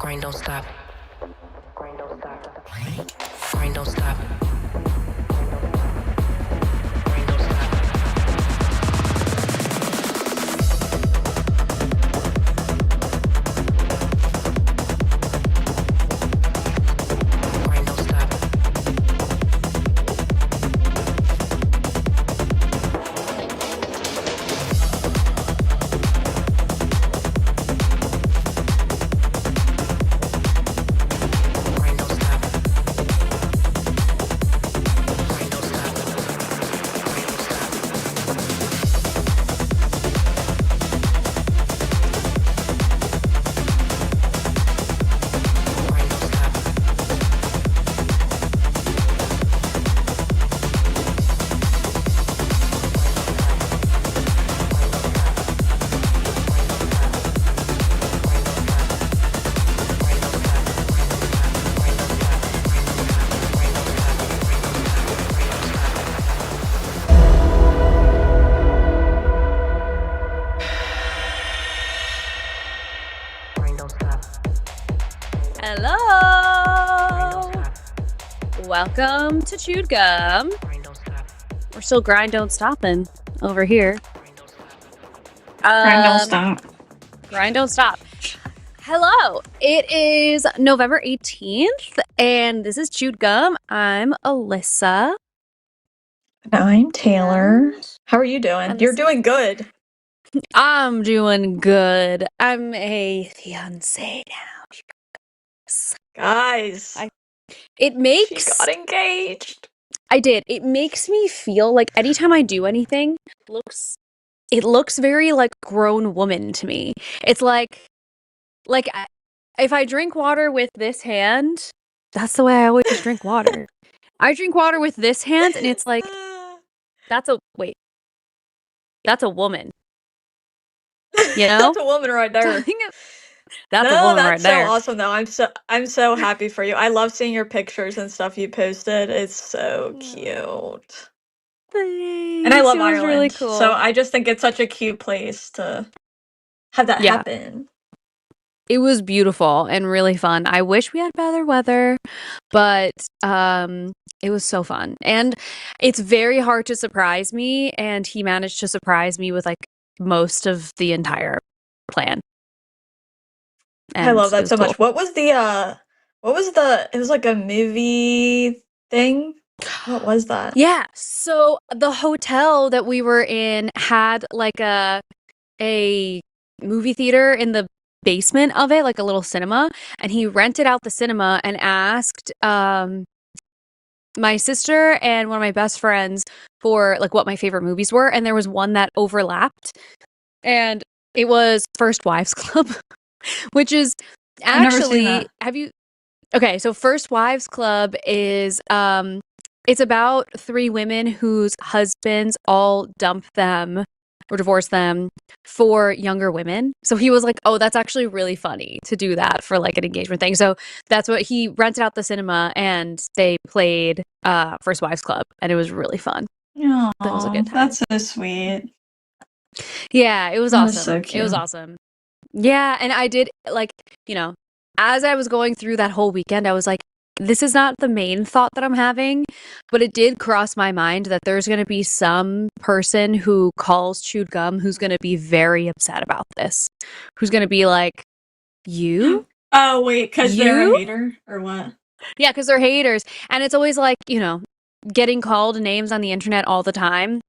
Grind don't stop. Grind don't stop. Grind don't stop. Grind don't stop. Grind don't stop. Hello! Welcome to Chewed Gum. We're still grind don't stopping over here. Grind don't stop. Grind don't stop. Hello! It is November 18th, and this is Chewed Gum. I'm Alyssa. I'm Taylor. How are you doing? You're doing good. I'm doing good. I'm a fiancé now. Guys, It makes... she got engaged. I did. It makes me feel like anytime I do anything, it looks very like grown woman to me. It's like if I drink water with this hand, that's the way I always drink water. I drink water with this hand, and it's like that's a woman. You know, That's a woman right there. That's a woman right there. So awesome though. I'm so happy for you. I love seeing your pictures and stuff you posted. It's so cute. Thanks. And I love It was Ireland. really cool. So I just think it's such a cute place to have that happen. It was beautiful and really fun. I wish we had better weather, but it was so fun. And it's very hard to surprise me, and he managed to surprise me with like most of the entire plan. I love that so much. What was the it was like a movie thing? What was that? Yeah, so the hotel that we were in had like a movie theater in the basement of it, like a little cinema, and he rented out the cinema and asked my sister and one of my best friends for like what my favorite movies were, and there was one that overlapped, and it was First Wives Club, which is I've never seen actually that. Okay, so First Wives Club is it's about three women whose husbands all dump them or divorce them for younger women. So he was like, oh, that's actually really funny to do that for like an engagement thing. So that's what he rented out the cinema, and they played First Wives Club, and it was really fun. Oh, That was a good time. that's so sweet. Yeah, it was That awesome. was so It was cute. awesome. Yeah, and I did like, as I was going through that whole weekend, I was like, this is not the main thought that I'm having, but it did cross my mind that there's going to be some person who calls Chewed Gum who's going to be very upset about this. Who's going to be like, you? Oh, wait, because they're a hater or what? Yeah, because they're haters. And it's always like, getting called names on the internet all the time.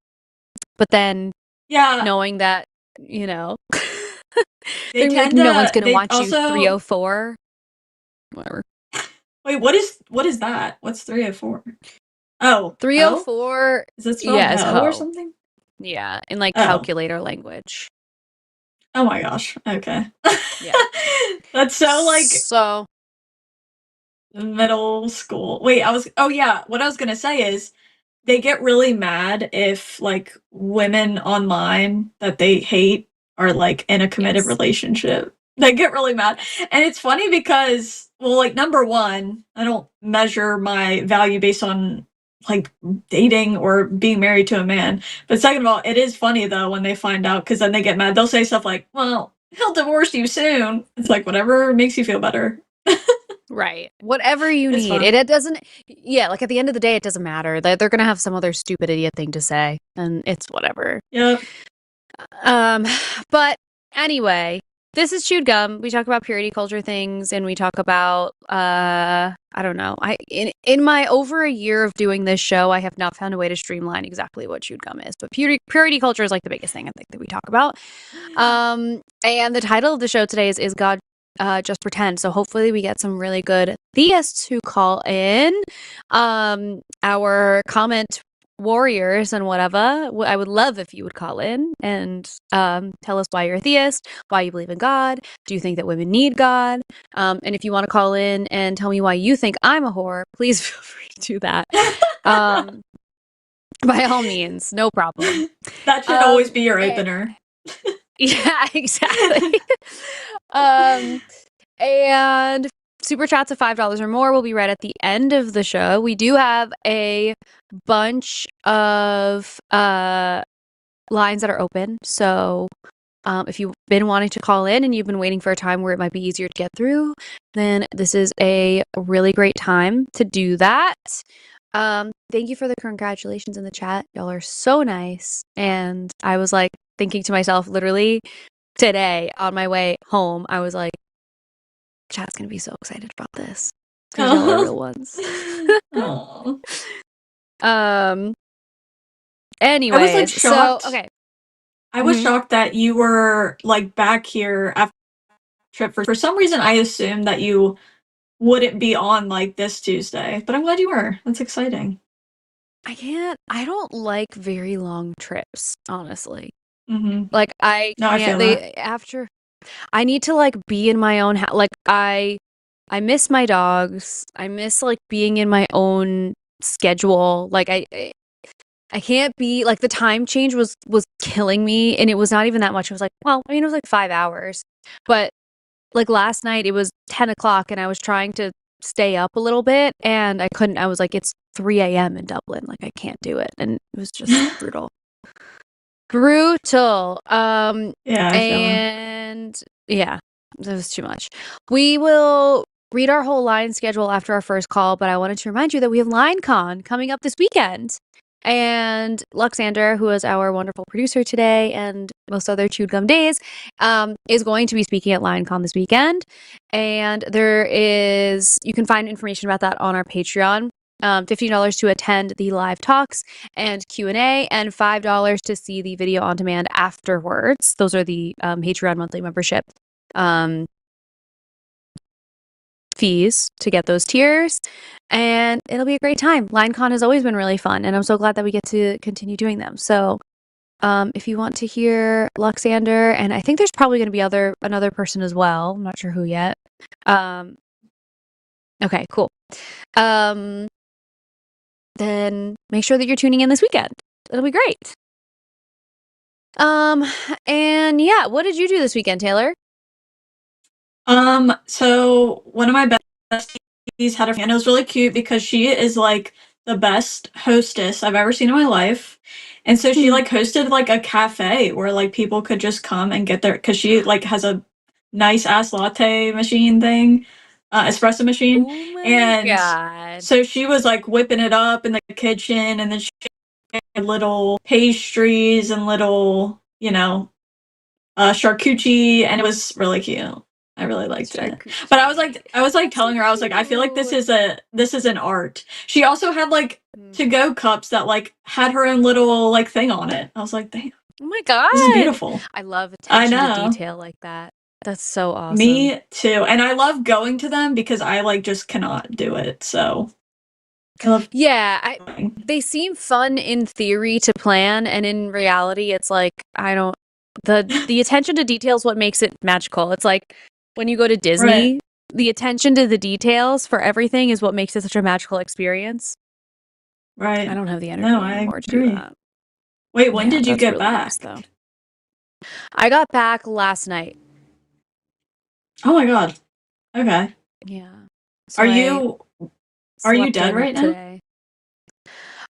But then knowing that, They no tend one's to. going to They watch you also. 304. Whatever. Wait, what is that? What's 304? Oh, 304. Is that spelled Yeah, it's hell or ho. something? Yeah, in like Oh. calculator language. Oh my gosh. Okay. Yeah. That's so like So middle school. Wait, what I was gonna say is they get really mad if like women online that they hate are like in a committed relationship. They get really mad. And it's funny because, well, like number one, I don't measure my value based on like dating or being married to a man. But second of all, it is funny though when they find out, because then they get mad. They'll say stuff like, well, he'll divorce you soon. It's like whatever makes you feel better. Right. Whatever you It's need. fun. It doesn't, yeah, like at the end of the day, it doesn't matter. They're going to have some other stupid idiot thing to say, and it's whatever. Yep. Um, but anyway, this is Chewed Gum. We talk about purity culture things, and we talk about I don't know. In my over a year of doing this show, I have not found a way to streamline exactly what Chewed Gum is. But purity culture is like the biggest thing I think that we talk about. And the title of the show today is God Just Pretend. So hopefully we get some really good theists who call in. Our comment warriors and whatever. I would love if you would call in and tell us why you're a theist, why you believe in God. Do you think that women need God? And if you want to call in and tell me why you think I'm a whore, please feel free to do that. By all means, no problem. That should always be your opener. Yeah, exactly. And super chats of $5 or more will be read at the end of the show. We do have a bunch of lines that are open. So if you've been wanting to call in and you've been waiting for a time where it might be easier to get through, then this is a really great time to do that. Thank you for the congratulations in the chat. Y'all are so nice. And I was like thinking to myself, literally today on my way home, I was like, chat's gonna be so excited about this because y'all are real ones. Anyways, shocked. so okay. I was shocked that you were like back here after the trip. For some reason, I assumed that you wouldn't be on like this Tuesday, but I'm glad you were. That's exciting. I don't like very long trips, honestly. Mm-hmm. Like I can't. I need to like be in my own house. Like I miss my dogs. I miss like being in my own schedule. Like I can't be like the time change was killing me, and it was not even that much. It was like, well, I mean, it was like 5 hours, but like last night it was 10 o'clock, and I was trying to stay up a little bit, and I couldn't. I was like, it's 3 a.m. in Dublin. Like I can't do it, and it was just brutal. Yeah, and yeah, it was too much. We will read our whole line schedule after our first call, but I wanted to remind you that we have LineCon coming up this weekend. And Luxander, who is our wonderful producer today and most other Chewed Gum days, is going to be speaking at LineCon this weekend. And you can find information about that on our Patreon. $15 to attend the live talks and Q&A, and $5 to see the video on demand afterwards. Those are the Patreon monthly membership fees to get those tiers, and it'll be a great time. LineCon has always been really fun, and I'm so glad that we get to continue doing them. So if you want to hear Luxander, and I think there's probably going to be another person as well. I'm not sure who yet. Okay, cool. Then make sure that you're tuning in this weekend. It'll be great. And yeah, what did you do this weekend, Taylor? So one of my besties had and it was really cute because she is like the best hostess I've ever seen in my life. And so she like hosted like a cafe where like people could just come and get their, because she like has a nice ass latte machine thing, espresso machine. Oh my and God. So she was like whipping it up in the kitchen, and then she had little pastries and little, charcuterie, and it was really cute. I really liked it. But I was like telling her, I was like, I feel like this is an art. She also had like to-go cups that like had her own little like thing on it. I was like, damn. Oh my God. This is beautiful. I love attention to detail like that. That's so awesome. Me too. And I love going to them because I like just cannot do it. So they seem fun in theory to plan, and in reality it's like the attention to detail is what makes it magical. It's like when you go to Disney, right. The attention to the details for everything is what makes it such a magical experience. Right. I don't have the energy anymore to do that. Wait, when did you get really back? Nice, though. I got back last night. Oh my God. Okay. Yeah. So are you dead right now?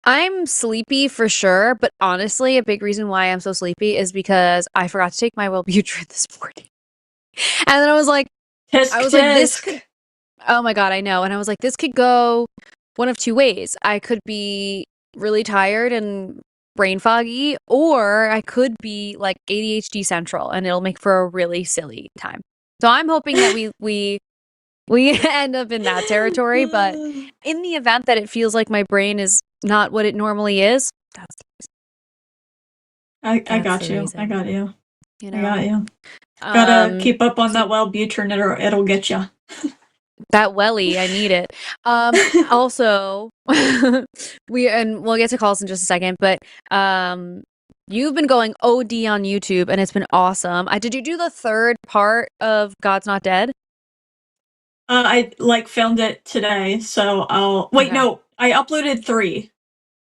I'm sleepy for sure, but honestly, a big reason why I'm so sleepy is because I forgot to take my Wellbutrin this morning. And then I was like, Oh my God, I know. And I was like, this could go one of two ways. I could be really tired and brain foggy, or I could be like ADHD central and it'll make for a really silly time. So I'm hoping that we end up in that territory, but in the event that it feels like my brain is not what it normally is, that's I that's got the you. I reason, got you. you I know. got you. Gotta keep up on So that Wellbutrin. It'll get you. that welly, I need it. Also, we'll get to calls in just a second, but you've been going OD on YouTube and it's been awesome. Did you do the third part of God's Not Dead? I like filmed it today, so I'll wait. Okay. No, I uploaded 3.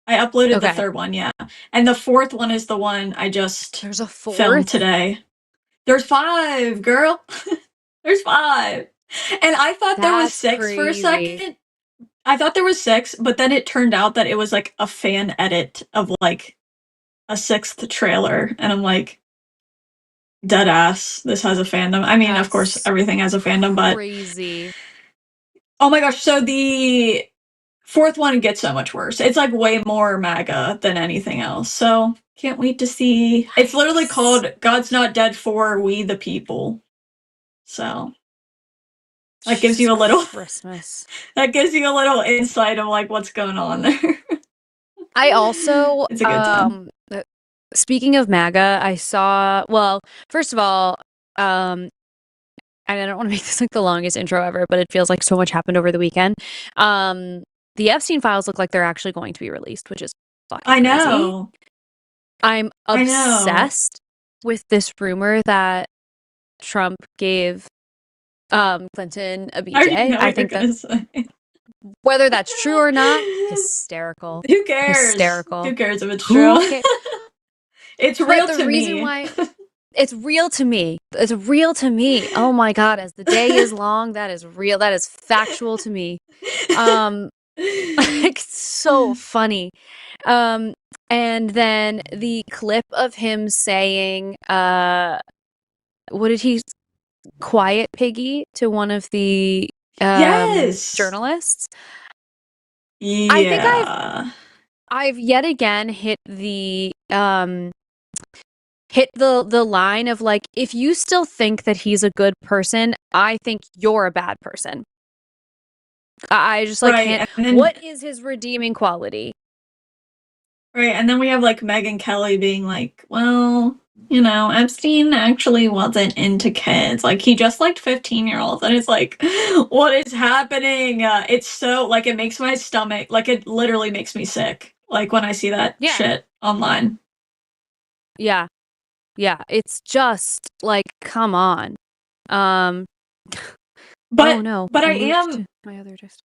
I uploaded the Okay. third one, yeah, and the fourth one is the one I just There's a filmed fourth? today. There's 5, girl. There's 5, and I thought there was That's 6 for a crazy. second. I thought there was 6, but then it turned out that it was like a fan edit of like a 6th trailer, and I'm like, dead ass. This has a fandom. I mean, of course, That's everything has a fandom, but crazy. oh my gosh! So the fourth one gets so much worse. It's like way more MAGA than anything else. So can't wait to see. It's literally called "God's Not Dead for We the People." So that gives you a little Christmas. that gives you a little insight of like what's going on there. I also It's a good time. speaking of MAGA, I saw, well, first of all, and I don't want to make this like the longest intro ever, but it feels like so much happened over the weekend. The Epstein files look like they're actually going to be released, which is fucking I crazy. know. I'm I know. obsessed with this rumor that Trump gave Clinton a I BJ. already know I what you're think gonna that say. whether that's true or not, hysterical. Who cares? Hysterical. Who cares if it's Who true? cares? It's But real the to reason me. why it's real to me. It's real to me. Oh my God, as the day is long, that is real. That is factual to me. It's so funny. And then the clip of him saying, what did he quiet piggy to one of the Yes. journalists? I think Yeah. I've yet again hit the line of like, if you still think that he's a good person, I think you're a bad person. I just like Right. can't. And then, What is his redeeming quality? right. And then we have like Megyn Kelly being like, well, you know, Epstein actually wasn't into kids. Like he just liked 15-year-olds. And it's like, what is happening? It's so like it makes my stomach like it literally makes me sick. Like when I see that Yeah. shit online. Yeah. Yeah. It's just like, come on. But Oh no. but I moved am to my other disc.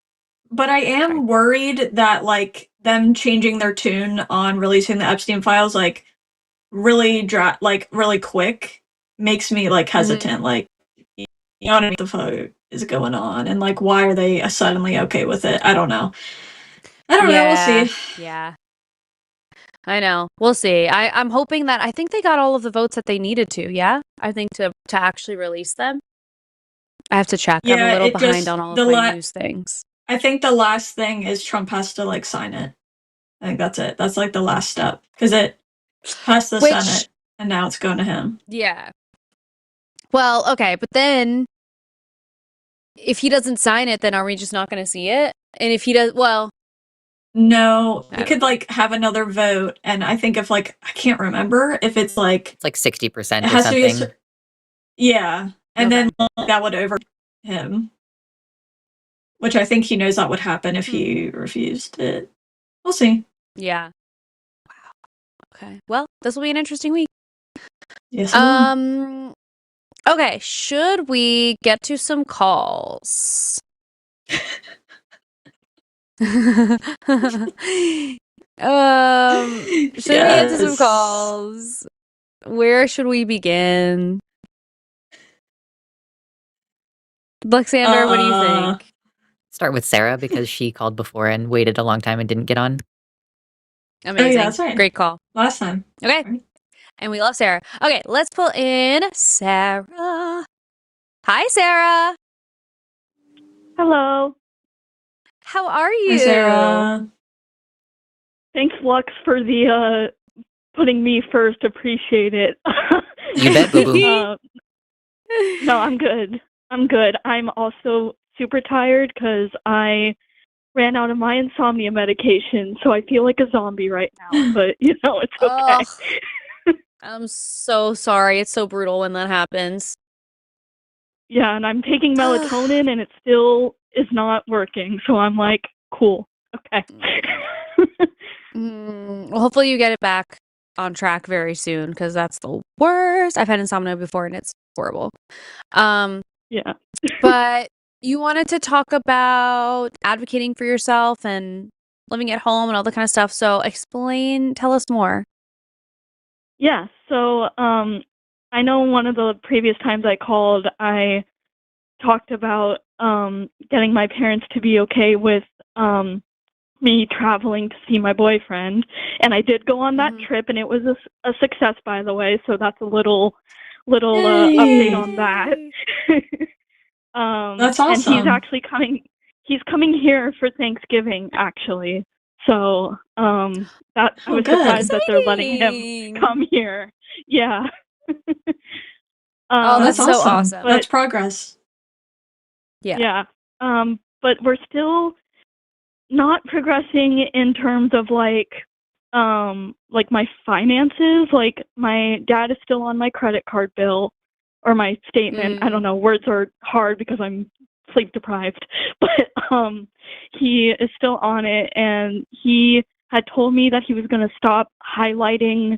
But I am Sorry. worried that like them changing their tune on releasing the Epstein files like really really quick makes me like hesitant. Like you know what I mean? What the fuck is going on? And like why are they suddenly okay with it? I don't know. We'll Yeah. see. Yeah. I know. We'll see. I'm hoping that I think they got all of the votes that they needed to, yeah? I think to actually release them. I have to check. I'm a Yeah, little it behind just on all of my news things. I think the last thing is Trump has to like sign it. I think that's it. That's like the last step because it passed the Senate and now it's going to him. Yeah. Well, okay, but then if he doesn't sign it, then are we just not going to see it? And if he does, well, no, I we don't could know. like have another vote, and I think if like I can't remember if it's like 60% it or has to be something. yeah, and Okay. then that would over him, which I think he knows that would happen if Hmm. he refused it. We'll see. Yeah. Wow. Okay. Well, this will be an interesting week. Yes. It will. Okay, should we get to some calls? Should we get to some Yes. calls? Where should we begin? Alexander, what do you think? Start with Sarah because she called before and waited a long time and didn't get on. Amazing. yeah, that's right. Great call. Last time. Okay. Right. And we love Sarah. Okay, let's pull in Sarah. Hi, Sarah. Hello. How are Hi, you? Sarah. Thanks, Lux, for the putting me first. Appreciate it. You bet, boo boo. No, I'm good. I'm good. I'm also super tired because I ran out of my insomnia medication, so I feel like a zombie right now. But it's okay. Ugh, I'm so sorry. It's so brutal when that happens. Yeah, and I'm taking melatonin, and it still is not working. So I'm like, cool. Okay. Well, hopefully you get it back on track very soon because that's the worst. I've had insomnia before and it's horrible. Yeah. But you wanted to talk about advocating for yourself and living at home and all that kind of stuff. So tell us more. Yeah, so I know one of the previous times I called, I talked about getting my parents to be okay with me traveling to see my boyfriend, and I did go on that trip, and it was a success, by the way. So that's a little update on that. That's And he's awesome. actually coming. He's coming here for Thanksgiving, actually. So that I Oh, was good. surprised that they're letting him Exciting. come here. Yeah. Oh, that's so awesome. awesome. That's progress. Yeah. Yeah. But we're still not progressing in terms of like my finances. Like my dad is still on my credit card bill or my statement. I don't know, words are hard because I'm sleep deprived. But he is still on it, and he had told me that he was going to stop highlighting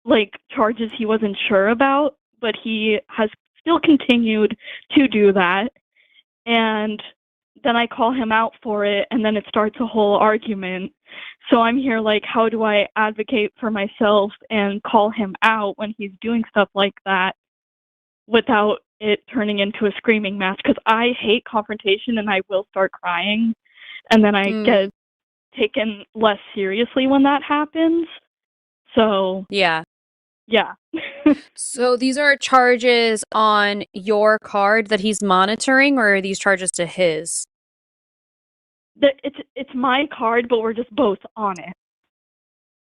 like charges he wasn't sure about, but he has still continued to do that. And then I call him out for it, and then it starts a whole argument. So I'm here like, how do I advocate for myself and call him out when he's doing stuff like that without it turning into a screaming match? Because I hate confrontation, and I will start crying, and then I get taken less seriously when that happens. So Yeah. yeah. So these are charges on your card that he's monitoring, or are these charges to his? It's my card, but we're just both on it.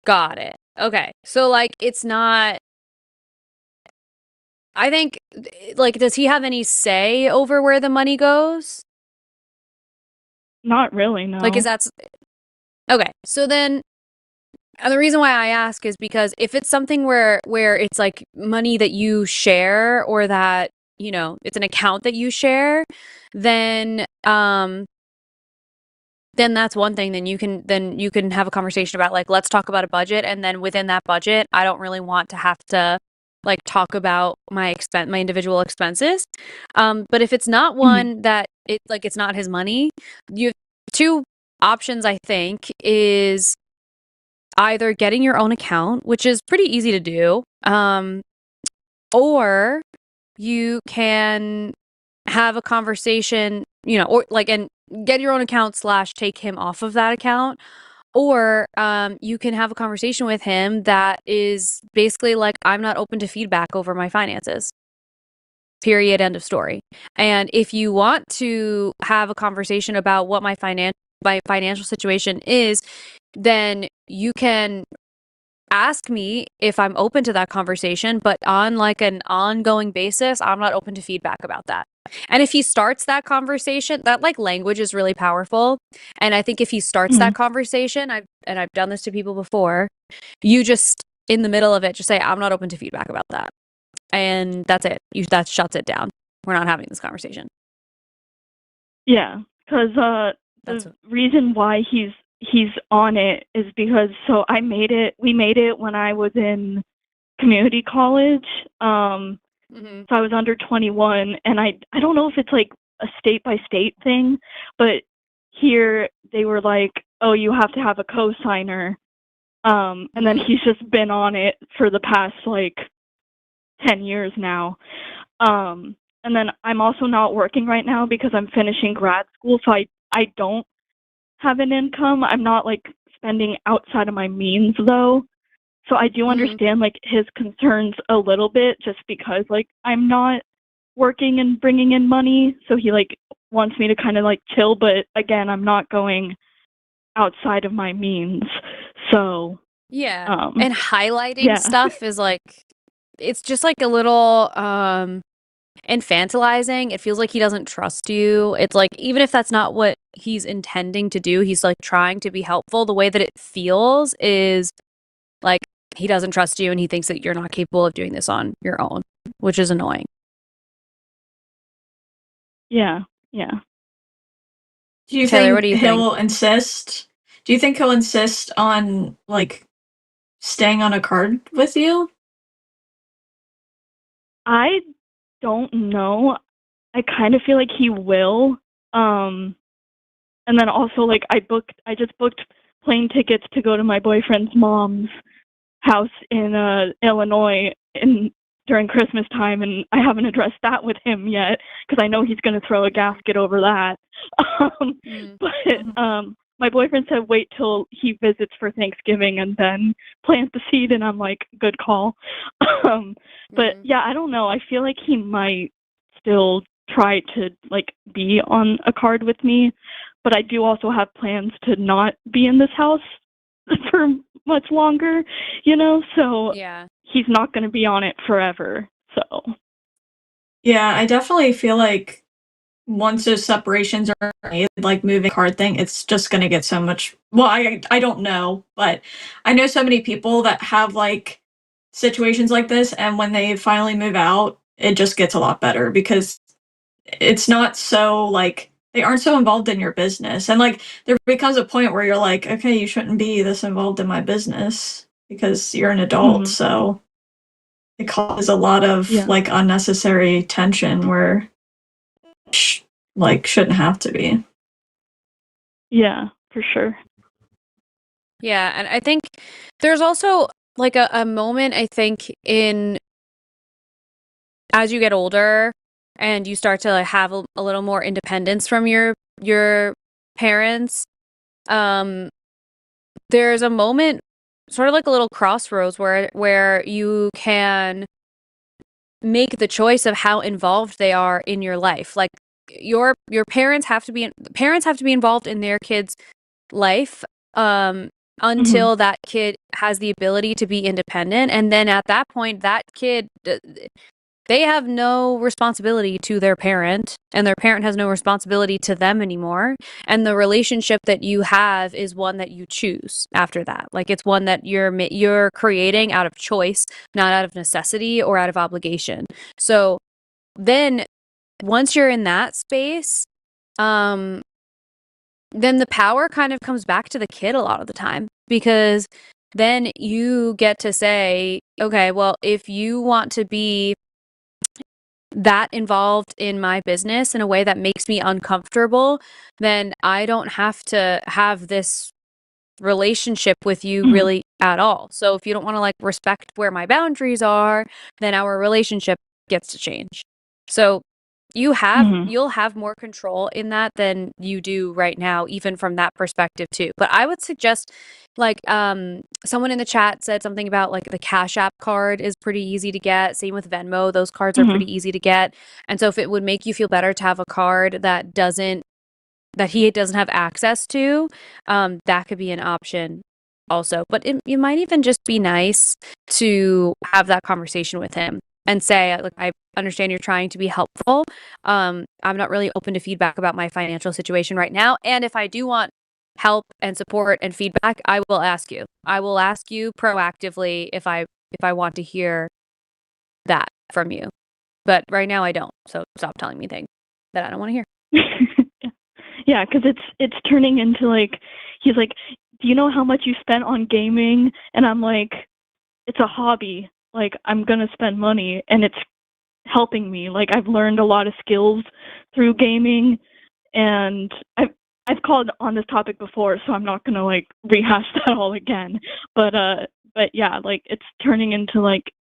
Got it. Okay. So like it's not I think like does he have any say over where the money goes? Not really, no. Like is that Okay. So then the reason why I ask is because if it's something where it's like money that you share or that, it's an account that you share, then that's one thing. Then you can have a conversation about like, let's talk about a budget, and then within that budget, I don't really want to have to like talk about my individual expenses. But if it's not one that it's not his money, you have two options. I think is either getting your own account, which is pretty easy to do, or you can have a conversation, or like, and get your own account / take him off of that account. Or you can have a conversation with him that is basically like, I'm not open to feedback over my finances. Period. End of story. And if you want to have a conversation about what my financial situation is, then you can ask me if I'm open to that conversation, but on like an ongoing basis, I'm not open to feedback about that. And if he starts that conversation, that like language is really powerful. And I think if he starts that conversation, I've done this to people before, you just in the middle of it, just say, I'm not open to feedback about that. And that's it. That shuts it down. We're not having this conversation. Yeah, because the reason why he's on it is because we made it when I was in community college. So I was under 21, and I don't know if it's like a state by state thing, but here they were like, oh, you have to have a co-signer. And then he's just been on it for the past like 10 years now. And then I'm also not working right now because I'm finishing grad school, so I don't have an income. I'm not like spending outside of my means though. So I do understand like his concerns a little bit, just because like I'm not working and bringing in money. So he like wants me to kind of like chill, but again, I'm not going outside of my means. So, Yeah. And highlighting yeah. stuff is like, it's just like a little infantilizing. It feels like he doesn't trust you. It's like, even if that's not what he's intending to do, he's like trying to be helpful. The way that it feels is like he doesn't trust you and he thinks that you're not capable of doing this on your own, which is annoying. Yeah. Yeah. Do you Taylor, think what do you he'll insist? Do you think he'll insist on like staying on a card with you? I don't know. I kind of feel like he will. And then also like I just booked plane tickets to go to my boyfriend's mom's house in Illinois during Christmas time, and I haven't addressed that with him yet because I know he's going to throw a gasket over that. But my boyfriend said wait till he visits for Thanksgiving and then plant the seed, and I'm like, good call. But yeah, I don't know. I feel like he might still try to like be on a card with me, but I do also have plans to not be in this house for much longer, you know, so Yeah. he's not going to be on it forever. So Yeah, I definitely feel like once those separations are made, like moving card thing, it's just gonna get so much. Well, I don't know, but I know so many people that have like situations like this, and when they finally move out, it just gets a lot better because it's not so like they aren't so involved in your business, and like there becomes a point where you're like, okay, you shouldn't be this involved in my business because you're an adult, so it causes a lot of like unnecessary tension where like shouldn't have to be. yeah, for sure. Yeah, and I think there's also like a moment, I think, in as you get older and you start to like, have a little more independence from your parents. There's a moment, sort of like a little crossroads where you can make the choice of how involved they are in your life. Like your parents have to be involved in their kids' life until that kid has the ability to be independent, and then at that point that kid they have no responsibility to their parent, and their parent has no responsibility to them anymore. And the relationship that you have is one that you choose after that. Like it's one that you're creating out of choice, not out of necessity or out of obligation. So then once you're in that space, then the power kind of comes back to the kid a lot of the time, because then you get to say, okay, well, if you want to be that involved in my business in a way that makes me uncomfortable, then I don't have to have this relationship with you really at all. So if you don't want to like respect where my boundaries are, then our relationship gets to change. So you'll have more control in that than you do right now, even from that perspective too. But I would suggest, like, someone in the chat said something about like the Cash App card is pretty easy to get. Same with Venmo; those cards are pretty easy to get. And so if it would make you feel better to have a card that he doesn't have access to, that could be an option also. But it might even just be nice to have that conversation with him and say, look, I understand you're trying to be helpful. I'm not really open to feedback about my financial situation right now. And if I do want help and support and feedback, I will ask you. I will ask you proactively if I want to hear that from you. But right now I don't. So stop telling me things that I don't want to hear. Yeah, because it's turning into like, he's like, do you know how much you spent on gaming? And I'm like, it's a hobby. Like, I'm gonna spend money, and it's helping me. Like, I've learned a lot of skills through gaming, and I've called on this topic before, so I'm not gonna like rehash that all again. But yeah, like it's turning into like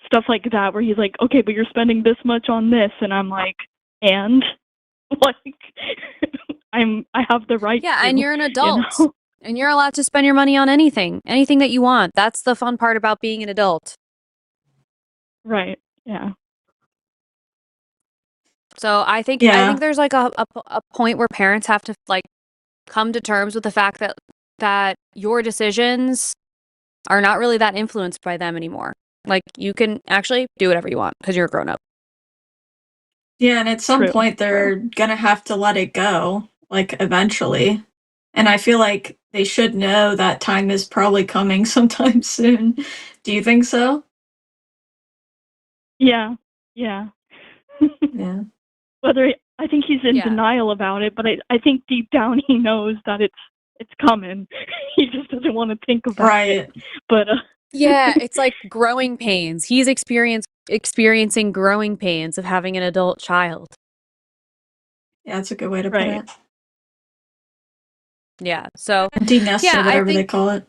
stuff like that where he's like, okay, but you're spending this much on this, and I'm like, and like I have the right Yeah, to, and you're an adult. You know? And you're allowed to spend your money on anything that you want. That's the fun part about being an adult. Right. Yeah. So I think Yeah. there's like a point where parents have to like come to terms with the fact that your decisions are not really that influenced by them anymore. Like you can actually do whatever you want because you're a grown up. Yeah, and at some True, point they're gonna have to let it go, like eventually. And I feel like they should know that time is probably coming sometime soon. Do you think so? Yeah, yeah. Yeah. I think he's in Yeah. denial about it, but I think deep down he knows that it's coming. He just doesn't want to think about it. Right. But Yeah, it's like growing pains. He's experiencing growing pains of having an adult child. Yeah, that's a good way to put right. it. Yeah. So Empty nest yeah, or I whatever they think call it.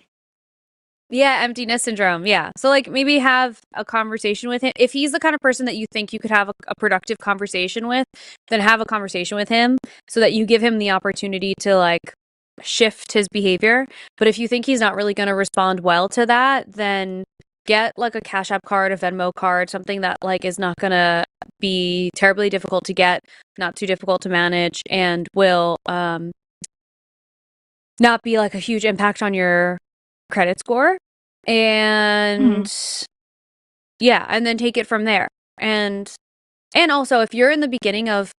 yeah, emptiness syndrome. Yeah. So like maybe have a conversation with him. If he's the kind of person that you think you could have a productive conversation with, then have a conversation with him so that you give him the opportunity to like shift his behavior. But if you think he's not really going to respond well to that, then get like a Cash App card, a Venmo card, something that like is not going to be terribly difficult to get, not too difficult to manage, and will not be like a huge impact on your credit score. And yeah, and then take it from there. And also if you're in the beginning of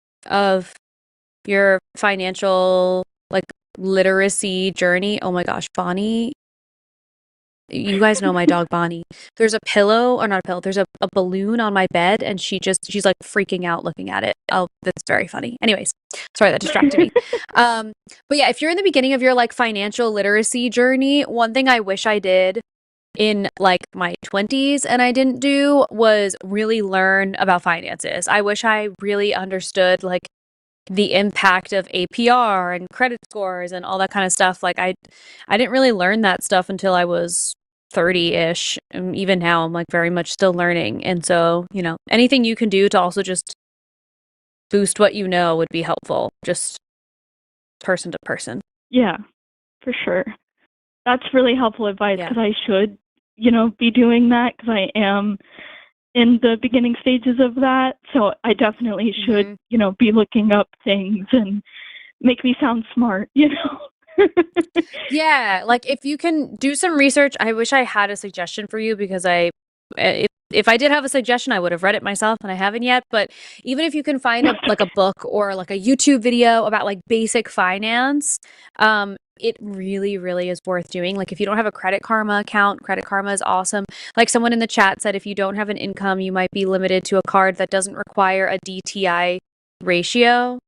your financial like literacy journey, oh my gosh, Bonnie, you guys know my dog Bonnie. There's a pillow, or not a pillow, there's a balloon on my bed, and she's like freaking out looking at it. Oh, that's very funny. Anyways, sorry, that distracted me. But yeah, if you're in the beginning of your like financial literacy journey, one thing I wish I did in like my 20s and I didn't do was really learn about finances. I wish I really understood like the impact of APR and credit scores and all that kind of stuff. Like I didn't really learn that stuff until I was 30-ish. And even now I'm like very much still learning. And so, you know, anything you can do to also just boost what you know would be helpful, just person to person. Yeah, for sure. That's really helpful advice Yeah. because I should, be doing that because I am in the beginning stages of that. So I definitely should, be looking up things and make me sound smart, Yeah, like if you can do some research, I wish I had a suggestion for you because if I did have a suggestion, I would have read it myself and I haven't yet. But even if you can find a book or like a YouTube video about like basic finance, it really, really is worth doing. Like if you don't have a Credit Karma account, Credit Karma is awesome. Like someone in the chat said, if you don't have an income, you might be limited to a card that doesn't require a DTI ratio.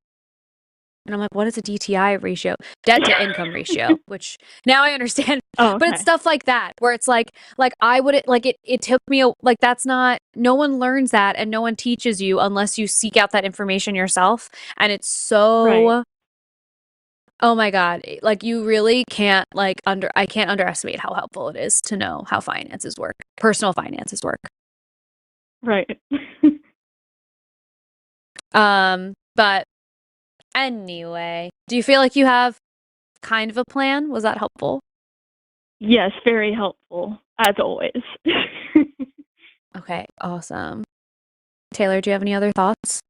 And I'm like, what is a DTI ratio? Debt to income ratio, which now I understand. Oh, But it's stuff like that where it's like I would like it took me like that's not, no one learns that and no one teaches you unless you seek out that information yourself. And it's so Right. oh my God, like you really can't I can't underestimate how helpful it is to know how finances work, personal finances work. Right. But anyway, do you feel like you have kind of a plan? Was that helpful? Yes, very helpful, as always. Okay, awesome. Taylor, do you have any other thoughts?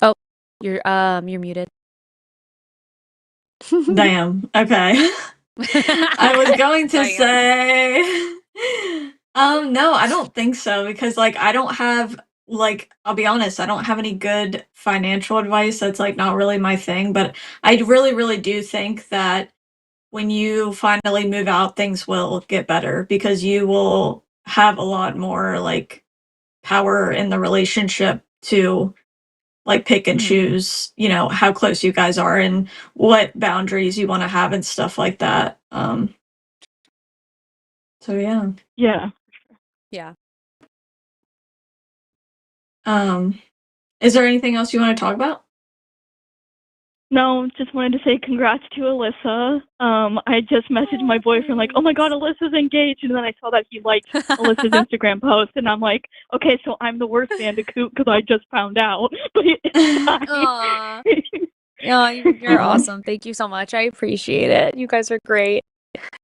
Oh, you're muted. Damn. Okay. I was going to say no, I don't think so because like I don't have like I'll be honest, I don't have any good financial advice. That's like not really my thing, but I really really do think that when you finally move out things will get better because you will have a lot more like power in the relationship to like pick and choose, how close you guys are and what boundaries you want to have and stuff like that. So yeah. Yeah. Yeah. Is there anything else you want to talk about? No, just wanted to say congrats to Alyssa. I just messaged my boyfriend like, oh my God, Alyssa's engaged. And then I saw that he liked Alyssa's Instagram post. And I'm like, okay, so I'm the worst bandicoot because I just found out. But it's fine. Aw. Oh, you're awesome. Thank you so much. I appreciate it. You guys are great.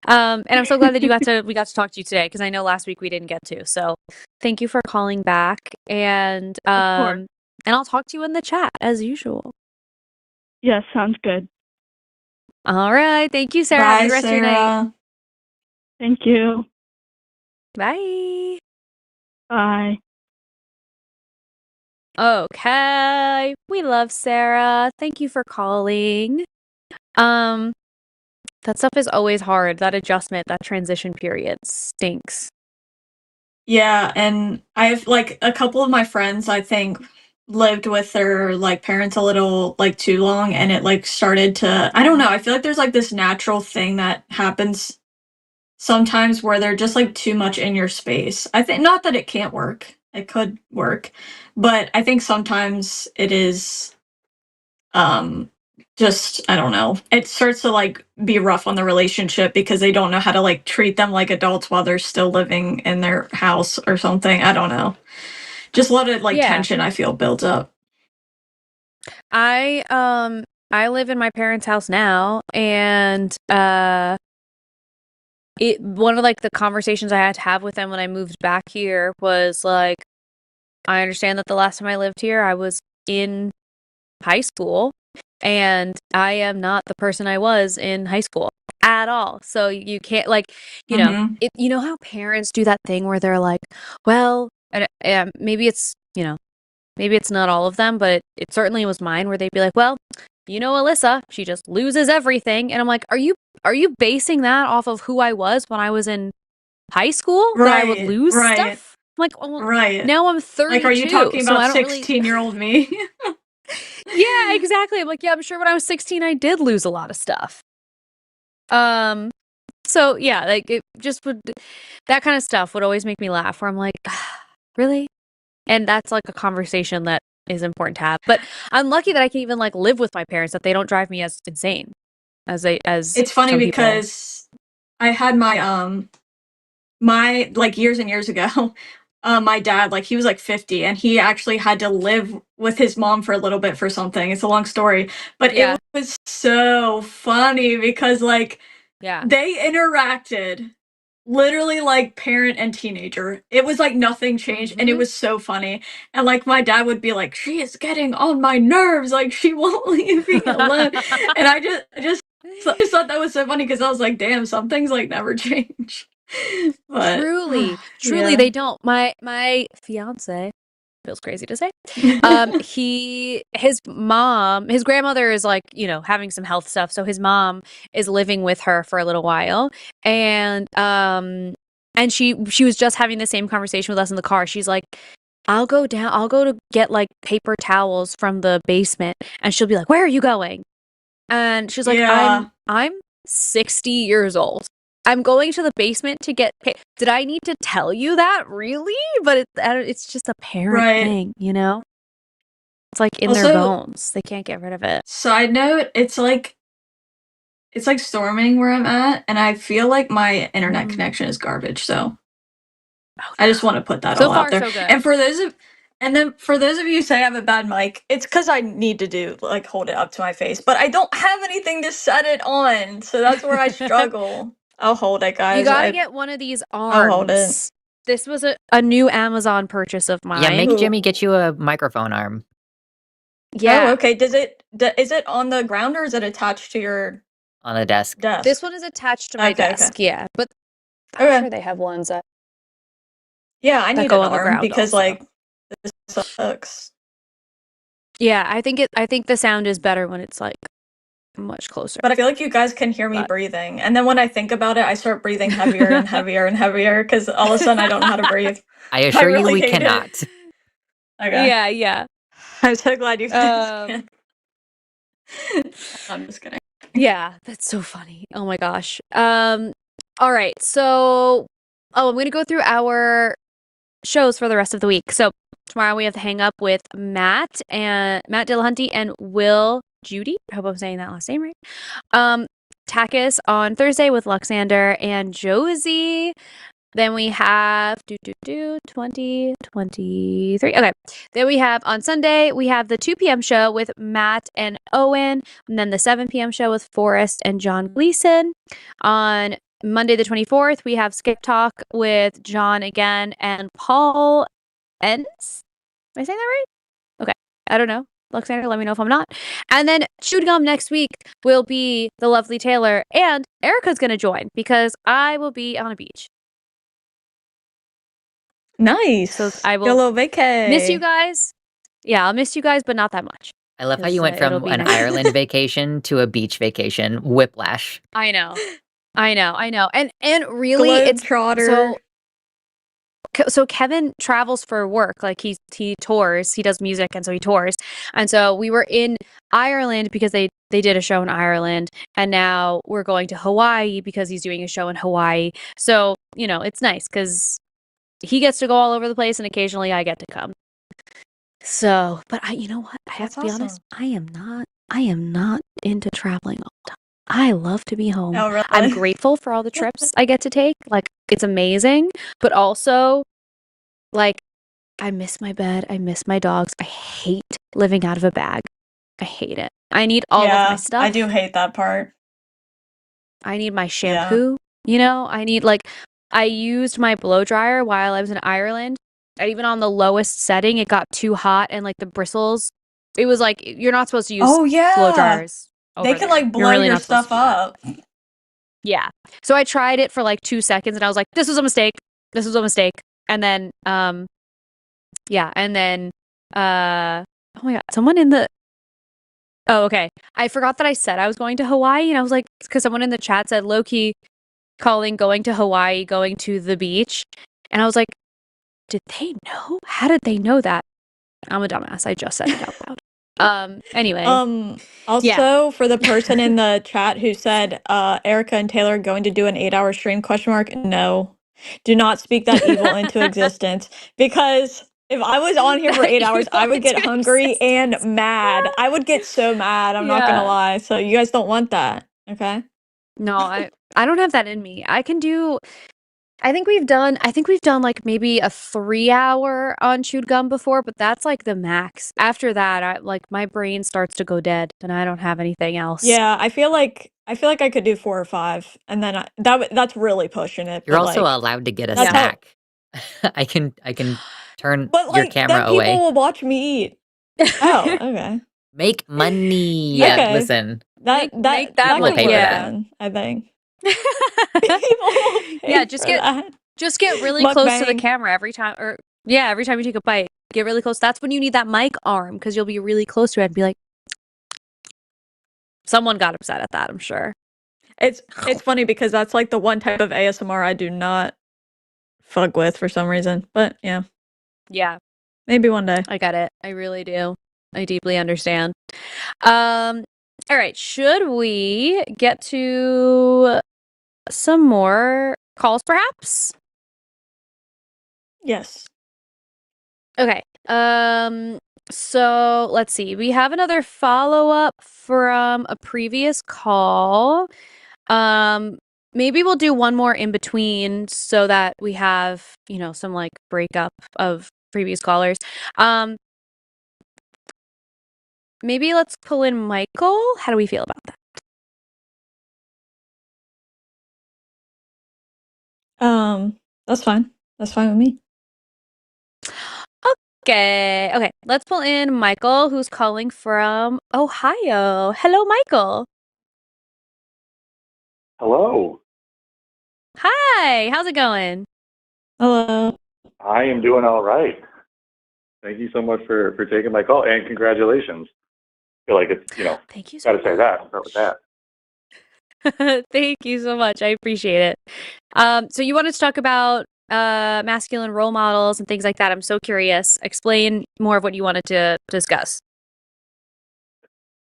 And I'm so glad that we got to talk to you today because I know last week we didn't get to. So thank you for calling back, and Of course. I'll talk to you in the chat as usual. Yes, sounds good. All right, thank you, Sarah. Have a Bye, good rest of your night. Sarah. Thank you. Bye. Bye. Okay, we love Sarah. Thank you for calling. That stuff is always hard. That adjustment, that transition period stinks. Yeah, and I've like a couple of my friends, I think, lived with their like parents a little like too long, and it like started to, I don't know, I feel like there's like this natural thing that happens sometimes where they're just like too much in your space. I think not that it can't work. It could work, but I think sometimes it is just, I don't know. It starts to like be rough on the relationship because they don't know how to like treat them like adults while they're still living in their house or something. I don't know. Just a lot of like Yeah. tension I feel builds up. I live in my parents' house now, and one of like the conversations I had to have with them when I moved back here was like, I understand that the last time I lived here I was in high school, and I am not the person I was in high school at all. So you can't like, you know, Mhm. you know how parents do that thing where they're like, well, and maybe it's, you know, maybe it's not all of them, but it certainly was mine, where they'd be like, well, you know, Alyssa, she just loses everything. And I'm like, are you basing that off of who I was when I was in high school? That I would Right, lose right, stuff? I'm like, well, right. now I'm 32. Like, are you talking so about I don't really 16-year-old me? Yeah, exactly. I'm like, yeah, I'm sure when I was 16 I did lose a lot of stuff. So yeah, like it just would, that kind of stuff would always make me laugh, where I'm like, really? And that's like a conversation that is important to have. But I'm lucky that I can even like live with my parents, that they don't drive me as insane as It's funny some people. because I had my like years and years ago, my dad, like he was like 50 and he actually had to live with his mom for a little bit for something. It's a long story, but Yeah. it was so funny because like Yeah. they interacted literally like parent and teenager. It was like nothing changed and it Mhm. was so funny. And like my dad would be like, she is getting on my nerves, like she won't leave me alone. And I just thought that was so funny because I was like, damn, some things like never change. But Truly, yeah. they don't. My fiance, feels crazy to say. His grandmother is like, you know, having some health stuff, so his mom is living with her for a little while, and she was just having the same conversation with us in the car. She's like, I'll go to get like paper towels from the basement, and she'll be like, where are you going? And she's like, Yeah. I'm 60 years old. I'm going to the basement to get did I need to tell you that? Really? But it's just a parent Right. thing, you know? It's like in their Also, bones. They can't get rid of it. side note, it's like storming where I'm at, and I feel like my internet connection is garbage, so I just want to put that So all far, out there. so good. And for those of you who say I have a bad mic, it's because I need to do like hold it up to my face, but I don't have anything to set it on, so that's where I struggle. I'll hold it, guys. You gotta get one of these arms. I'll hold it. This was a new Amazon purchase of mine. Yeah, make Ooh. Jimmy get you a microphone arm. Yeah. Oh, okay. Is it on the ground or is it attached to your On the desk. desk? This one is attached to my Okay, desk. Yeah, but I'm Okay. sure they have ones that Yeah, I need go an on the arm ground because also. like this sucks. Yeah, I think the sound is better when it's like much closer. But I feel like you guys can hear me But- breathing. And then when I think about it, I start breathing heavier and heavier and heavier because all of a sudden I don't know how to breathe. I assure you really we hate it. cannot. Okay. Yeah. I'm so glad you guys can. I'm just kidding. Yeah, that's so funny. Oh my gosh. All right. So, I'm going to go through our shows for the rest of the week. So, tomorrow we have to hang up with Matt Dillahunty and Will Judy. I hope I'm saying that last name right. TACIS on Thursday with Luxander and Josie. Then we have 2023. Okay. Then we have on Sunday, we have the 2 p.m. show with Matt and Owen. And then the 7 p.m. show with Forrest and John Gleason. On Monday the 24th, we have Skeptalk with John again and Paul Enns. Am I saying that right? Okay. I don't know. Alexander, let me know if I'm not. And then Chewed Gum next week will be the lovely Taylor. And Erica's going to join because I will be on a beach. Nice. So I Go a will little vacay. miss you guys. Yeah, I'll miss you guys, but not that much. I love how 'Cause, you went it'll from be an nice. Ireland vacation to a beach vacation. Whiplash. I know. And really, it's Globetrotter. so Kevin travels for work. Like he tours. He does music, and so he tours. And so we were in Ireland because they did a show in Ireland, and now we're going to Hawaii because he's doing a show in Hawaii. So it's nice because he gets to go all over the place, and occasionally I get to come. So, but you know what? I have That's to be honest. awesome. I am not into traveling all the time. I love to be home. Oh, really? I'm grateful for all the trips I get to take. Like, it's amazing. But also, like, I miss my bed. I miss my dogs. I hate living out of a bag. I hate it. I need all of my stuff. I do hate that part. I need my shampoo. I need, like, I used my blow dryer while I was in Ireland. And even on the lowest setting, it got too hot and, like, the bristles. It was like, you're not supposed to use blow dryers. They can, like, blow your stuff up. Yeah. So I tried it for like 2 seconds and I was like, this was a mistake. And then, yeah. And then, oh my God, someone in the, oh, okay. I forgot that I said I was going to Hawaii and I was like, because someone in the chat said low-key calling going to Hawaii, going to the beach. And I was like, did they know? How did they know that? I'm a dumbass. I just said it out loud. Anyway. Also, for the person in the chat who said Erica and Taylor are going to do an 8-hour stream, ? No. Do not speak that evil into existence. Because if I was on here for 8 hours, I would get hungry and mad. I would get so mad. I'm not gonna lie. So you guys don't want that, okay? No, I don't have that in me. I think we've done like maybe a 3-hour on Chewed Gum before, but that's like the max. After that, my brain starts to go dead and I don't have anything else. Yeah, I feel like I could do 4 or 5, and then that's really pushing it. You're but, also like, allowed to get a that's how- snack. I can turn But your like camera then people away. will watch me eat. Oh, okay. Make money. Yeah. Okay. Listen. Make that could money, work yeah. then, I think. People will pay Yeah, just for get that. just get really close to the Mukbang. camera every time every time you take a bite. Get really close. That's when you need that mic arm because you'll be really close to it and be like someone got upset at that, I'm sure. It's funny because that's like the one type of ASMR I do not fuck with for some reason. But yeah, Yeah, maybe one day. I get it. I really do. I deeply understand. All right, should we get to some more calls perhaps? Yes. Okay. So let's see. We have another follow-up from a previous call. Maybe we'll do one more in between so that we have, some like breakup of previous callers. Maybe let's pull in Michael. How do we feel about that? That's fine. That's fine with me. Okay. Let's pull in Michael, who's calling from Ohio. Hello, Michael. Hello. Hi. How's it going? Hello. I am doing all right. Thank you so much for taking my call, and congratulations. I feel like it's, Thank you so got to say that. I'll start with that. Thank you so much. I appreciate it. So you wanted to talk about masculine role models and things like that. I'm so curious. Explain more of what you wanted to discuss.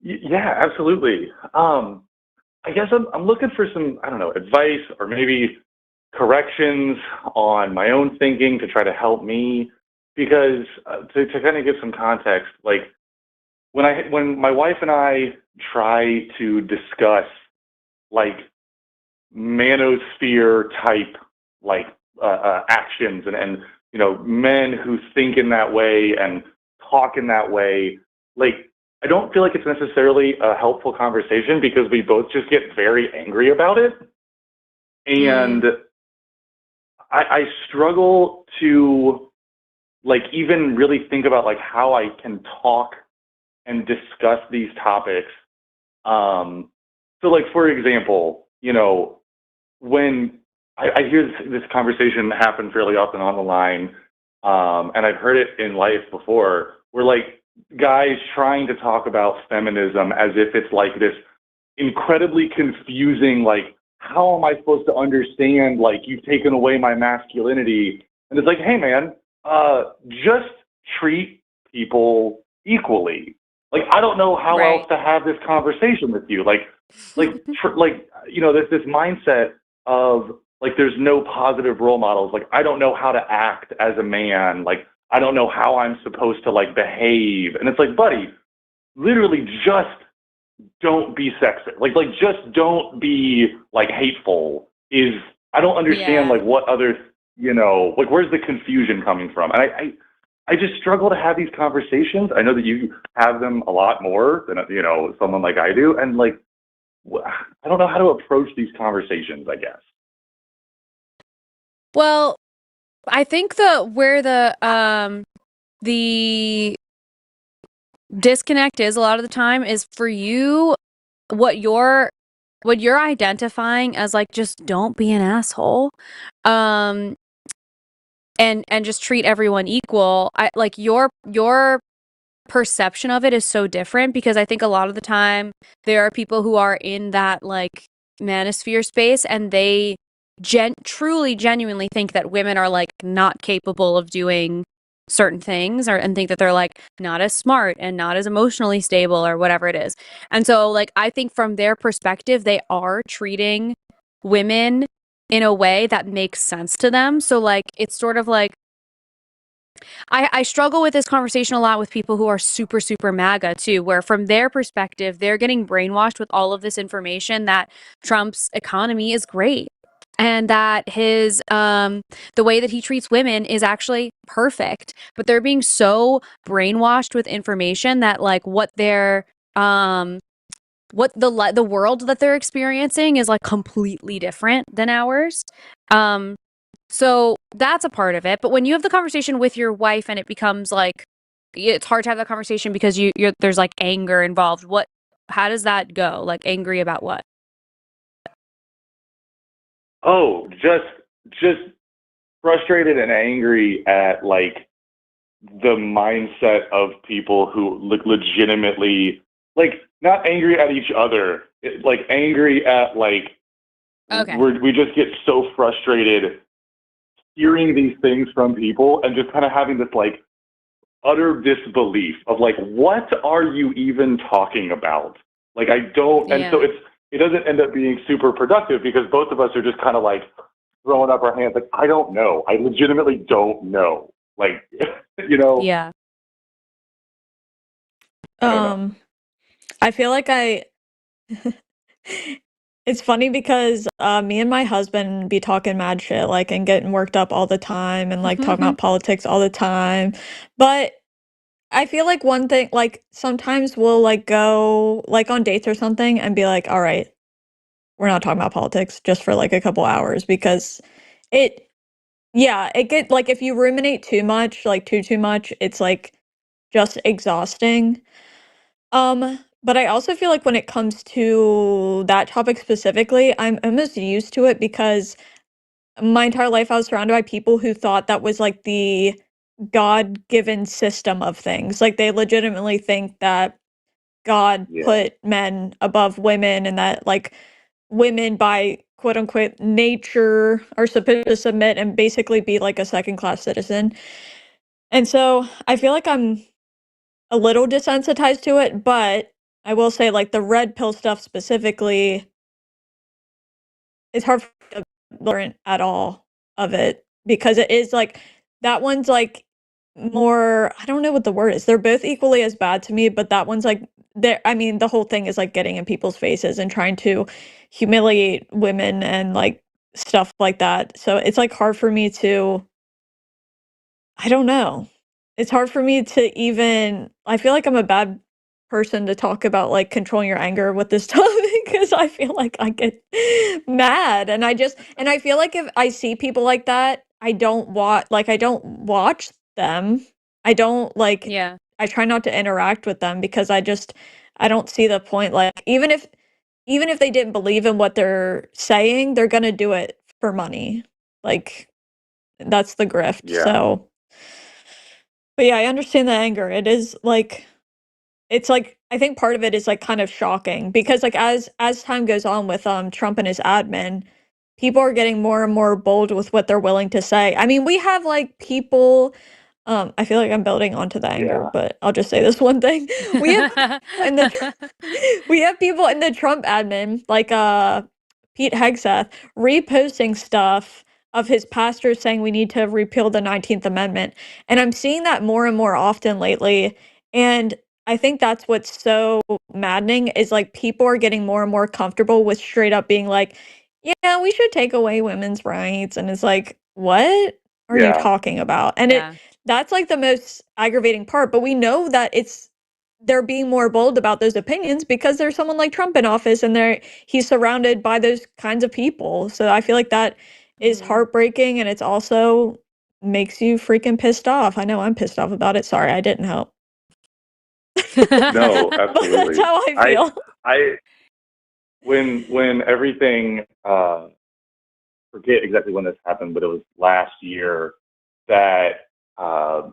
Yeah, absolutely. I guess I'm looking for some, I don't know, advice or maybe corrections on my own thinking to try to help me, because to kind of give some context, like when my wife and I try to discuss like manosphere type like actions and men who think in that way and talk in that way. Like, I don't feel like it's necessarily a helpful conversation because we both just get very angry about it. And I struggle to like even really think about like how I can talk and discuss these topics. So like, for example, when I hear this conversation happen fairly often on the line, and I've heard it in life before, where like guys trying to talk about feminism as if it's like this incredibly confusing, like, how am I supposed to understand, like, you've taken away my masculinity? And it's like, hey man, just treat people equally. Like, I don't know how else to have this conversation with you. There's this mindset of like, there's no positive role models. Like, I don't know how to act as a man. Like, I don't know how I'm supposed to like behave. And it's like, buddy, literally just don't be sexist. Like just don't be like hateful. I don't understand like what other, like where's the confusion coming from? And I just struggle to have these conversations. I know that you have them a lot more than, someone like I do. And like, I don't know how to approach these conversations, I guess. Well, I think where the disconnect is a lot of the time is for you, what you're identifying as like, just don't be an asshole, and just treat everyone equal. I like your perception of it is so different, because I think a lot of the time there are people who are in that like manosphere space, and they truly genuinely think that women are like not capable of doing certain things, and think that they're like not as smart and not as emotionally stable or whatever it is. And so like, I think from their perspective, they are treating women in a way that makes sense to them. So like, it's sort of like, I struggle with this conversation a lot with people who are super, super MAGA too, where from their perspective, they're getting brainwashed with all of this information that Trump's economy is great, and that his the way that he treats women is actually perfect. But they're being so brainwashed with information that like what the world that they're experiencing is like completely different than ours. So that's a part of it. But when you have the conversation with your wife and it becomes like, it's hard to have that conversation because there's like anger involved. How does that go? Like, angry about what? Oh, just frustrated and angry at like the mindset of people who legitimately, like, not angry at each other, like angry at like, okay, we just get so frustrated hearing these things from people and just kind of having this like utter disbelief of like, what are you even talking about? Like, I don't, and so it doesn't end up being super productive because both of us are just kind of like throwing up our hands like, I don't know. I legitimately don't know. Like, Yeah. I feel like it's funny because me and my husband be talking mad shit, like, and getting worked up all the time and like talking about politics all the time. But I feel like one thing, like, sometimes we'll like go like on dates or something and be like, all right, we're not talking about politics just for like a couple hours, because it get like, if you ruminate too much, like too much, it's like just exhausting. But I also feel like when it comes to that topic specifically, I'm almost used to it because my entire life I was surrounded by people who thought that was like the God-given system of things. Like, they legitimately think that God put men above women, and that like women by quote unquote nature are supposed to submit and basically be like a second-class citizen. And so I feel like I'm a little desensitized to it, but I will say, like, the red pill stuff specifically, it's hard for me to learn at all of it, because it is like, that one's like more, I don't know what the word is. They're both equally as bad to me, but that one's like, I mean, the whole thing is like getting in people's faces and trying to humiliate women and like stuff like that. So it's like hard for me to, I don't know. It's hard for me to even, I feel like I'm a bad person to talk about like controlling your anger with this topic because I feel like I get mad and I feel like if I see people like that, I don't watch them. I don't like, Yeah. I try not to interact with them because I don't see the point. Like even if they didn't believe in what they're saying, they're gonna do it for money. Like that's the grift. Yeah. So, but yeah, I understand the anger. It is like it's like I think part of it is like kind of shocking because like as time goes on with Trump and his admin, people are getting more and more bold with what they're willing to say. I mean, we have like people I feel like I'm building onto the anger, Yeah. but I'll just say this one thing. We have in the we have people in the Trump admin like Pete Hegseth reposting stuff of his pastors saying we need to repeal the 19th Amendment. And I'm seeing that more and more often lately. And I think that's what's so maddening is like people are getting more and more comfortable with straight up being like, yeah, we should take away women's rights. And it's like, what are you Yeah. talking about? And Yeah. that's like the most aggravating part. But we know that they're being more bold about those opinions because there's someone like Trump in office and he's surrounded by those kinds of people. So I feel like that is Mhm. heartbreaking and it's also makes you freaking pissed off. I know I'm pissed off about it. Sorry, I didn't help. No, But that's absolutely. how I feel. I when everything forget exactly when this happened, but it was last year that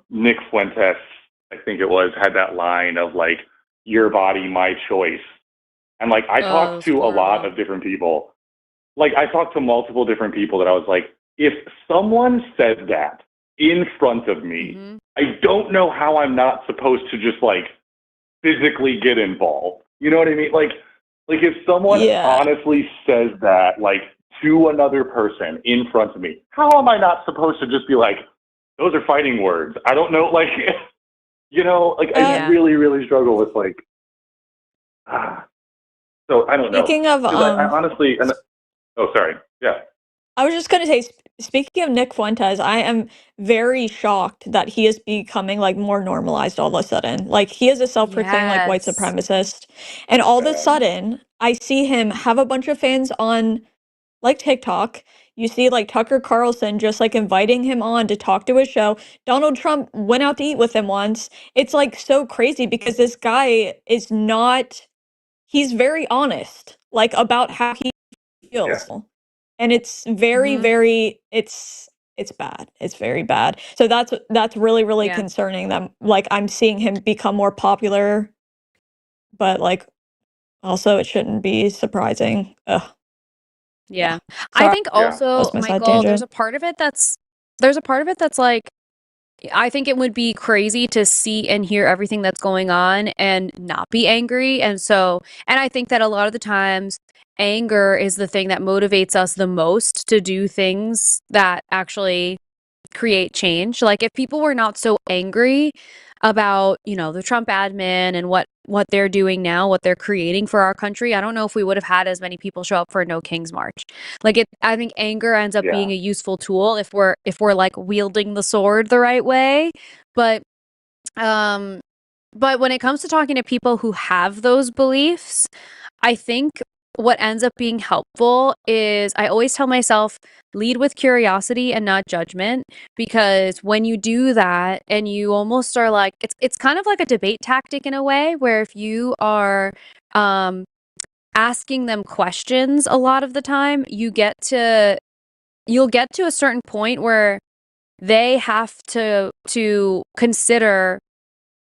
Nick Fuentes, I think it was, had that line of like, your body, my choice. And like I Oh, talked that's to a lot horrible. of different people. Like I talked to multiple different people that I was like, if someone said that in front of me, Mhm. I don't know how I'm not supposed to just like physically get involved. You know what I mean? Like if someone Yeah. honestly says that like to another person in front of me, how am I not supposed to just be like, those are fighting words? I don't know. Like, you know, like I Yeah. really, really struggle with like, so I don't know. Speaking of 'Cause I honestly, and oh, sorry. Yeah. I was just gonna say, speaking of Nick Fuentes, I am very shocked that he is becoming like more normalized all of a sudden. Like he is a self-proclaimed like white Yes. supremacist, and all of a Yeah. sudden I see him have a bunch of fans on like TikTok. You see like Tucker Carlson just like inviting him on to talk to his show. Donald Trump went out to eat with him once. It's like so crazy because this guy is not. He's very honest, like about how he Yeah. feels. And it's very, Mhm. very it's bad. It's very bad. So that's really, really Yeah. concerning that like I'm seeing him become more popular, but like also it shouldn't be surprising. Ugh. Yeah. Yeah. I Sorry, think Yeah. that also, was my side Michael, there's tangent. a part of it that's like I think it would be crazy to see and hear everything that's going on and not be angry. And I think that a lot of the times anger is the thing that motivates us the most to do things that actually create change. Like if people were not so angry about, the Trump admin and what they're doing now, what they're creating for our country, I don't know if we would have had as many people show up for a No King's March. I think anger ends up being Yeah. a useful tool if we're like wielding the sword the right way. But um but when it comes to talking to people who have those beliefs, I think what ends up being helpful is I always tell myself, lead with curiosity and not judgment, because when you do that and you almost are like, it's kind of like a debate tactic in a way, where if you are um, asking them questions a lot of the time, you'll get to a certain point where they have to consider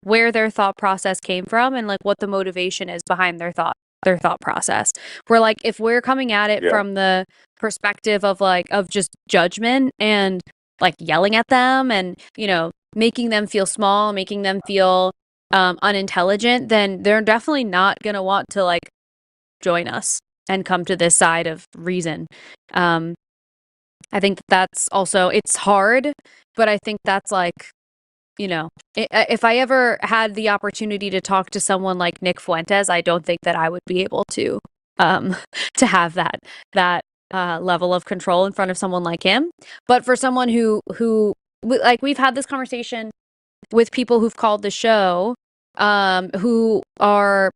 where their thought process came from and like what the motivation is behind their thought process. Where like if we're coming at it Yeah. from the perspective of just judgment and like yelling at them and making them feel small, making them feel unintelligent, then they're definitely not gonna want to like join us and come to this side of reason. I think that's also, it's hard, but I think that's like, if I ever had the opportunity to talk to someone like Nick Fuentes, I don't think that I would be able to to have that level of control in front of someone like him. But for someone who like, we've had this conversation with people who've called the show, who are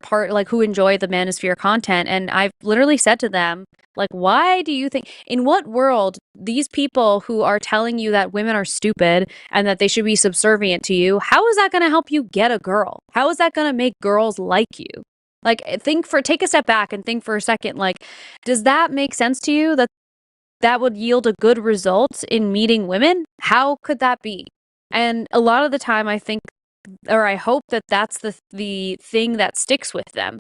who enjoy the Manosphere content, and I've literally said to them, like, why do you think, in what world, these people who are telling you that women are stupid and that they should be subservient to you, how is that going to help you get a girl? How is that going to make girls like you? Like, take a step back and think for a second, like, does that make sense to you, that would yield a good result in meeting women? How could that be? And a lot of the time, I think, or I hope, that that's the thing that sticks with them.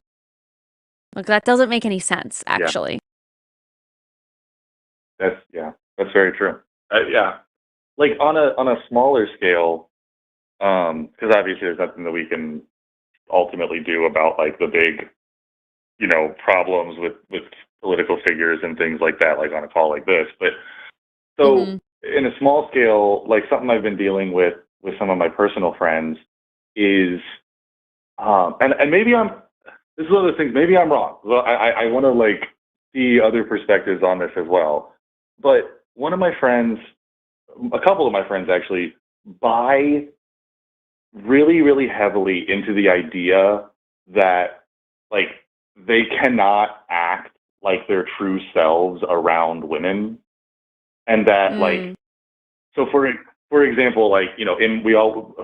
Like, that doesn't make any sense, actually. That's very true. Yeah, like on a smaller scale, because obviously there's nothing that we can ultimately do about like the big, problems with political figures and things like that, like on a call like this. But so in a small scale, like something I've been dealing with some of my personal friends is, and maybe this is one of those things, maybe I'm wrong. Well, I want to like see other perspectives on this as well. But one of my friends, a couple of my friends actually, buy really, really heavily into the idea that like they cannot act like their true selves around women, and that like, so for example, like,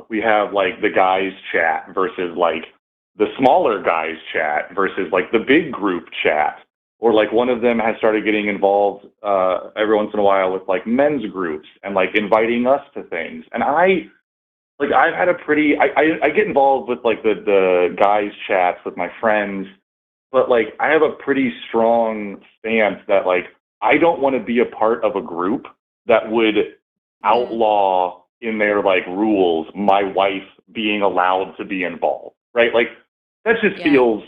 we have like the guys chat versus like the smaller guys chat versus like the big group chat, or like one of them has started getting involved every once in a while with like men's groups and like inviting us to things. And I've had a pretty, I get involved with like the guys chats with my friends, but like I have a pretty strong stance that like I don't want to be a part of a group that would outlaw in their like rules my wife being allowed to be involved, right? Like that just feels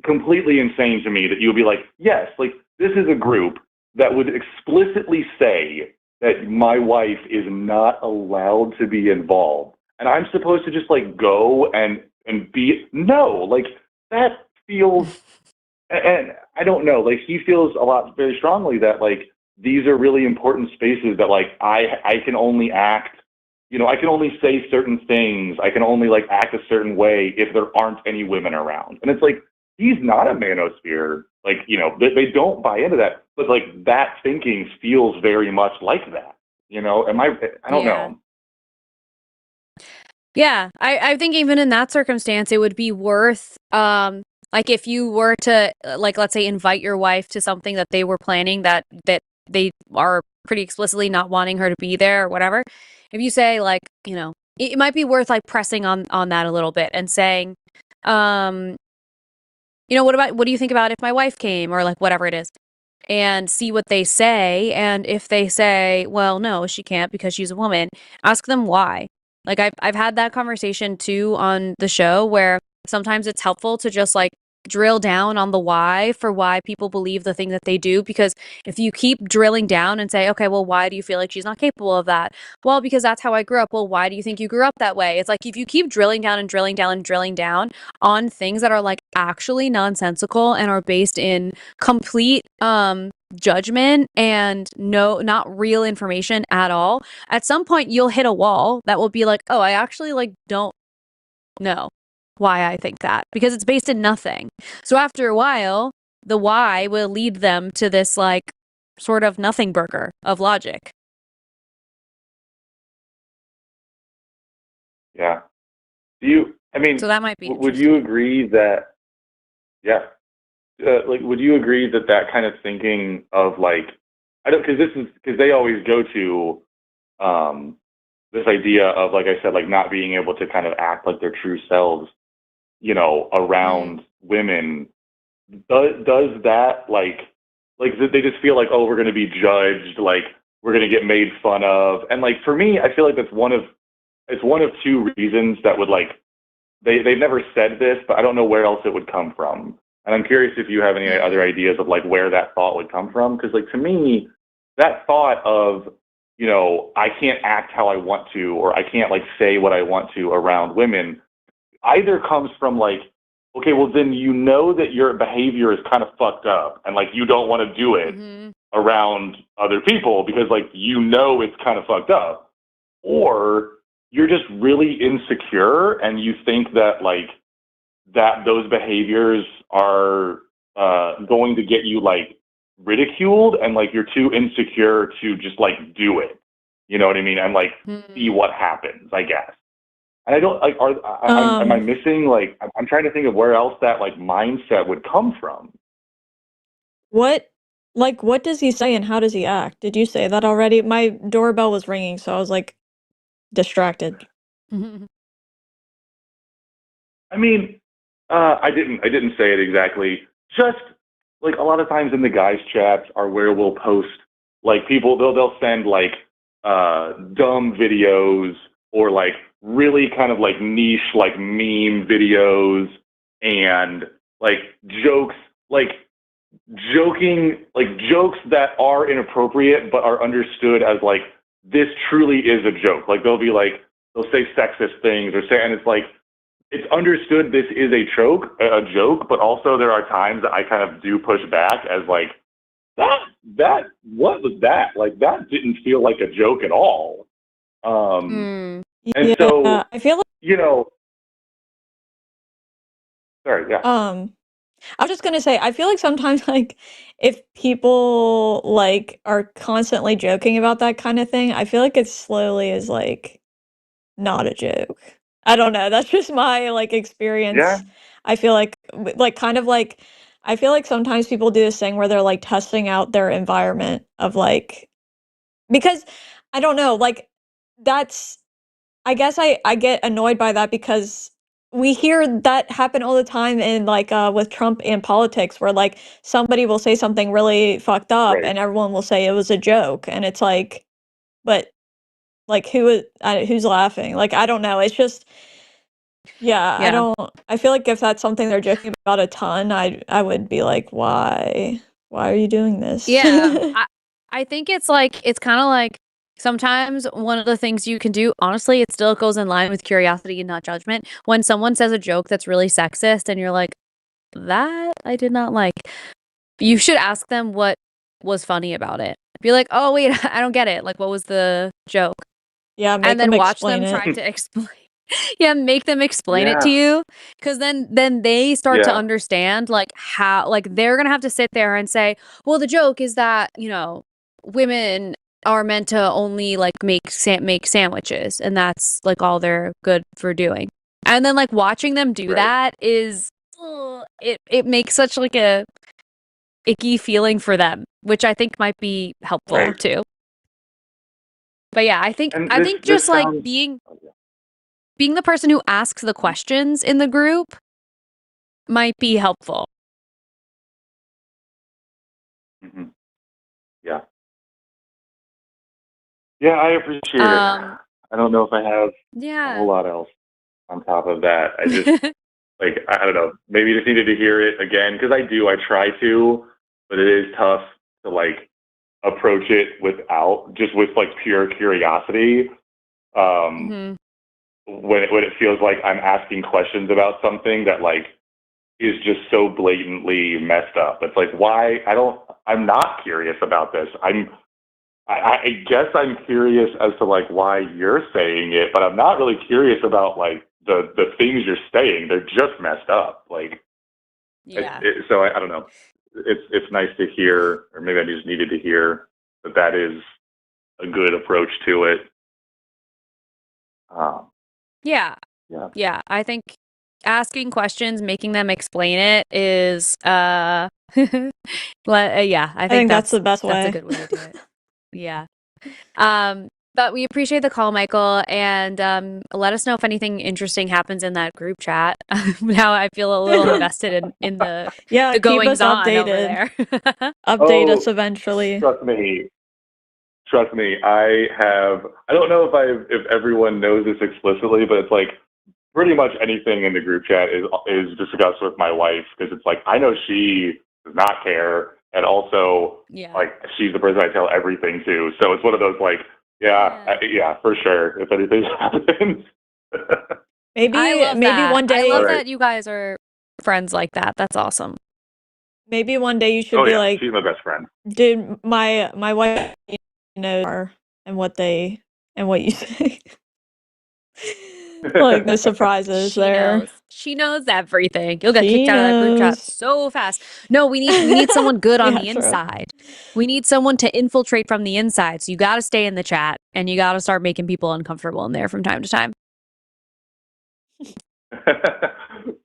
completely insane to me, that you would be like, yes, like this is a group that would explicitly say that my wife is not allowed to be involved, and I'm supposed to just like go and be, no, like that feels, and I don't know, like he feels a lot very strongly that like these are really important spaces that like I can only act, I can only say certain things, I can only like act a certain way if there aren't any women around. And it's like, he's not a manosphere, like, they don't buy into that, but like that thinking feels very much like that, I don't know. Yeah, I think even in that circumstance, it would be worth, like if you were to, like, let's say invite your wife to something that they were planning that they are pretty explicitly not wanting her to be there or whatever. If you say like, it might be worth like pressing on that a little bit and saying, what do you think about if my wife came, or like whatever it is, and see what they say. And if they say, well, no, she can't because she's a woman, ask them why. Like I've had that conversation too on the show, where sometimes it's helpful to just like drill down on the why for why people believe the thing that they do. Because if you keep drilling down and say, okay, well, why do you feel like she's not capable of that? Well, because that's how I grew up. Well, why do you think you grew up that way? It's like, if you keep drilling down and drilling down and drilling down on things that are like actually nonsensical and are based in complete judgment and not real information at all, at some point you'll hit a wall that will be like, oh, I actually like don't know why I think that, because it's based in nothing. So after a while, the why will lead them to this like sort of nothing burger of logic. Yeah. So that might be would you agree that, would you agree that that kind of thinking of like, because they always go to this idea of, like I said, like not being able to kind of act like their true selves, around women. Does that like they just feel like, oh, we're going to be judged, like we're going to get made fun of, and like for me, I feel like it's one of two reasons that would like they've never said this, but I don't know where else it would come from. And I'm curious if you have any other ideas of like where that thought would come from. Because like to me, that thought of, I can't act how I want to, or I can't like say what I want to around women, either comes from like, okay, well then that your behavior is kind of fucked up and like you don't want to do it. around other people because like it's kind of fucked up, or you're just really insecure and you think that like that those behaviors are going to get you like ridiculed, and like you're too insecure to just like do it. You know what I mean? And like see what happens, I guess. And I don't like. Am I missing? Like, I'm trying to think of where else that like mindset would come from. What does he say and how does he act? Did you say that already? My doorbell was ringing, so I was like distracted. I mean, I didn't say it exactly. Just like a lot of times in the guys' chats are where we'll post like people they'll send like dumb videos or like really kind of like niche like meme videos and like jokes like joking like jokes that are inappropriate but are understood as like this truly is a joke. Like they'll say sexist things or say, and it's like it's understood this is a joke, but also there are times that I kind of do push back as like that what was that? Like that didn't feel like a joke at all. And so I feel like sorry, yeah. I was just gonna say, I feel like sometimes like if people like are constantly joking about that kind of thing, I feel like it slowly is like not a joke. I don't know. That's just my like experience. Yeah. I feel like kind of like I feel like sometimes people do this thing where they're like testing out their environment of like because I don't know, like that's I guess I get annoyed by that because we hear that happen all the time in like with Trump and politics where like somebody will say something really fucked up Right. and everyone will say it was a joke and it's like but like who's laughing? Like I don't know. It's just Yeah. I feel like if that's something they're joking about a ton, I would be like, why are you doing this? Yeah. I think it's kind of like sometimes one of the things you can do, honestly, it still goes in line with curiosity and not judgment. When someone says a joke that's really sexist and you're like, that I did not like, you should ask them what was funny about it. Be like, oh, wait, I don't get it. Like, what was the joke? Yeah, make And then them watch explain them it. try to explain. Yeah, make them explain it to Yeah. you. Because then they start to Yeah. understand, like, how, like, they're going to have to sit there and say, well, the joke is that, women are meant to only, like, make sandwiches. And that's, like, all they're good for doing. And then, like, watching them do Right. that is, it makes such, like, a icky feeling for them, which I think might be helpful, Right. too. But yeah, I think And just this like sounds- being the person who asks the questions in the group might be helpful. Mhm. Yeah. Yeah, I appreciate it. I don't know if I have a Yeah. whole lot else on top of that. I just like I don't know. Maybe you just needed to hear it again because I try to, but it is tough to like approach it with like pure curiosity. Mhm. When it feels like I'm asking questions about something that like is just so blatantly messed up. It's like I'm not curious about this. I guess I'm curious as to like why you're saying it, but I'm not really curious about like the things you're saying. They're just messed up. Like, Yeah. so I don't know. It's nice to hear, or maybe I just needed to hear that is a good approach to it. Yeah. Yeah. Yeah. I think asking questions, making them explain it is yeah, I think that's the best that's way. a good way to do it. Yeah. But we appreciate the call, Michael, and let us know if anything interesting happens in that group chat. Now I feel a little invested in the Yeah, the keep goings us on over updated. there. Update Oh, us eventually. Trust me, I don't know if everyone knows this explicitly, but it's like pretty much anything in the group chat is discussed with my wife because it's like I know she does not care, and also Yeah. like she's the person I tell everything to. So it's one of those like, yeah, for sure. If anything happens, Maybe I love maybe that. one day I love Alright. that you guys are friends like that. That's awesome. Maybe one day you should Oh be yeah, like, she's my best friend. dude, my wife knows and what you say. Like the surprises She there. knows. She knows everything. You'll get She kicked out of that group chat knows. so fast. No, we need someone good on Yeah, the true. inside. We need someone to infiltrate from the inside. So you got to stay in the chat and you got to start making people uncomfortable in there from time to time.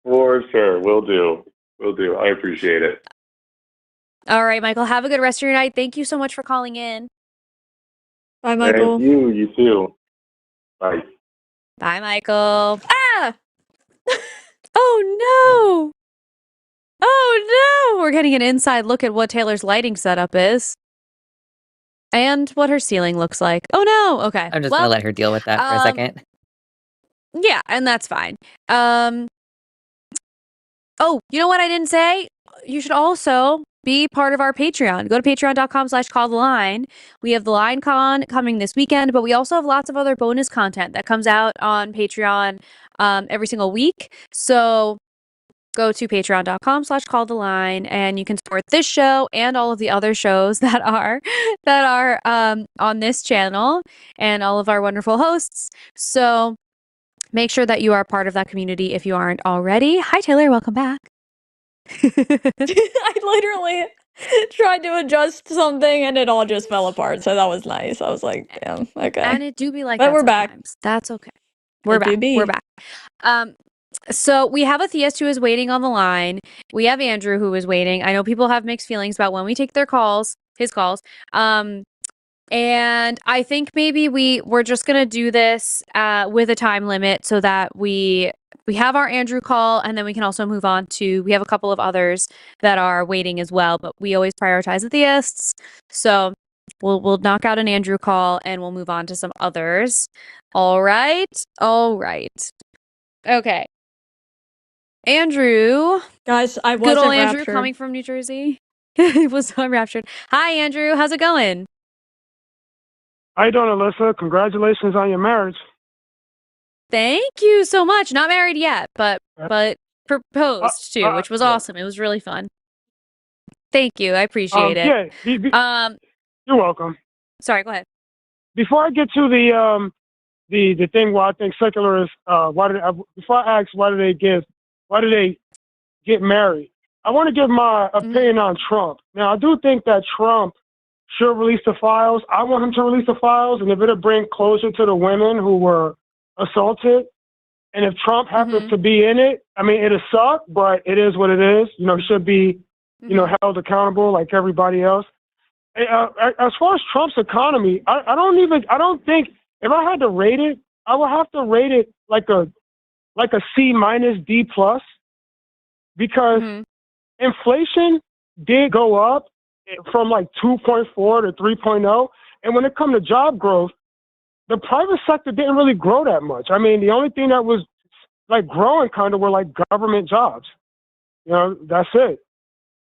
For sure, will do. Will do. I appreciate it. All right, Michael, have a good rest of your night. Thank you so much for calling in. Bye, Michael. Thank you. You too. Bye. Bye, Michael. Ah! Oh, no. Oh, no. We're getting an inside look at what Taylor's lighting setup is and what her ceiling looks like. Oh, no. Okay. I'm just gonna let her deal with that for a second. Yeah, and that's fine. Oh, you know what I didn't say? You should also be part of our Patreon. Go to patreon.com/calltheline. We have the Line Con coming this weekend, but we also have lots of other bonus content that comes out on Patreon every single week. So go to patreon.com/calltheline and you can support this show and all of the other shows that are on this channel and all of our wonderful hosts. So make sure that you are part of that community if you aren't already. Hi, Taylor. Welcome back. I literally tried to adjust something and it all just fell apart. So that was nice. I was like, damn, okay. And it do be like But that we're back. sometimes. That's okay. We're It do back. be. We're back. So we have a theist who is waiting on the line. We have Andrew who is waiting. I know people have mixed feelings about when we take their calls, his calls. And I think maybe we're just gonna do this with a time limit so that we have our Andrew call and then we can also move on to, we have a couple of others that are waiting as well, but we always prioritize the theists. So we'll knock out an Andrew call and we'll move on to some others. All right. Okay. Andrew. Guys, I Good wasn't old Andrew raptured. coming from New Jersey. He was so raptured. Hi, Andrew. How's it going? How you doing, Alyssa? Congratulations on your marriage. Thank you so much. Not married yet, but proposed too, which was awesome. It was really fun. Thank you. I appreciate it. Yeah, you're welcome. Sorry, go ahead. Before I get to the thing where I think secularists, before I ask why do they get married, I want to give my opinion on Trump. Now, I do think that Trump should release the files. I want him to release the files, and if it'll bring closure to the women who were assaulted, and if Trump happens to be in it, I mean, it'll suck, but it is what it is. You know, he should be, you know, held accountable like everybody else. As far as Trump's economy, I don't think, if I had to rate it, I would have to rate it like a C minus D plus, because inflation did go up from like 2.4 to 3.0. And when it comes to job growth, the private sector didn't really grow that much. I mean, the only thing that was like growing kind of were like government jobs. You know, that's it.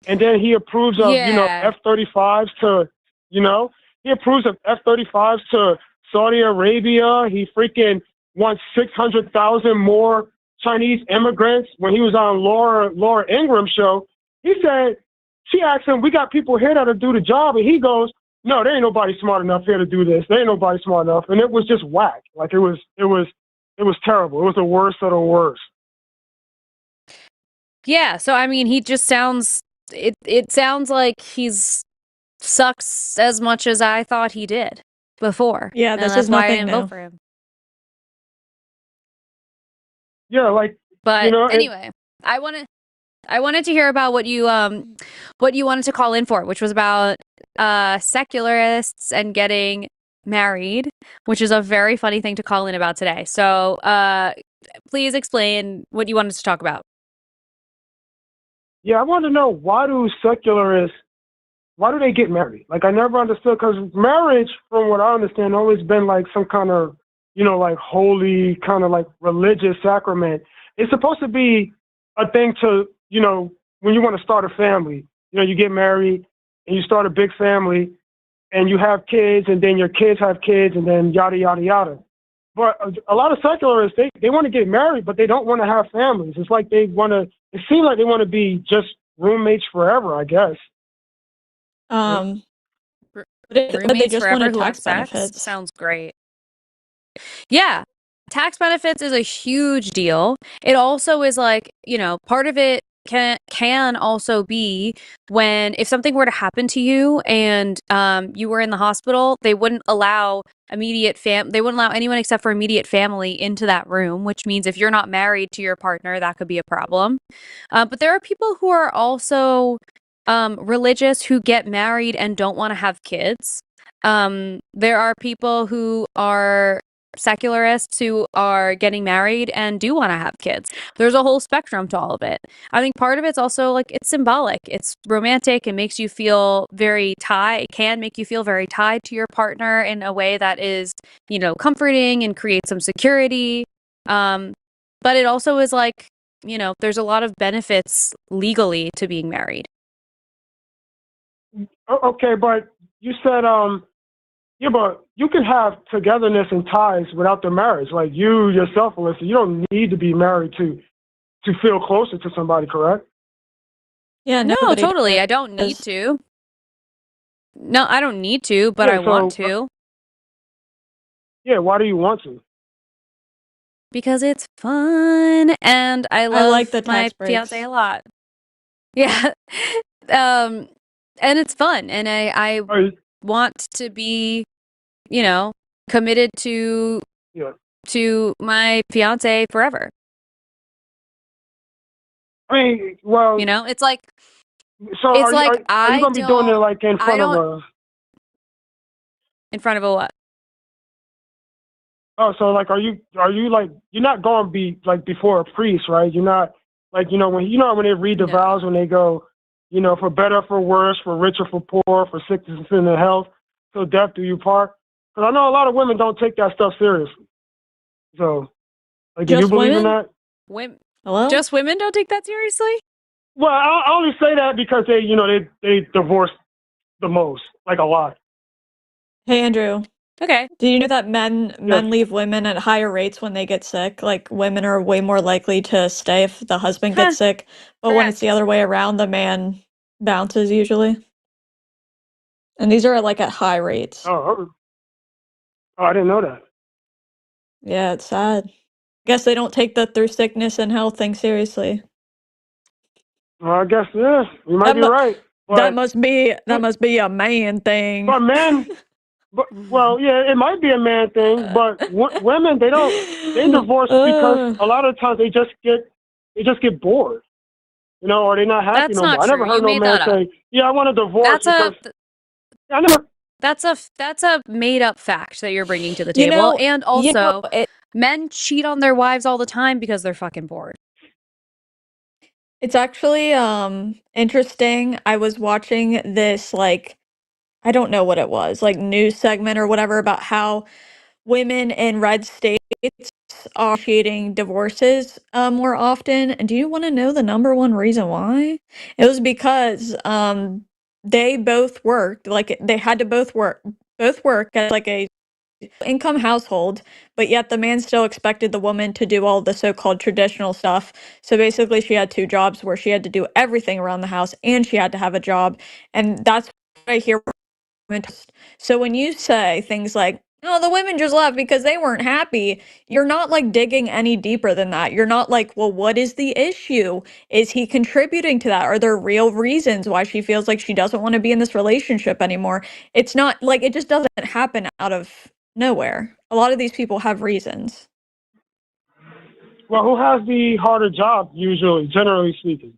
And then he approves of, you know, F-35s to, you know, he approves of F-35s to Saudi Arabia. He freaking wants 600,000 more Chinese immigrants. When he was on Laura Ingram's show, he said, she asked him, we got people here that'll do the job. And he goes, no, there ain't nobody smart enough here to do this. There ain't nobody smart enough. And it was just whack. Like it was terrible. It was the worst of the worst. Yeah, so I mean, he just sounds, it sounds like he's sucks as much as I thought he did before. Yeah, and this that's is why I nothing didn't new. vote for him. Yeah, like, But you know, anyway, I wanted to hear about what you wanted to call in for, which was about secularists and getting married, which is a very funny thing to call in about today. So please explain what you wanted to talk about. yeah, I want to know, why do they get married? Like, I never understood, because marriage, from what I understand, always been like some kind of, you know, like holy kind of like religious sacrament. It's supposed to be a thing to, you know, when you want to start a family, you know, you get married and you start a big family and you have kids, and then your kids have kids, and then yada, yada, yada. But a lot of secularists, they want to get married, but they don't want to have families. It's like it seems like they want to be just roommates forever, I guess. But they Roommates just forever wanted who have tax sex benefits. sounds great. Yeah. Tax benefits is a huge deal. It also is like, part of it can also be when if something were to happen to you and you were in the hospital, they wouldn't allow anyone except for immediate family into that room, which means if you're not married to your partner, that could be a problem. But there are people who are also religious who get married and don't want to have kids. There are people who are secularists who are getting married and do want to have kids. There's a whole spectrum to all of it. I think part of it's also like it's symbolic. It's romantic. It makes you feel very tied. It can make you feel very tied to your partner in a way that is, comforting and creates some security. But it also is like, there's a lot of benefits legally to being married. Okay, but you said yeah, but you can have togetherness and ties without the marriage. Like you yourself, Alyssa, you don't need to be married to feel closer to somebody, correct? Yeah, No, nobody totally. I don't need does. to. No, I don't need to, but Yeah, I want so to yeah, why do you want to? because it's fun and I I love like the my tax breaks. fiance a lot. Yeah. And it's fun and I Are you, want to be, committed to yeah. my fiance forever. I mean, well, It's like so it's are you like are you I gonna be doing it don't like in I front of don't a? in front of a what? Oh, so like, are you like you're not going to be like before a priest, right? You're not like when they read the vows when No. they go, for better, for worse, for richer, for poor, for sickness and health, till death do you part. Because I know a lot of women don't take that stuff seriously. So, like, do you Just believe in women? that? Hello? Just women don't take that seriously? Well, I only say that because they divorce the most, like a lot. Hey, Andrew. Okay. Do you know that men Yes. leave women at higher rates when they get sick? Like women are way more likely to stay if the husband gets sick, but when it's the Correct. other way around, the man bounces usually. And these are like at high rates. Oh, I didn't know that. Yeah, it's sad. Guess they don't take the through sickness and health thing seriously. Well, I guess yeah, you might That be mu- right. that But must be a man thing. men, well, yeah, it might be a man thing, but women they divorce because Uh, a lot of times they just get bored, or they're not happy That's no not more. I never true. You heard no made man that up. say, "Yeah, I want a divorce That's a because I never." that's a made up fact that you're bringing to the you table. know, And also, men cheat on their wives all the time because they're fucking bored. it's actually interesting. I was watching this like I don't know what it was, like news segment or whatever about how women in red states are initiating divorces more often. And do you want to know the number one reason why? It was because they both worked, like they had to both work as like a income household, but yet the man still expected the woman to do all the so-called traditional stuff. So basically she had two jobs where she had to do everything around the house and she had to have a job. And that's what I hear. So when you say things like, oh, the women just left because they weren't happy, you're not like digging any deeper than that. You're not like, well, what is the issue? Is he contributing to that? Are there real reasons why she feels like she doesn't want to be in this relationship anymore? It's not like it just doesn't happen out of nowhere. A lot of these people have reasons. Well, who has the harder job usually, generally speaking?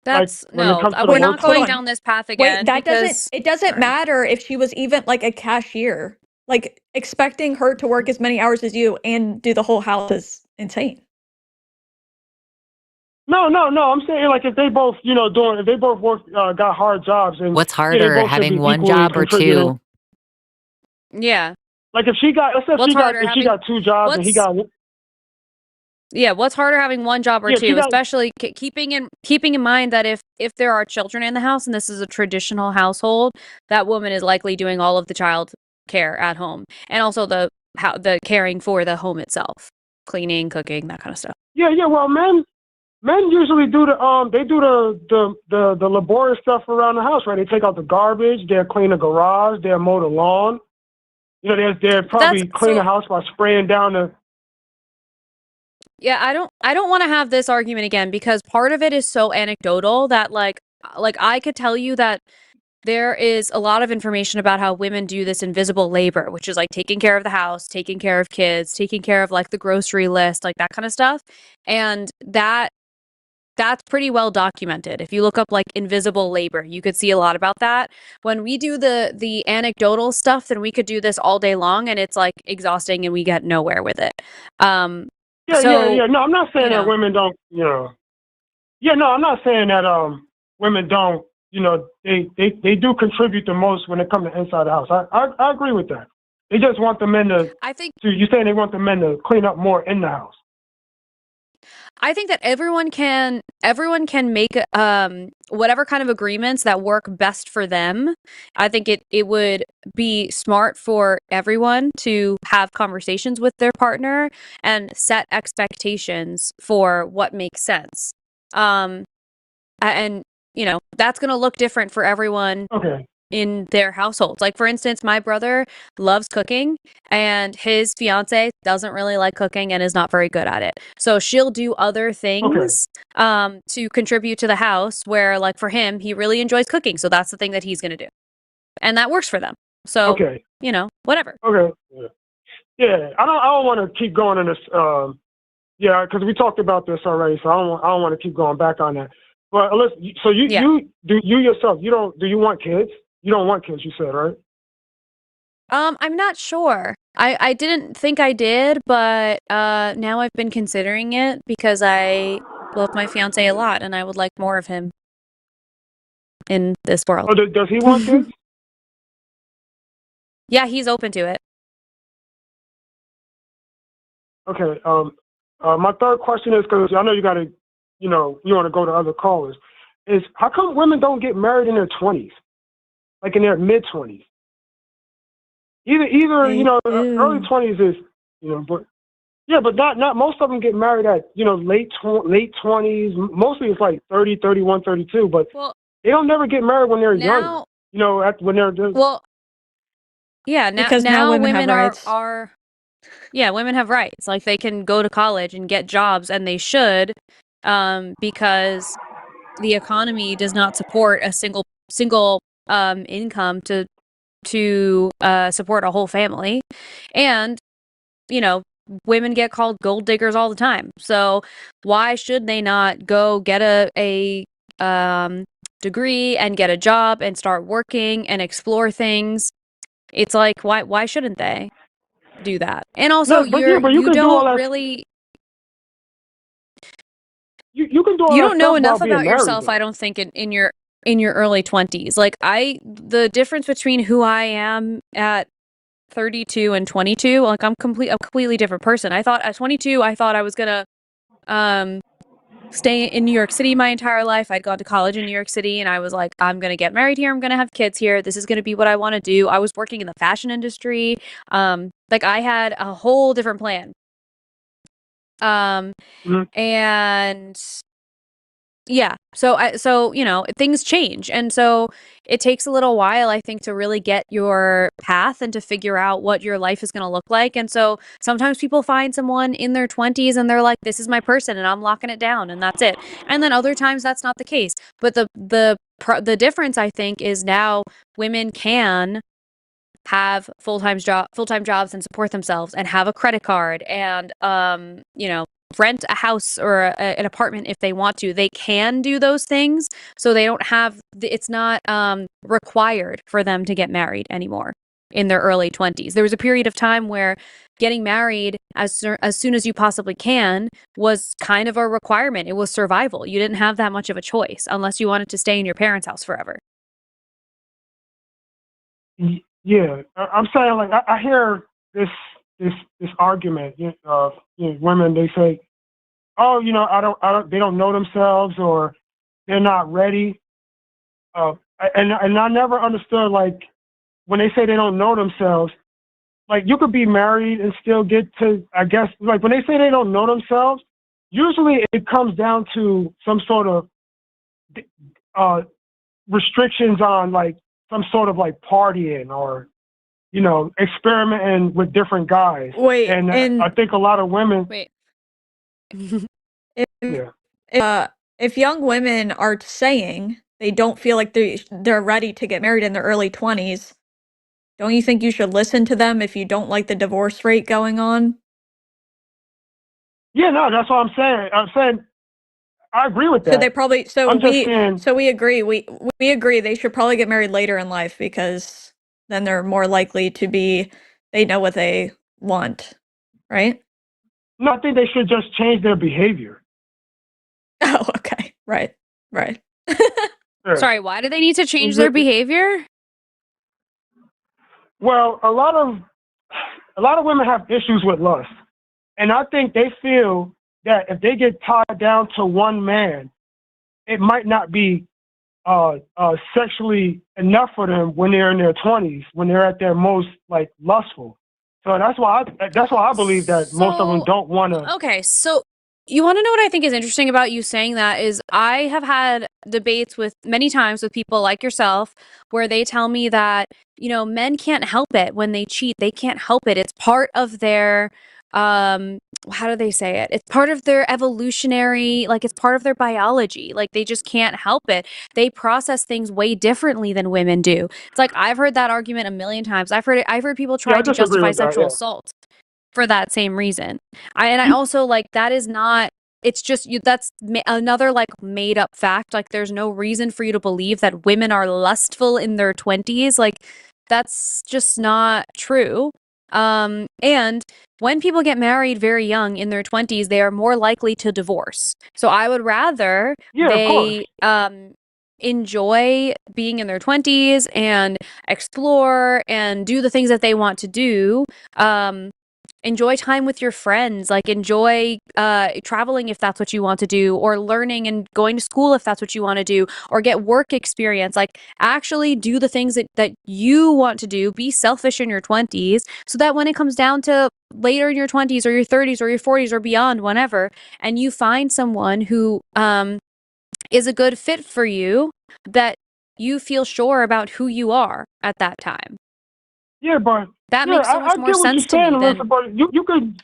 That's when it no, comes to the we're Wait, not work hold going part. on. down this path Wait, again that doesn't because it doesn't sorry. matter if she was even like a cashier. Like expecting her to work as many hours as you and do the whole house is insane. No. I'm saying like if they both, if they both work, got hard jobs, and What's yeah, they harder, both should be having one equally job or contributing. two? Yeah. Like if she got, let's say What's harder if she having got two jobs and he what's got, yeah, what's harder having one job or yeah, she two, got, especially keeping in mind that if there are children in the house and this is a traditional household, that woman is likely doing all of the child care at home and also the caring for the home itself, cleaning, cooking, that kind of stuff. yeah. Well, men usually do the laborious stuff around the house, right? They take out the garbage, they'll clean the garage, they'll mow the lawn. You know, they'll probably clean the house by spraying down the. Yeah, I don't want to have this argument again because part of it is so anecdotal that like I could tell you that there is a lot of information about how women do this invisible labor, which is like taking care of the house, taking care of kids, taking care of like the grocery list, like that kind of stuff. And that's pretty well documented. If you look up like invisible labor, you could see a lot about that. When we do the anecdotal stuff, then we could do this all day long and it's like exhausting and we get nowhere with it. Yeah. So, No, I'm not saying you that know. women don't, Yeah, no, I'm not saying that women don't, they do contribute the most when it comes to inside the house. I agree with that. They just want the men to. I think You're saying they want the men to clean up more in the house. I think that everyone can make whatever kind of agreements that work best for them. I think it would be smart for everyone to have conversations with their partner and set expectations for what makes sense. And that's going to look different for everyone Okay. in their households. Like, for instance, my brother loves cooking and his fiance doesn't really like cooking and is not very good at it. So she'll do other things to contribute to the house where, like, for him, he really enjoys cooking. So that's the thing that he's going to do. And that works for them. So, whatever. Okay. Yeah. I don't want to keep going in this. Because we talked about this already, so I don't want to keep going back on that. But Alyssa, so you yourself, do you want kids? You don't want kids, you said, right? I'm not sure. I didn't think I did, but now I've been considering it because I love my fiance a lot and I would like more of him in this world. Oh, does he want kids? Yeah, he's open to it. Okay. My third question is, because I know you got to, you want to go to other callers, is how come women don't get married in their 20s? Like in their mid-20s? Either early 20s is, but not most of them get married at, late 20s. Mostly it's like 30, 31, 32, but they don't never get married when they're younger. When they're well, yeah, because now women have rights. Women have rights. Like, they can go to college and get jobs, and they should, because the economy does not support a single income to support a whole family. And women get called gold diggers all the time. So why should they not go get a degree and get a job and start working and explore things? It's like, why shouldn't they do that? And also, you don't really. You can do all you that don't know stuff enough while being about married, yourself, though. I don't think, in your early 20s. Like, the difference between who I am at 32 and 22, like, I'm a completely different person. I thought at 22, I was gonna stay in New York City my entire life. I'd gone to college in New York City and I was like, I'm gonna get married here, I'm gonna have kids here, this is gonna be what I want to do. I was working in the fashion industry. Like, I had a whole different plan. And yeah, so things change, and so it takes a little while, I think, to really get your path and to figure out what your life is going to look like. And so sometimes people find someone in their 20s and they're like, this is my person and I'm locking it down and that's it. And then other times that's not the case. But the difference, I think, is now women can have full-time jobs and support themselves and have a credit card and rent a house or an apartment if they want to. They can do those things, so they don't have it's not required for them to get married anymore in their early 20s. There was a period of time where getting married as soon as you possibly can was kind of a requirement. It was survival. You didn't have that much of a choice unless you wanted to stay in your parents' house forever. Yeah, I'm saying, like, I hear this argument of women. They say, "Oh, they don't know themselves, or they're not ready." And I never understood, like, when they say they don't know themselves, like, you could be married and still get to, I guess, like, when they say they don't know themselves, usually it comes down to some sort of restrictions on like some sort of like partying or, you know, experimenting with different guys. Wait, And and I think a lot of women. Wait. if young women are saying they don't feel like they're ready to get married in their early 20s, don't you think you should listen to them if you don't like the divorce rate going on? Yeah, no, that's what I'm saying. I'm saying I agree with that. So they probably I'm just saying, so we agree. We agree they should probably get married later in life because then they're more likely to be they know what they want, right? no, I think they should just change their behavior. Oh, okay. Right. Right. Yeah. Sorry, why do they need to change their behavior? Well, a lot of women have issues with lust, and I think they feel that if they get tied down to one man, it might not be sexually enough for them when they're in their 20s, when they're at their most like lustful. So that's why I believe that most of them don't want to. Okay, so you want to know what I think is interesting about you saying that is I have had debates with many times with people like yourself where they tell me that, you know, men can't help it when they cheat. They can't help it. It's part of their how do they say it? It's part of their evolutionary, like it's part of their biology. Like they just can't help it. They process things way differently than women do. It's like I've heard that argument a million times. I've heard people try I to disagree justify with that, sexual yeah. assault for that same reason. I also like that is not it's just you that's another like made up fact. Like there's no reason for you to believe that women are lustful in their 20s. Like that's just not true. And when people get married very young in their 20s, they are more likely to divorce. So I would rather they enjoy being in their 20s and explore and do the things that they want to do. Enjoy time with your friends, like enjoy traveling if that's what you want to do, or learning and going to school if that's what you want to do, or get work experience. Like actually do the things that you want to do. Be selfish in your 20s so that when it comes down to later in your 20s or your 30s or your 40s or beyond, whenever, and you find someone who is a good fit for you, that you feel sure about who you are at that time. Yeah, but that makes so much more sense to me than but you could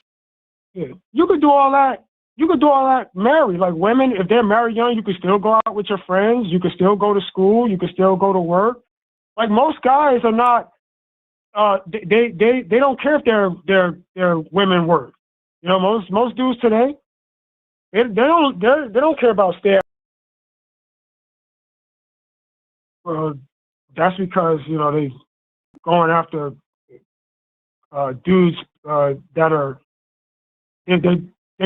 do all that. You could do all that married. Like women, if they're married young, you could still go out with your friends. You could still go to school. You could still go to work. Like most guys are not. They don't care if they're women work. You know, most dudes today, they don't care about staying. That's because you know they going after dudes that are they're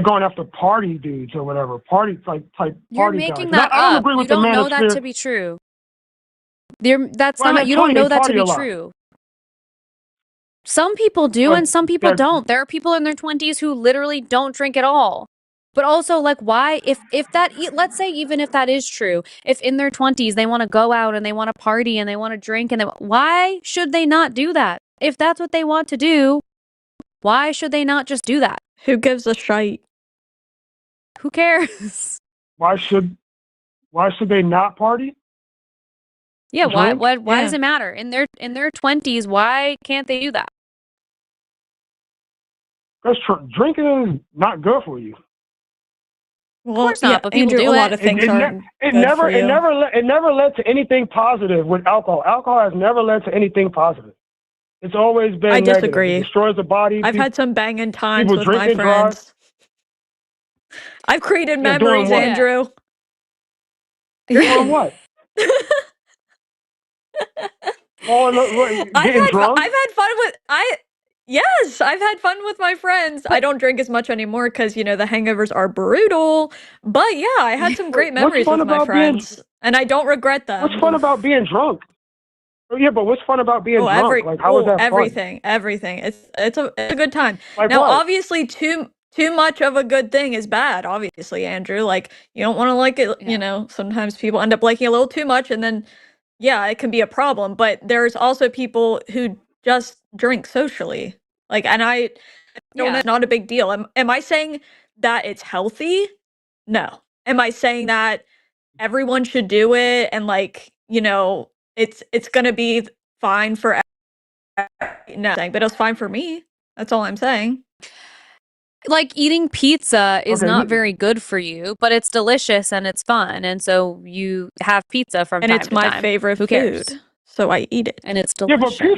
going after party dudes or whatever type You're party making guys. that I don't up. agree You with the don't know that manosphere. to be true. That's Well, not. You don't know that to party a be lot. true. Some people do, But and some people that- don't. There are people in their 20s who literally don't drink at all. But also, like, why? If that, let's say, even if that is true, if in their 20s they want to go out and they want to party and they want to drink, and why should they not do that? If that's what they want to do, why should they not just do that? Who gives a shite? Who cares? why should they not party? Yeah, why Drink? does it matter? In their 20s, why can't they do that? Because drinking is not good for you. Well, Of course not, but people Andrew, do a it. lot of things aren't good for you. It never led to anything positive with alcohol. Alcohol has never led to anything positive. It's always been I negative. disagree. It destroys the body. I've had some banging times people with my drink and drive. friends. I've created Yeah, doing memories, what? Andrew. Doing what? Getting drunk? I've had fun with Yes, I've had fun with my friends. I don't drink as much anymore because the hangovers are brutal. But yeah, I had some great memories with my friends, and I don't regret them. What's fun about being drunk? Oh, yeah, but what's fun about being drunk? Like, how is that everything, everything. It's a good time. Like Now, what? obviously, too much of a good thing is bad. Obviously, Andrew, like you don't want to like it. Yeah. Sometimes people end up liking a little too much, and then yeah, it can be a problem. But there's also people who just drink socially. Like, and I don't know, it's not a big deal. Am I saying that it's healthy? No. Am I saying that everyone should do it and like, you know, it's gonna be fine for no, but it was fine for me. That's all I'm saying. Like eating pizza is Okay, not very good for you, but it's delicious and it's fun, and so you have pizza from And time it's to my time. favorite Who cares? food, so I eat it. And it's yeah, delicious. but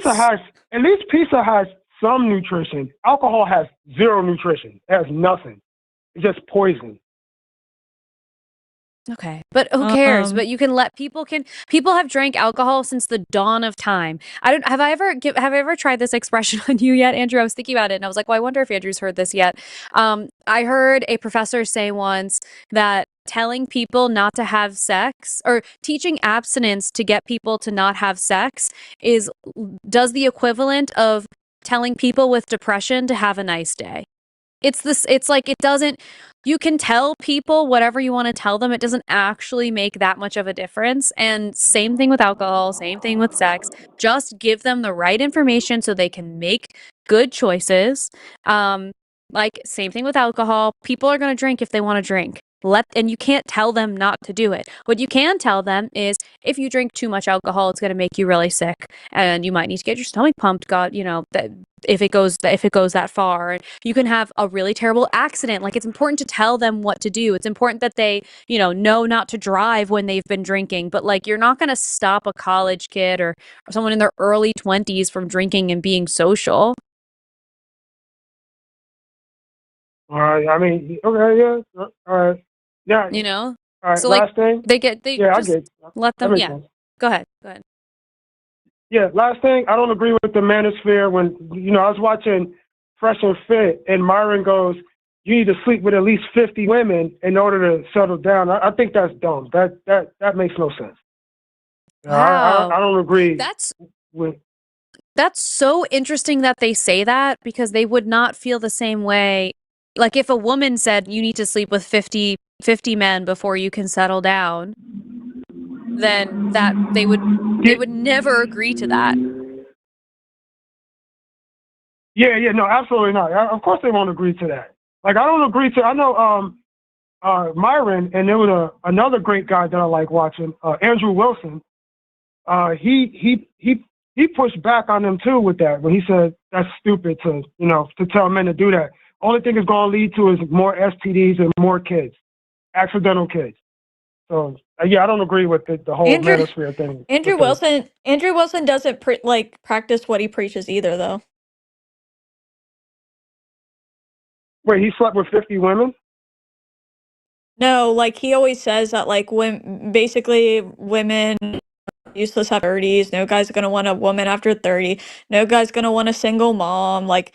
at least pizza has some nutrition. Alcohol has zero nutrition. It has nothing. It's just poison. Okay, but who cares? But you can let people have drank alcohol since the dawn of time. Have I ever tried this expression on you yet, Andrew? I was thinking about it and I was like, well, I wonder if Andrew's heard this yet. I heard a professor say once that telling people not to have sex or teaching abstinence to get people to not have sex does the equivalent of telling people with depression to have a nice day. It's like it doesn't, you can tell people whatever you want to tell them. It doesn't actually make that much of a difference. And same thing with alcohol, same thing with sex. Just give them the right information so they can make good choices. Like same thing with alcohol. People are going to drink if they want to drink. And you can't tell them not to do it. What you can tell them is if you drink too much alcohol, it's going to make you really sick and you might need to get your stomach pumped. God, you know, that if it goes that far, you can have a really terrible accident. Like it's important to tell them what to do. It's important that they, know not to drive when they've been drinking, but like you're not going to stop a college kid or someone in their early 20s from drinking and being social. All right. I mean, okay, yeah. All right. Yeah. All right. So last thing. they Yeah, just I get. let them. That makes Yeah. sense. Go ahead. Yeah, last thing, I don't agree with the manosphere when, I was watching Fresh and Fit and Myron goes, you need to sleep with at least 50 women in order to settle down. I think that's dumb. That makes no sense. Wow. I don't agree That's with. That's so interesting that they say that because they would not feel the same way. Like if a woman said you need to sleep with 50 men before you can settle down, then they would never agree to that. Yeah, no, absolutely not. Of course they won't agree to that. Like I don't agree to. I know Myron, and there was another great guy that I like watching, Andrew Wilson. He pushed back on them too with that when he said that's stupid to tell men to do that. Only thing it's going to lead to is more STDs and more kids, accidental kids. So yeah, I don't agree with the whole manosphere thing. Andrew Wilson doesn't practice what he preaches either, though. Wait, he slept with 50 women? No, like he always says that like when basically women useless after 30s, no guy's gonna want a woman after 30, no guy's gonna want a single mom, like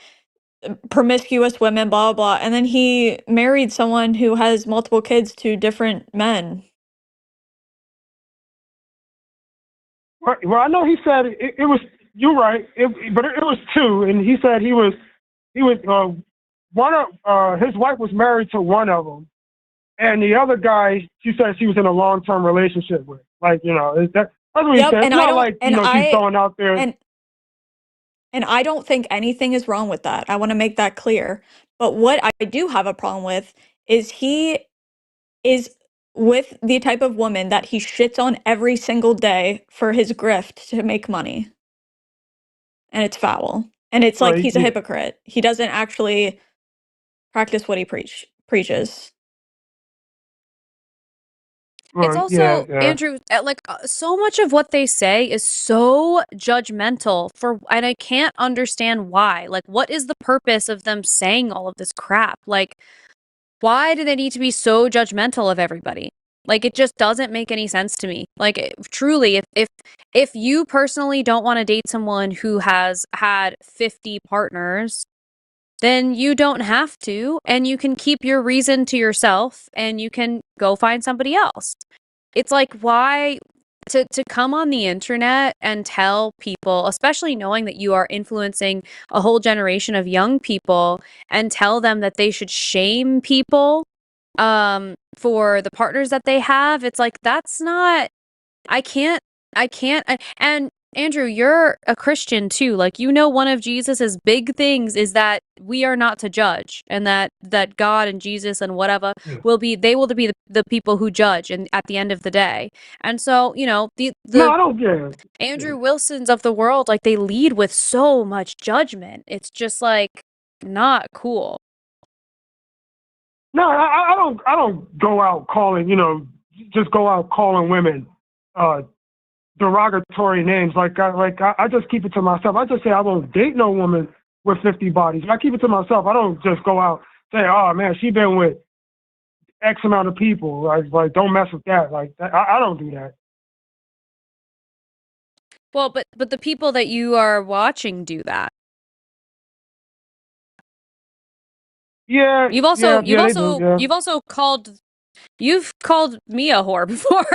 promiscuous women, blah blah. And then he married someone who has multiple kids to different men. Well, I know he said it was. You're right, but it was two, and he said he was one of his wife was married to one of them, and the other guy she said she was in a long-term relationship with. Like that's what he said. It's not like she's going out there. And I don't think anything is wrong with that. I want to make that clear. But what I do have a problem with is he is with the type of woman that he shits on every single day for his grift to make money. And it's foul. And it's like he's a hypocrite. He doesn't actually practice what he preaches. It's also, Andrew, so much of what they say is so judgmental and I can't understand why. Like, what is the purpose of them saying all of this crap? Like, why do they need to be so judgmental of everybody? Like, it just doesn't make any sense to me. Like, truly, if you personally don't want to date someone who has had 50 partners, then you don't have to, and you can keep your reason to yourself, and you can go find somebody else. It's like, why to come on the internet and tell people, especially knowing that you are influencing a whole generation of young people, and tell them that they should shame people for the partners that they have. It's like, that's not, I can't, and Andrew, you're a Christian too. Like, you know, one of Jesus's big things is that we are not to judge, and that God and Jesus and whatever will be the people who judge, and at the end of the day. And so, you know, No, the I don't get it. Andrew Wilsons of the world, like, they lead with so much judgment. It's just like not cool. No, I don't go out calling, just go out calling women derogatory names. I just keep it to myself. I just say I won't date no woman with 50 bodies. I keep it to myself. I don't just go out say, oh man, she been with X amount of people. Like don't mess with that. I don't do that. Well, but the people that you are watching do that. Yeah. You've also You've called me a whore before.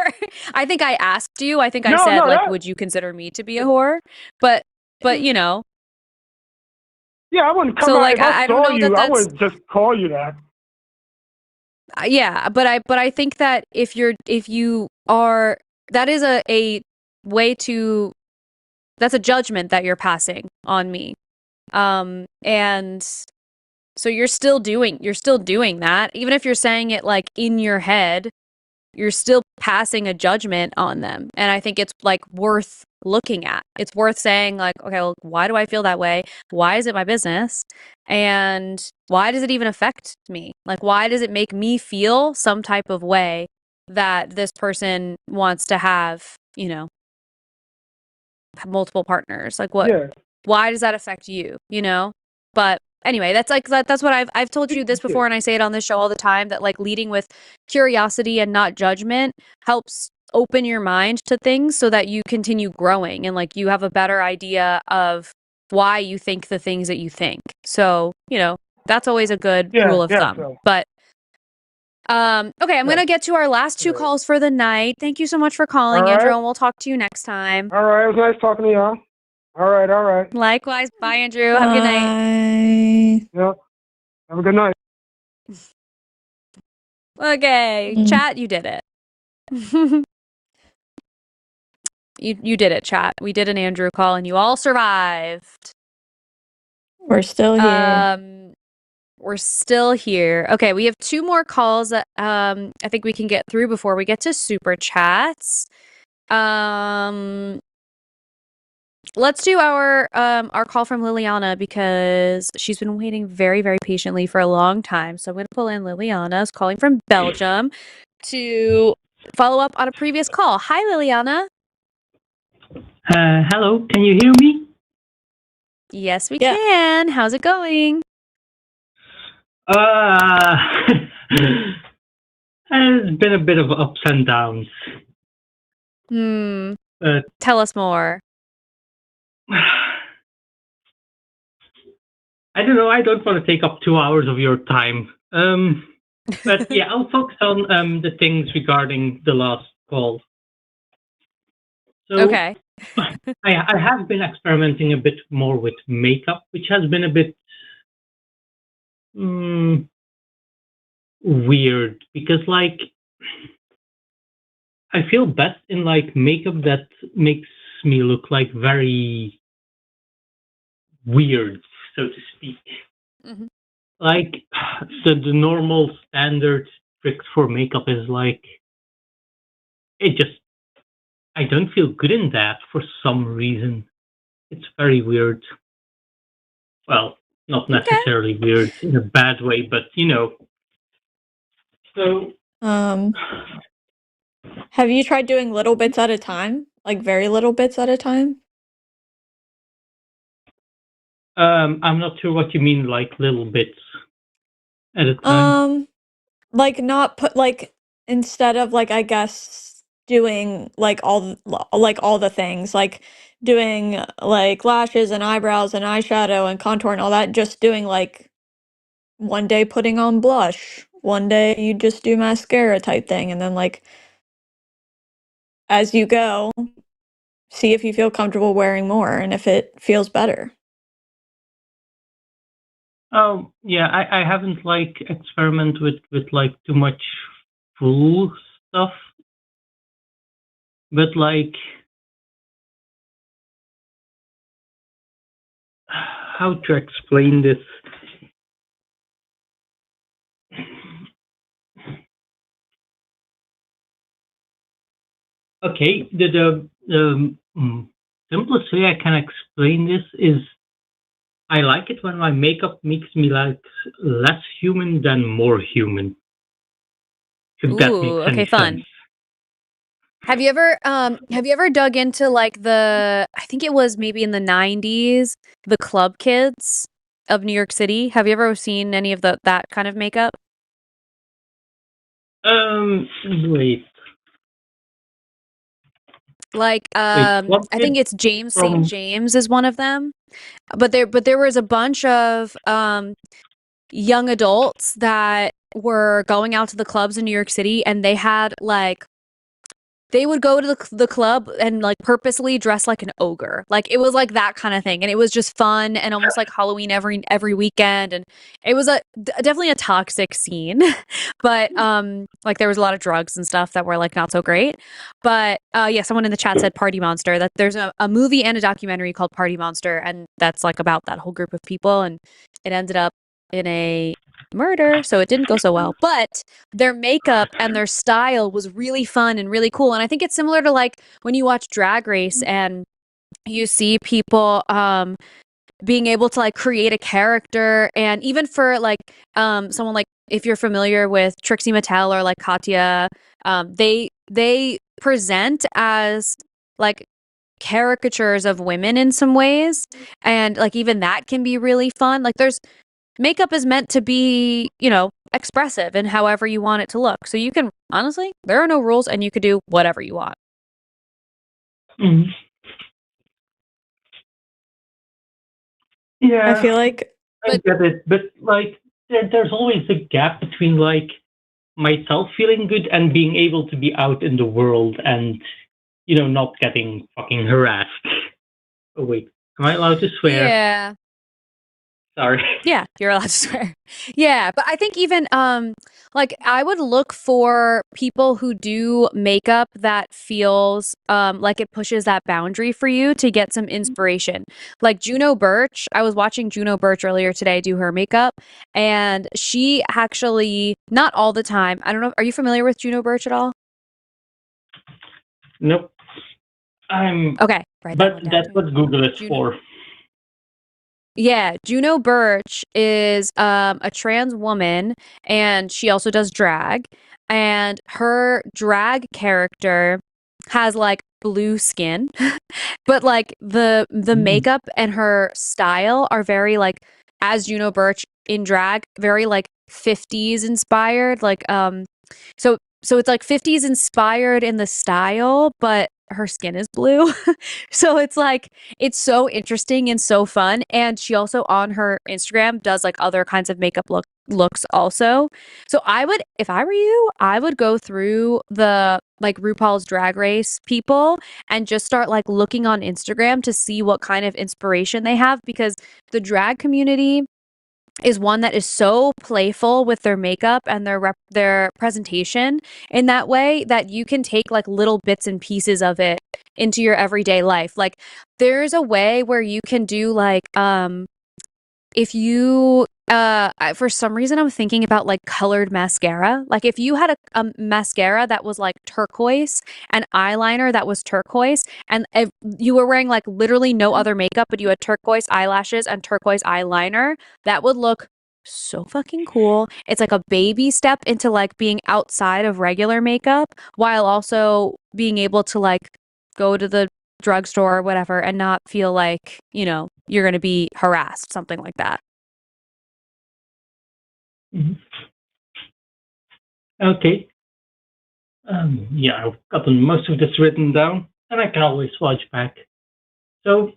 I think I asked you. I think I said, like, would you consider me to be a whore? But you know. Yeah, I wouldn't come So, out like, if I don't saw know you. that I wouldn't just call you that. Yeah, but I think that if you are, that is a way to, that's a judgment that you're passing on me. And so you're still doing that. Even if you're saying it like in your head, you're still passing a judgment on them. And I think it's like worth looking at. It's worth saying like, okay, well, why do I feel that way? Why is it my business? And why does it even affect me? Like, why does it make me feel some type of way that this person wants to have, multiple partners? Like, why does that affect you? But anyway, that's what I've told you this before, and I say it on this show all the time, that like leading with curiosity and not judgment helps open your mind to things so that you continue growing and like you have a better idea of why you think the things that you think. So, that's always a good rule of thumb. So. But okay, I'm gonna get to our last two calls for the night. Thank you so much for calling, Andrew, and we'll talk to you next time. All right, it was nice talking to y'all. All right. Likewise. Bye, Andrew. Have a good night. Yep. Have a good night. Okay. Chat, you did it. You did it, chat. We did an Andrew call and you all survived. We're still here. We're still here. Okay, we have two more calls that I think we can get through before we get to super chats. Let's do our call from Liliana because she's been waiting very, very patiently for a long time. So I'm going to pull in Liliana, who's calling from Belgium, to follow up on a previous call. Hi, Liliana. Hello, can you hear me? Yes, we can. How's it going? It's been a bit of ups and downs. Tell us more. I don't know. I don't want to take up 2 hours of your time. But yeah, I'll focus on the things regarding the last call. So, okay. I have been experimenting a bit more with makeup, which has been a bit weird because, like, I feel best in like makeup that makes me look like very weird, so to speak. Mm-hmm. Like the normal standard tricks for makeup is like I don't feel good in that for some reason. It's very weird. Well, not necessarily weird in a bad way, but So have you tried doing little bits at a time? Like very little bits at a time? I'm not sure what you mean, like little bits at a time. Like not put like instead of like I guess doing like all the things, like doing like lashes and eyebrows and eyeshadow and contour and all that, just doing like one day putting on blush, one day you just do mascara type thing, and then like as you go, see if you feel comfortable wearing more and if it feels better. Oh yeah, I haven't like experimented with like too much full stuff, but like how to explain this. Okay, the simplest way I can explain this is I like it when my makeup makes me like less human than more human. If that makes Ooh, any okay, fun. sense. Have you ever dug into like I think it was maybe in the 90s, the club kids of New York City? Have you ever seen any of that kind of makeup? Wait, Like what I think did it's James St. from? James is one of them. But there was a bunch of young adults that were going out to the clubs in New York City, and they had like they would go to the club and like purposely dress like an ogre. Like it was like that kind of thing, and it was just fun and almost like Halloween every weekend. And it was definitely a toxic scene, but like there was a lot of drugs and stuff that were like not so great. But yeah, someone in the chat said Party Monster. That there's a movie and a documentary called Party Monster, and that's like about that whole group of people, and it ended up in a murder, so it didn't go so well. But their makeup and their style was really fun and really cool. And I think it's similar to like when you watch Drag Race and you see people being able to like create a character, and even for like someone like if you're familiar with Trixie Mattel or like Katya, they present as like caricatures of women in some ways, and like even that can be really fun. Like there's makeup is meant to be, expressive in however you want it to look. So you can honestly, there are no rules, and you could do whatever you want. Mhm. Yeah, I feel like I get it, but like there's always a gap between like myself feeling good and being able to be out in the world and not getting fucking harassed. Oh wait, am I allowed to swear? Yeah. Sorry. Yeah, you're allowed to swear. Yeah, but I think even like I would look for people who do makeup that feels like it pushes that boundary for you to get some inspiration. Like Juno Birch, I was watching Juno Birch earlier today do her makeup, and she actually not all the time. I don't know, are you familiar with Juno Birch at all? Nope. Okay, write that But one down. that's what Google is for. Yeah, Juno Birch is a trans woman, and she also does drag. And her drag character has like blue skin, but like the makeup and her style are very like as Juno Birch in drag, very like 50s inspired. Like so it's like 50s inspired in the style, but her skin is blue. So it's like it's so interesting and so fun. And she also on her Instagram does like other kinds of makeup looks also. So I would, if I were you, I would go through the like RuPaul's Drag Race people and just start like looking on Instagram to see what kind of inspiration they have, because the drag community is one that is so playful with their makeup and their presentation in that way that you can take like little bits and pieces of it into your everyday life. Like there's a way where you can do like if you for some reason I'm thinking about like colored mascara. Like if you had a mascara that was like turquoise and eyeliner that was turquoise, and if you were wearing like literally no other makeup but you had turquoise eyelashes and turquoise eyeliner, that would look so fucking cool. It's like a baby step into like being outside of regular makeup while also being able to like go to the drugstore or whatever and not feel like, you're going to be harassed, something like that. Mhm. Okay. Yeah, I've gotten most of this written down, and I can always watch back. So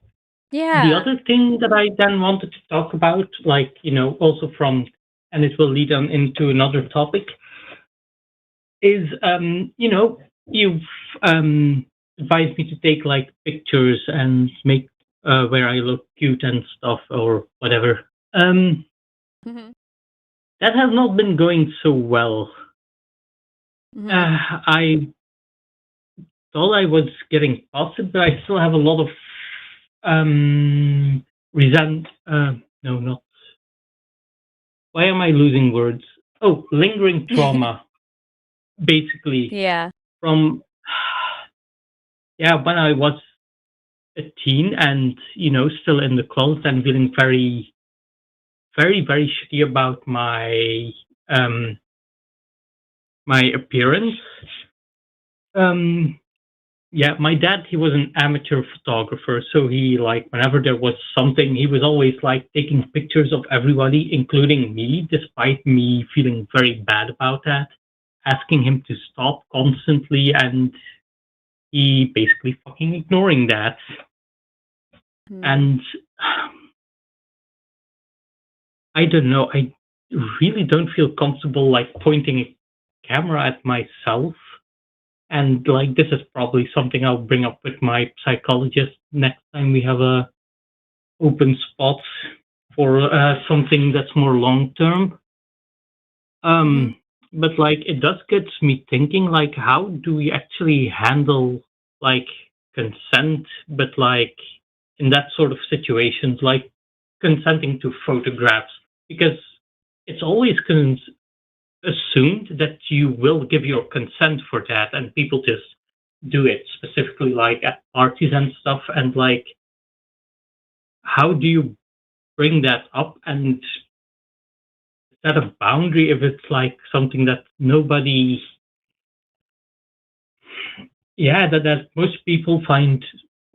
Yeah. the other thing that I then wanted to talk about, like, also from, and it will lead on into another topic, is, you've advised me to take like pictures and make where I look cute and stuff or whatever. Mm-hmm. That has not been going so well. Mm-hmm. I thought I was getting past it, but I still have a lot of no, not. Why am I losing words? Oh, lingering trauma, basically, Yeah. from, when I was a teen and, still in the closet and feeling very, very, very shitty about my, my appearance. My dad, he was an amateur photographer, so he, whenever there was something, he was always, taking pictures of everybody, including me, despite me feeling very bad about that, asking him to stop constantly, and he basically fucking ignoring that. And I don't know, I really don't feel comfortable, pointing a camera at myself. And this is probably something I'll bring up with my psychologist next time we have a open spot for something that's more long term. But it does get me thinking, how do we actually handle consent, but in that sort of situations, consenting to photographs, because it's always assumed that you will give your consent for that, and people just do it, specifically at parties and stuff. And how do you bring that up? And is that a boundary if it's something that nobody, that most people find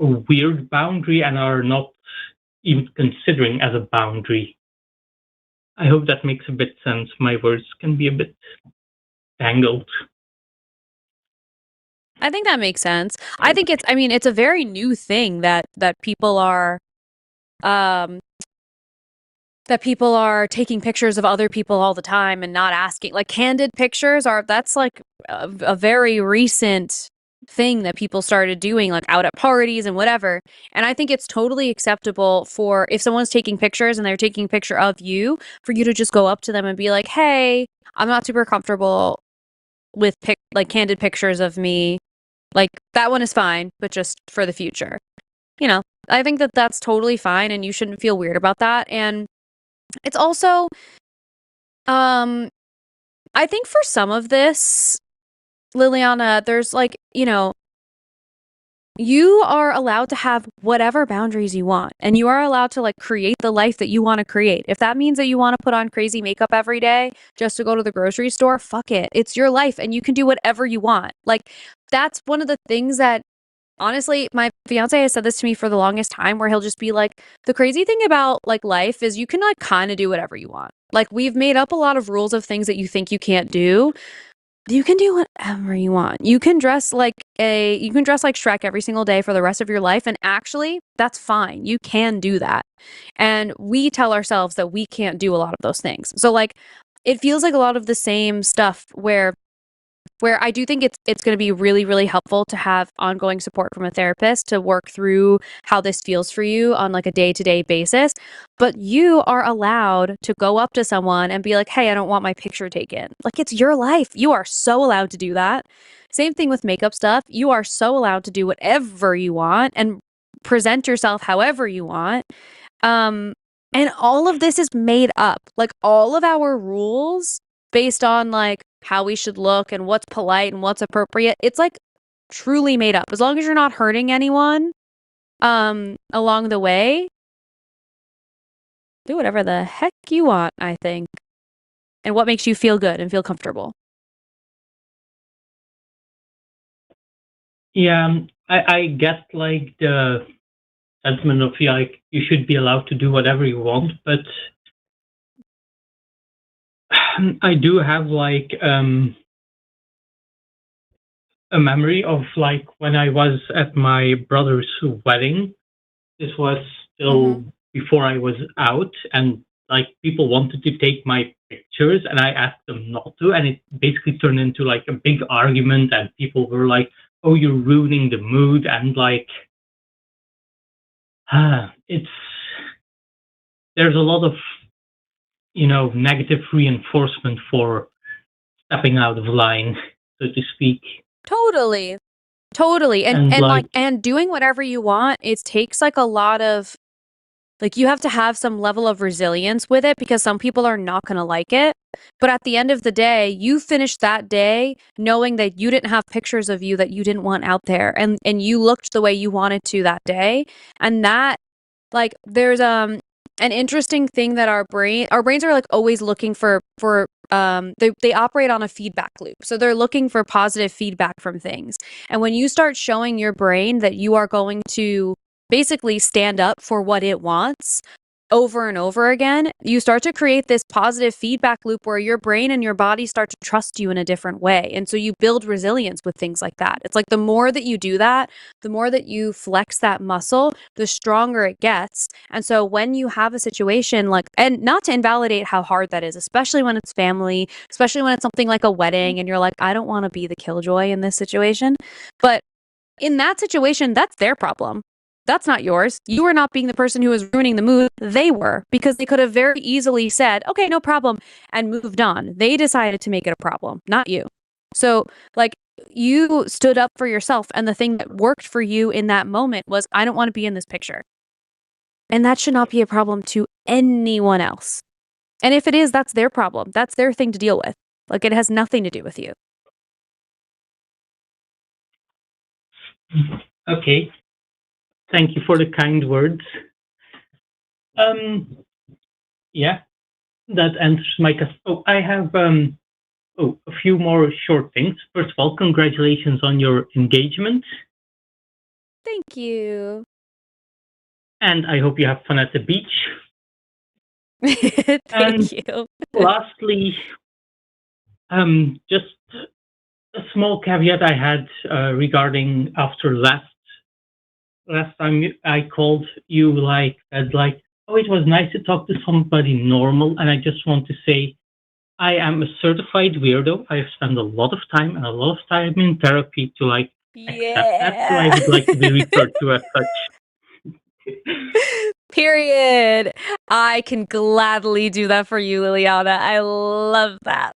a weird boundary and are not even considering as a boundary? I hope that makes a bit sense. My words can be a bit tangled. I think that makes sense. I think it's a very new thing that people are taking pictures of other people all the time and not asking. Candid pictures that's a very recent thing that people started doing, out at parties and whatever. And I think it's totally acceptable for, if someone's taking pictures and they're taking a picture of you, for you to just go up to them and be like, hey, I'm not super comfortable with candid pictures of me. That one is fine, but just for the future. I think that that's totally fine, and you shouldn't feel weird about that. And it's also, I think for some of this, Liliana, there's you are allowed to have whatever boundaries you want, and you are allowed to create the life that you want to create. If that means that you want to put on crazy makeup every day just to go to the grocery store, fuck it. It's your life, and you can do whatever you want. That's one of the things that, honestly, my fiance has said this to me for the longest time, where he'll just be like, the crazy thing about life is you can kind of do whatever you want. We've made up a lot of rules of things that you think you can't do. You can do whatever you want. You can dress like Shrek every single day for the rest of your life, and actually, that's fine. You can do that. And we tell ourselves that we can't do a lot of those things. So it feels like a lot of the same stuff where I do think it's going to be really, really helpful to have ongoing support from a therapist to work through how this feels for you on a day-to-day basis. But you are allowed to go up to someone and be like, hey, I don't want my picture taken. It's your life. You are so allowed to do that. Same thing with makeup stuff. You are so allowed to do whatever you want and present yourself however you want. And all of this is made up. All of our rules based on how we should look and what's polite and what's appropriate, it's truly made up. As long as you're not hurting anyone along the way, do whatever the heck you want, I think. And what makes you feel good and feel comfortable. Yeah, I get the sentiment of you should be allowed to do whatever you want, but I do have a memory of when I was at my brother's wedding. This was still before I was out, and people wanted to take my pictures, and I asked them not to, and it basically turned into a big argument, and people were like, oh, you're ruining the mood, and there's a lot of negative reinforcement for stepping out of line, so to speak. Totally. And doing whatever you want, it takes a lot of Like, you have to have some level of resilience with it because some people are not going to like it. But at the end of the day, you finished that day knowing that you didn't have pictures of you that you didn't want out there, and you looked the way you wanted to that day. And that, like, there's an interesting thing that our brains are like always looking for they operate on a feedback loop. So they're looking for positive feedback from things. And when you start showing your brain that you are going to basically stand up for what it wants over and over again, you start to create this positive feedback loop where your brain and your body start to trust you in a different way. And so you build resilience with things like that. It's like the more that you do that, the more that you flex that muscle, the stronger it gets. And so when you have a situation like, and not to invalidate how hard that is, especially when it's family, especially when it's something like a wedding and you're like, I don't want to be the killjoy in this situation. But in that situation, that's their problem. That's not yours. You were not being the person who was ruining the mood. They were, because they could have very easily said, okay, no problem, and moved on. They decided to make it a problem, not you. So, like, you stood up for yourself, and the thing that worked for you in that moment was, I don't want to be in this picture. And that should not be a problem to anyone else. And if it is, that's their problem. That's their thing to deal with. Like, it has nothing to do with you. Okay. Thank you for the kind words. Yeah, that answers my question. Oh, I have a few more short things. First of all, congratulations on your engagement. Thank you. And I hope you have fun at the beach. Thank you. Lastly, just a small caveat I had regarding after last time I called you, said oh, it was nice to talk to somebody normal, and I just want to say I am a certified weirdo. I have spent a lot of time in therapy to accept that, so I would like to be referred to as such. Period. I can gladly do that for you, Liliana. I love that.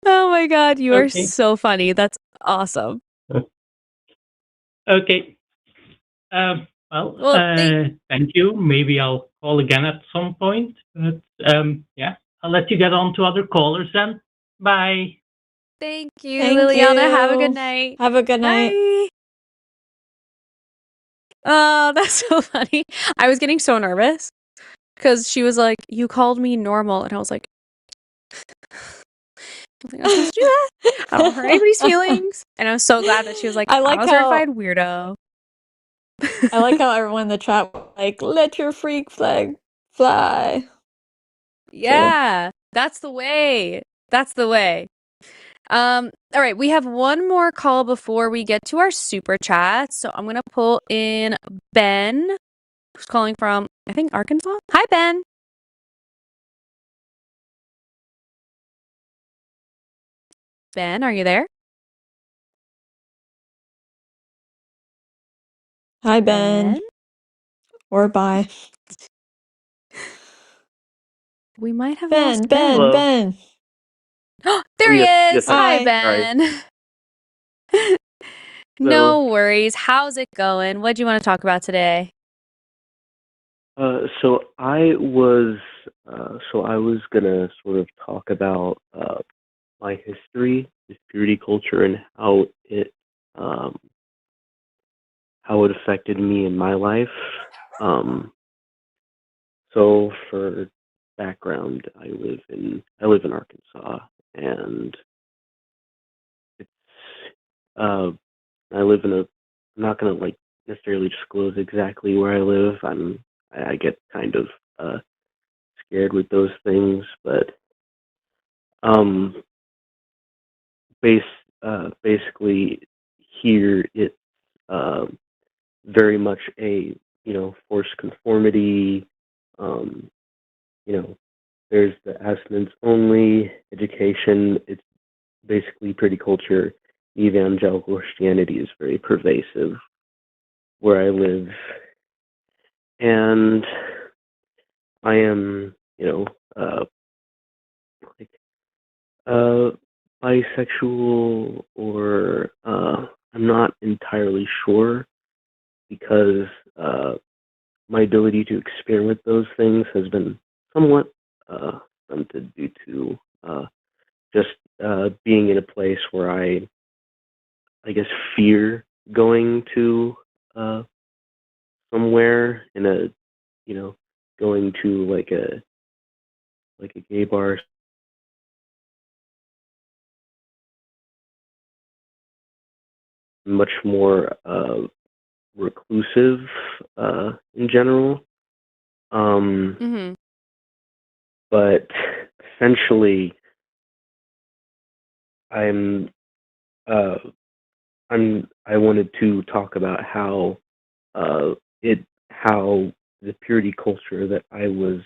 Oh my god, you are so funny. That's awesome. Okay. Thank you. Maybe I'll call again at some point. But yeah, I'll let you get on to other callers then. Bye. Thank you, Thank Liliana. you. Have a good night. Have a good night. Bye. Oh, that's so funny. I was getting so nervous because she was like, you called me normal. And I was like, I think I'm supposed to do that. I don't hurt anybody's feelings. And I was so glad that she was like, I like I'm a certified weirdo. I like how everyone in the chat was like, let your freak flag fly. Yeah, that's the way. That's the way. All right, we have one more call before we get to our super chat. So I'm gonna pull in Ben, who's calling from, I think, Arkansas. Hi, Ben. Ben, are you there? Hi, Ben. Or bye. We might have Ben, lost Ben, Hello. Ben. There he is. Yes, Hi, Hi. Ben. No worries. How's it going? What do you want to talk about today? So I was gonna sort of talk about my history, the security culture, and how it affected me in my life. So for background, I live in Arkansas, and it's I live in a. I'm not gonna necessarily disclose exactly where I live. I get kind of scared with those things, but basically here it's very much a forced conformity. There's the abstinence only education. It's basically pretty culture. Evangelical Christianity is very pervasive where I live, and I am bisexual, or I'm not entirely sure, because my ability to experiment those things has been somewhat stunted due to just being in a place where I guess, fear going to somewhere in a, going to like a gay bar. Much more reclusive in general. Mm-hmm. But essentially, I wanted to talk about how how the purity culture that I was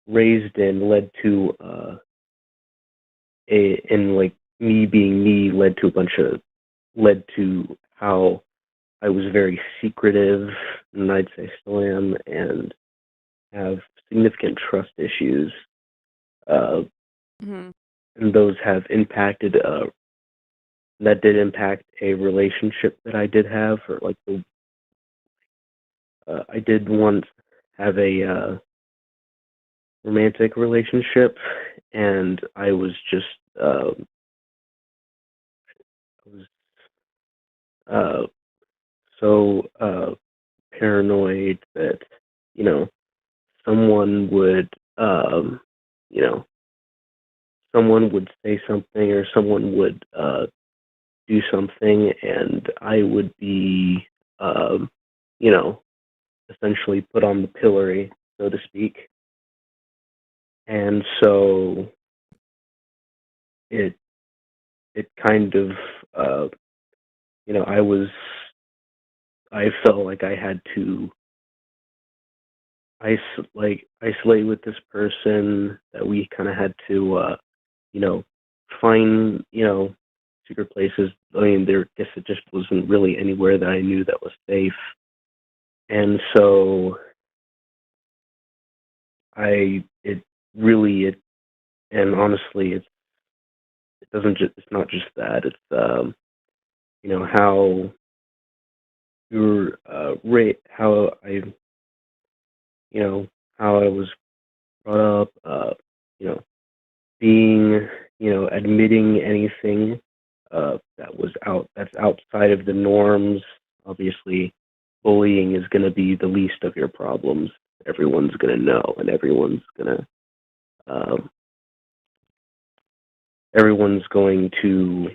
raised in led to and like me being me led to how I was very secretive, and I'd say still am, and have significant trust issues. Mm-hmm. And those have impacted, that did impact a relationship that I did have, or like I did once have a romantic relationship, and I was just, I was so paranoid that, someone would, you know, someone would say something or someone would do something, and I would be, you know, essentially put on the pillory, so to speak. And so it kind of, I felt like I had to isolate with this person, that we kind of had to, find, secret places. I mean, I guess it just wasn't really anywhere that I knew that was safe. And so and honestly, it's not just that. It's, how you're, how I was brought up, being, admitting anything that's outside of the norms. Obviously, bullying is going to be the least of your problems. Everyone's going to know, and everyone's going to, everyone's going to,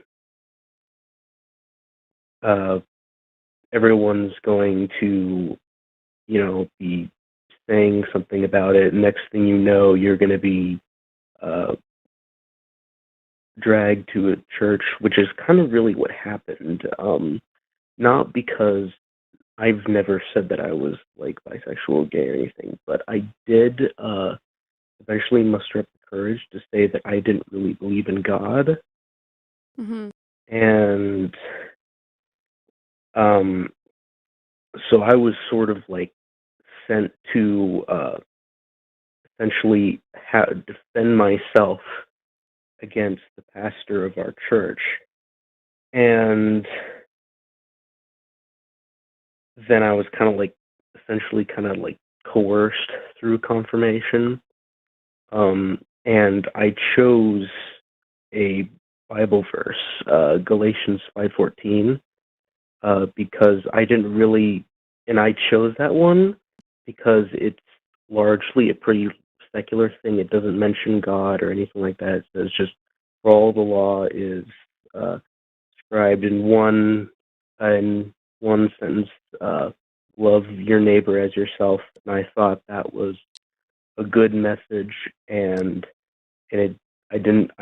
be saying something about it. Next thing you know, you're going to be dragged to a church, which is kind of really what happened. Not because I've never said that I was like bisexual or gay or anything, but I did eventually muster up the courage to say that I didn't really believe in God. Mm-hmm. And so I was sort of like sent to essentially defend myself against the pastor of our church. And then I was essentially coerced through confirmation. And I chose a Bible verse, Galatians 5:14, because I didn't really, and I chose that one because it's largely a pretty secular thing. It doesn't mention God or anything like that. It says just, for all the law is described in one sentence, love your neighbor as yourself. And I thought that was a good message, and I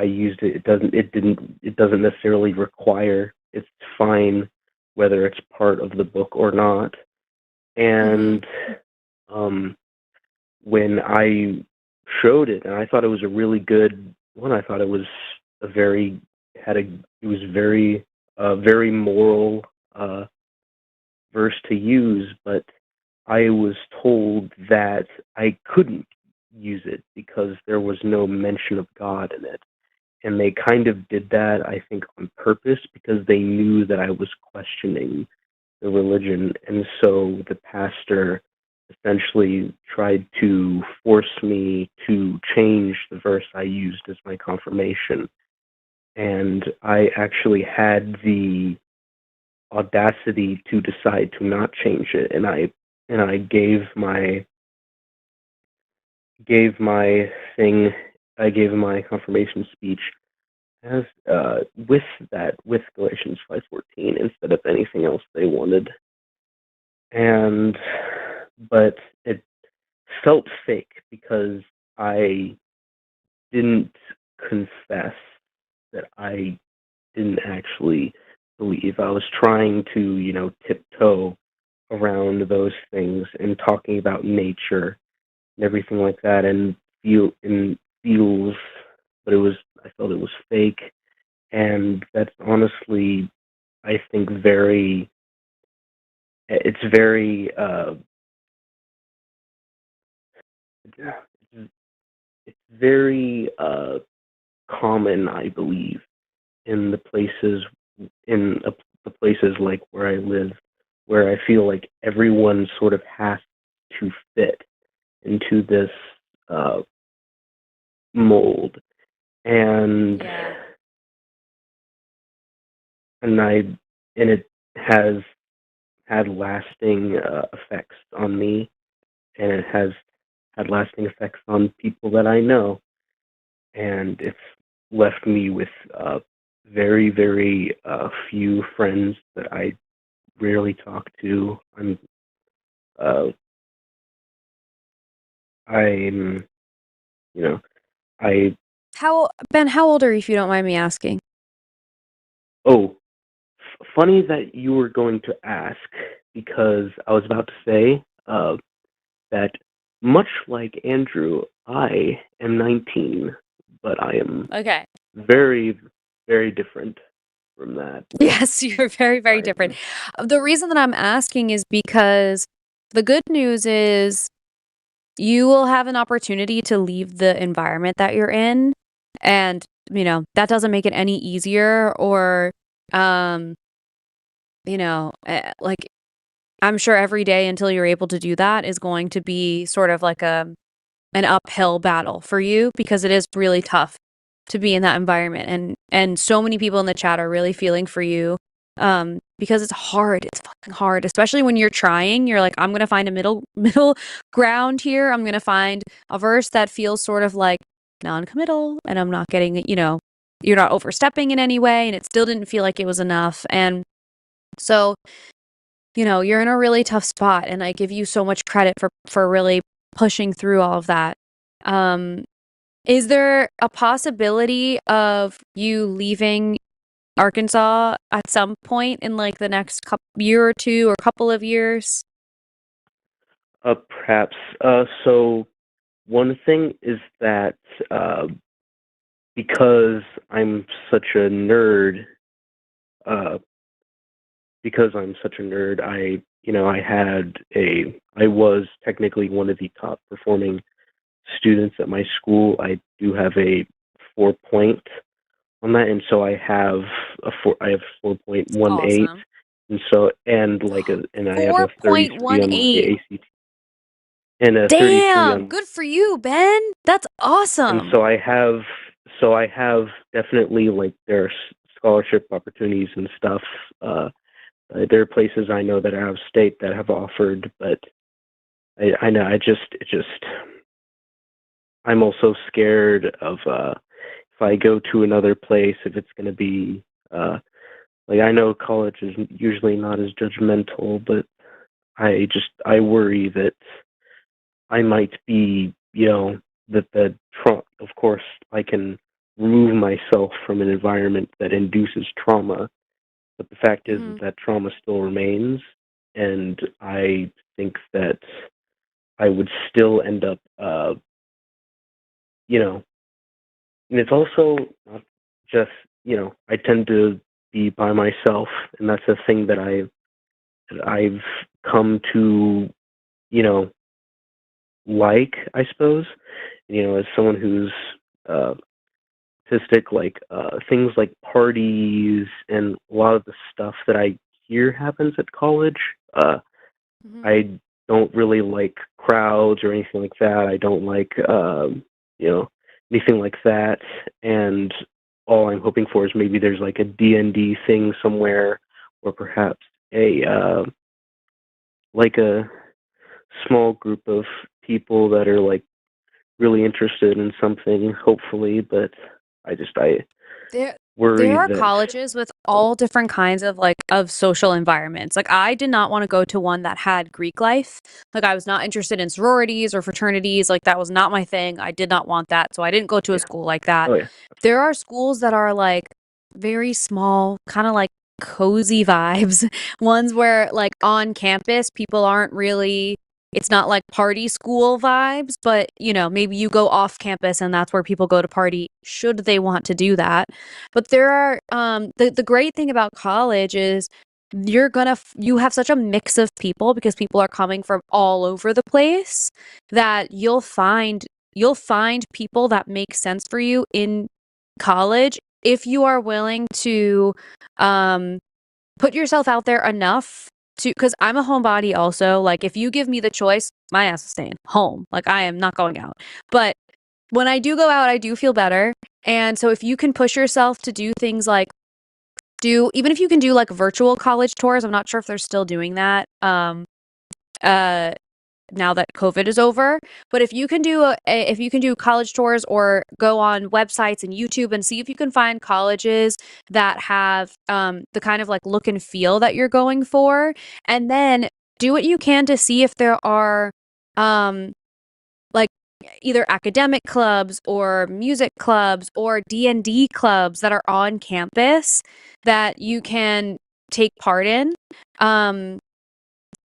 used it. It doesn't necessarily require. It's fine whether it's part of the book or not. And when I showed it, and I thought it was a really good one. I thought it was very moral verse to use, but I was told that I couldn't use it because there was no mention of God in it. And they kind of did that, I think, on purpose, because they knew that I was questioning the religion. And so the pastor essentially tried to force me to change the verse I used as my confirmation. And I actually had the audacity to decide to not change it, and I gave my thing, I gave my confirmation speech as with Galatians 5:14 instead of anything else they wanted. But it felt fake because I didn't confess that I didn't actually believe. I was trying to, tiptoe around those things and talking about nature and everything like that, and feels, but I felt it was fake, and that's honestly, I think, it's very, it's very common, I believe, in the places the places like where I live, where I feel like everyone sort of has to fit into this mold, and Yeah. and it has had lasting effects on me, and it has had lasting effects on people that I know, and it's left me with very, very few friends that I rarely talk to. Uh, I'm, you know, I Ben, how old are you, if you don't mind me asking? oh, funny that you were going to ask, because I was about to say that much like Andrew, I am 19, but I am Okay. very, very different from that. Yes, you're very, very different. The reason that I'm asking is because the good news is you will have an opportunity to leave the environment that you're in, and, that doesn't make it any easier or, um, like, I'm sure every day until you're able to do that is going to be sort of like an uphill battle for you, because it is really tough to be in that environment, and so many people in the chat are really feeling for you, because it's hard. It's fucking hard, especially when you're trying. You're like, I'm gonna find a middle ground here. I'm gonna find a verse that feels sort of like non-committal, and I'm not getting, you're not overstepping in any way, and it still didn't feel like it was enough. And so, you're in a really tough spot, and I give you so much credit for really pushing through all of that. Um, is there a possibility of you leaving Arkansas at some point in like the next year or two or couple of years? Perhaps. So one thing is that because I'm such a nerd, uh, I was technically one of the top performing students at my school. I do have a 4 point on that, and so I have I have 4.18, Awesome. and so and I have a 33 on my 4.18. ACT and a 33 Damn, on, good for you, Ben. That's and awesome. so I have definitely, like, there are scholarship opportunities and stuff. There are places I know that are out of state that have offered, but I know I'm also scared of if I go to another place, if it's going to be like, I know college is usually not as judgmental, but I worry that I might be, of course, I can remove myself from an environment that induces trauma, but the fact is Mhm. that trauma still remains, and I think that I would still end up, and it's also not just, I tend to be by myself, and that's a thing that I've come to, you know, like, I suppose, as someone who's uh, autistic, like things like parties and a lot of the stuff that I hear happens at college. Mhm. I don't really like crowds or anything like that. I don't like, anything like that. And all I'm hoping for is maybe there's like a D&D thing somewhere, or perhaps like a small group of people that are like really interested in something, hopefully. But I worry there are that. colleges with all different kinds of of social environments. Like I did not want to go to one that had Greek life. Like I was not interested in sororities or fraternities. Like that was not my thing. I did not want that. So I didn't go to a school like that. Oh yeah. There are schools that are like very small, kind of like cozy vibes. Ones where like on campus people aren't really, it's not like party school vibes, but maybe you go off campus and that's where people go to party should they want to do that. But there are the great thing about college is you have such a mix of people because people are coming from all over the place that you'll find people that make sense for you in college if you are willing to put yourself out there enough to, because I'm a homebody also. Like if you give me the choice, my ass is staying home. Like I am not going out. But when I do go out, I do feel better. And so if you can push yourself to do things like even if you can do like virtual college tours, I'm not sure if they're still doing that. Uh now that COVID is over. But if you can do college tours or go on websites and YouTube and see if you can find colleges that have the kind of like look and feel that you're going for, and then do what you can to see if there are like either academic clubs or music clubs or D&D clubs that are on campus that you can take part in.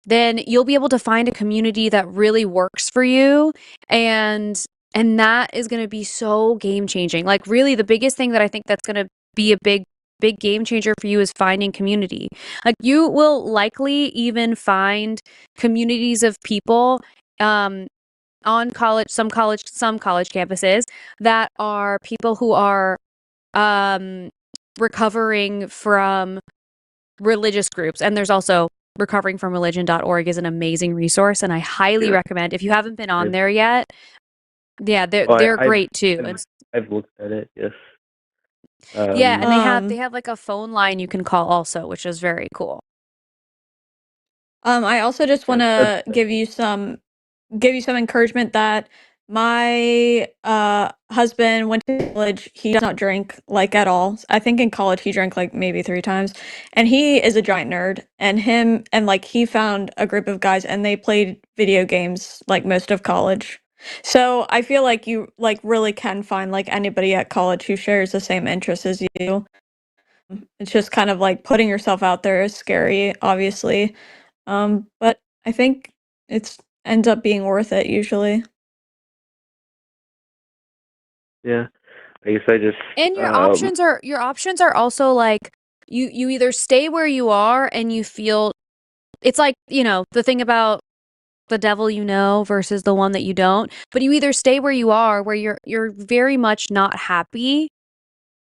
Then you'll be able to find a community that really works for you, and that is going to be so game changing. Like really the biggest thing that I think that's going to be a big game changer for you is finding community. Like you will likely even find communities of people on some college campuses that are people who are recovering from religious groups. And there's also recoveringfromreligion.org is an amazing resource, and I highly recommend if you haven't been on there yet. Yeah, they're great too. I've looked at it. Yes. Yeah, and they have like a phone line you can call also, which is very cool. I also just want to give you some encouragement that my husband went to college. He does not drink like at all. I think in college he drank like maybe 3 times, and he is a giant nerd. And like he found a group of guys and they played video games like most of college. So I feel like you like really can find like anybody at college who shares the same interests as you. It's just kind of like putting yourself out there is scary, obviously. But I think it's ends up being worth it usually. Yeah. I guess I just. And your options are also like you either stay where you are and you feel it's like, the thing about the devil versus the one that you don't, but you either stay where you are where you're very much not happy,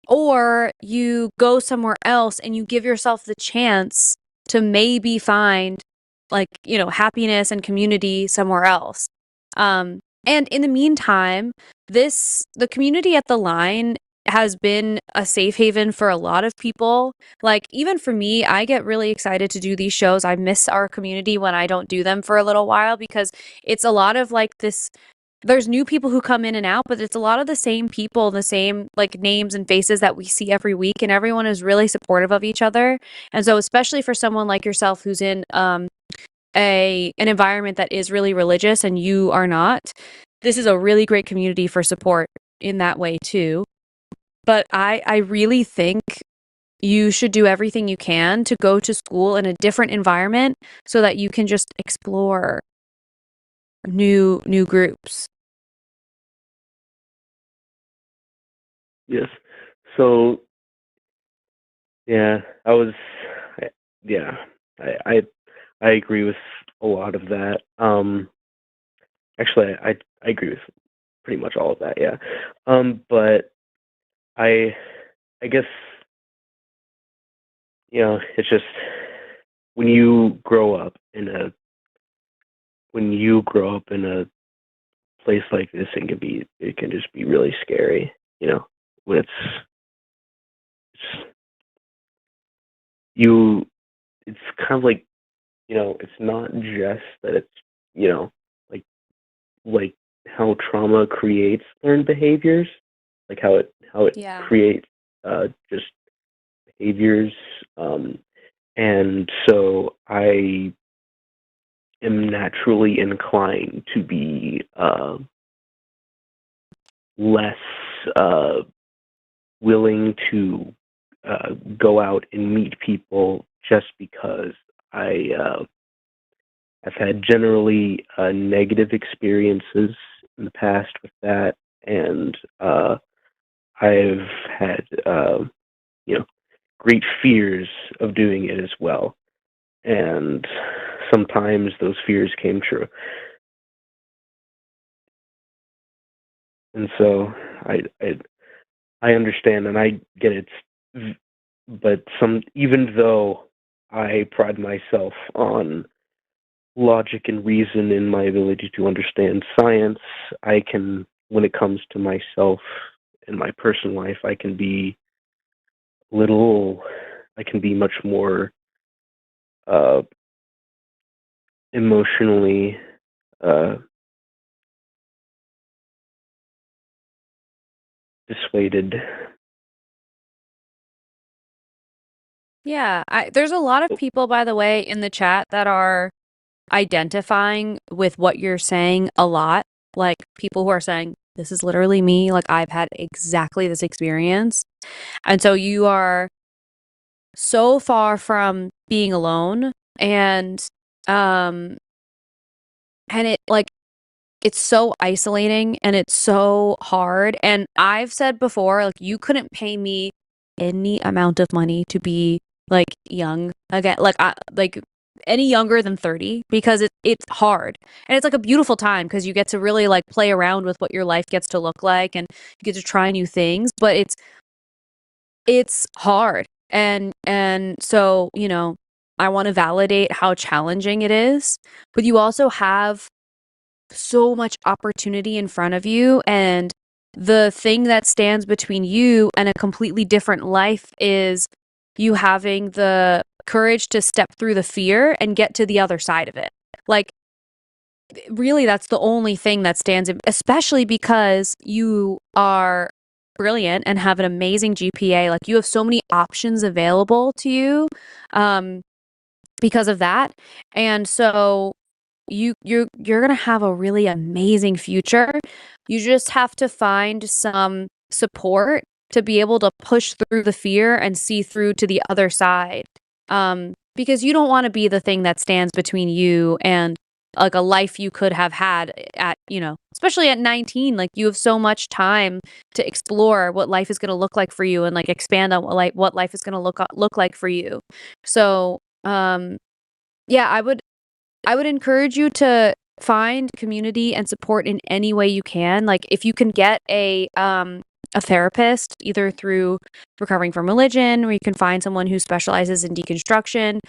or you go somewhere else and you give yourself the chance to maybe find like, happiness and community somewhere else. And in the meantime, the community at the line has been a safe haven for a lot of people. Like even for me, I get really excited to do these shows. I miss our community when I don't do them for a little while because it's a lot of like this. There's new people who come in and out, but it's a lot of the same people, the same like names and faces that we see every week, and everyone is really supportive of each other. And so especially for someone like yourself who's in an environment that is really religious and you are not, this is a really great community for support in that way too. But I really think you should do everything you can to go to school in a different environment so that you can just explore new groups. Yes. So. Yeah, I agree with a lot of that. Actually, I agree with pretty much all of that. Yeah. But I guess it's just when you grow up in a when you grow up in a place like this, it can just be really scary, when it's kind of like, it's not just that it's, like like how trauma creates learned behaviors, like how it Yeah. creates just behaviors, and so I am naturally inclined to be less willing to go out and meet people, just because I've had generally negative experiences in the past with that, and I've had great fears of doing it as well, and sometimes those fears came true. And so I understand and I get it, but even though I pride myself on logic and reason in my ability to understand science, when it comes to myself and my personal life, I can be much more emotionally dissuaded. Yeah, there's a lot of people, by the way, in the chat that are identifying with what you're saying a lot. Like people who are saying, this is literally me. Like I've had exactly this experience. And so you are so far from being alone, and it like it's so isolating and it's so hard. And I've said before, like you couldn't pay me any amount of money to be like young again, like any younger than 30, because it's hard. And it's like a beautiful time because you get to really like play around with what your life gets to look like, and you get to try new things, but it's hard. And so, I want to validate how challenging it is, but you also have so much opportunity in front of you, and the thing that stands between you and a completely different life is you having the courage to step through the fear and get to the other side of it. Like really, that's the only thing that stands in, especially because you are brilliant and have an amazing GPA. Like you have so many options available to you because of that. And so you're gonna have a really amazing future. You just have to find some support to be able to push through the fear and see through to the other side. Because you don't want to be the thing that stands between you and like a life you could have had at, especially at 19. Like you have so much time to explore what life is going to look like for you, and like expand on what life is going to look like for you. So, yeah, I would encourage you to find community and support in any way you can. Like if you can get a therapist, either through recovering from religion, or you can find someone who specializes in deconstruction,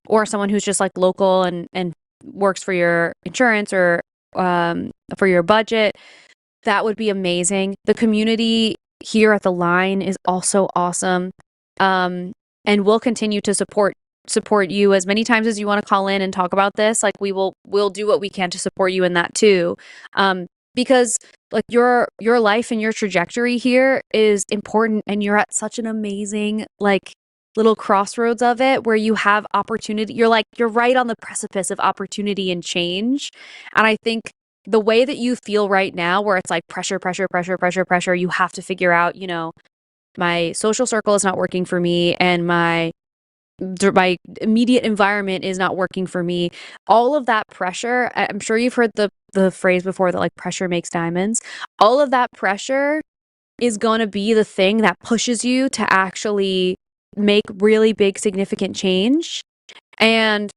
or someone who's just like local and works for your insurance or for your budget. That would be amazing. The community here at the line is also awesome. And we'll continue to support you as many times as you want to call in and talk about this. Like we'll do what we can to support you in that too. Because like your life and your trajectory here is important, and you're at such an amazing like little crossroads of it where you have opportunity. You're right on the precipice of opportunity and change. And I think the way that you feel right now, where it's like pressure, you have to figure out, my social circle is not working for me, and my immediate environment is not working for me. All of that pressure, I'm sure you've heard the phrase before that like pressure makes diamonds. All of that pressure is going to be the thing that pushes you to actually make really big significant change. And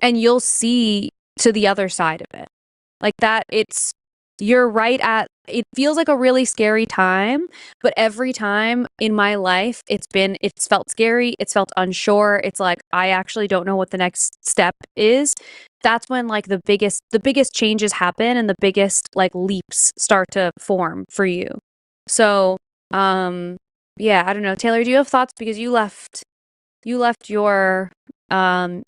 you'll see to the other side of it. Like that, it's you're right at it feels like a really scary time, but every time in my life it's felt scary, it's felt unsure. It's like I actually don't know what the next step is. That's when like the biggest changes happen and the biggest like leaps start to form for you. So, yeah, I don't know. Taylor, do you have thoughts because you left your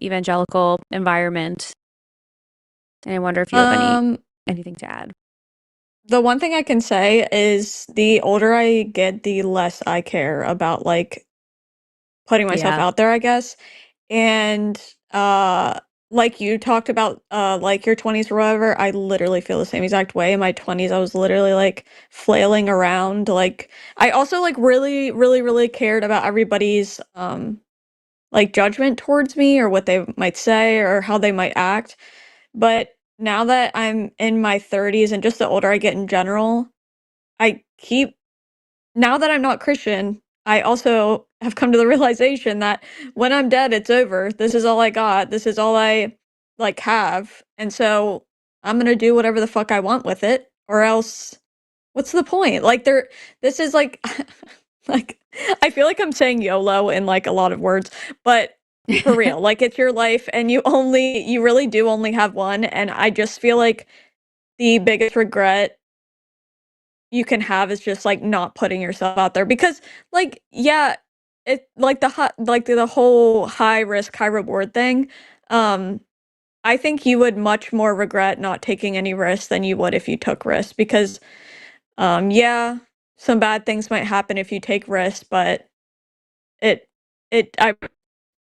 evangelical environment, and I wonder if you have anything to add. The one thing I can say is the older I get, the less I care about like putting myself Yeah. out there, I guess. And like you talked about like your 20s or whatever, I literally feel the same exact way. In my 20s, I was literally like flailing around. Like I also like really, really, really cared about everybody's like judgment towards me or what they might say or how they might act. But now that I'm in my 30s and just the older I get in general, I keep now that I'm not Christian, I also have come to the realization that when I'm dead, it's over. This is all I got. This is all I like have. And so I'm gonna do whatever the fuck I want with it, or else what's the point? Like this is like like I feel like I'm saying YOLO in like a lot of words, but for real, like it's your life and you really do only have one. And I just feel like the biggest regret you can have is just like not putting yourself out there because like yeah it like the whole high risk high reward thing. I think you would much more regret not taking any risks than you would if you took risks because yeah, some bad things might happen if you take risks, but it I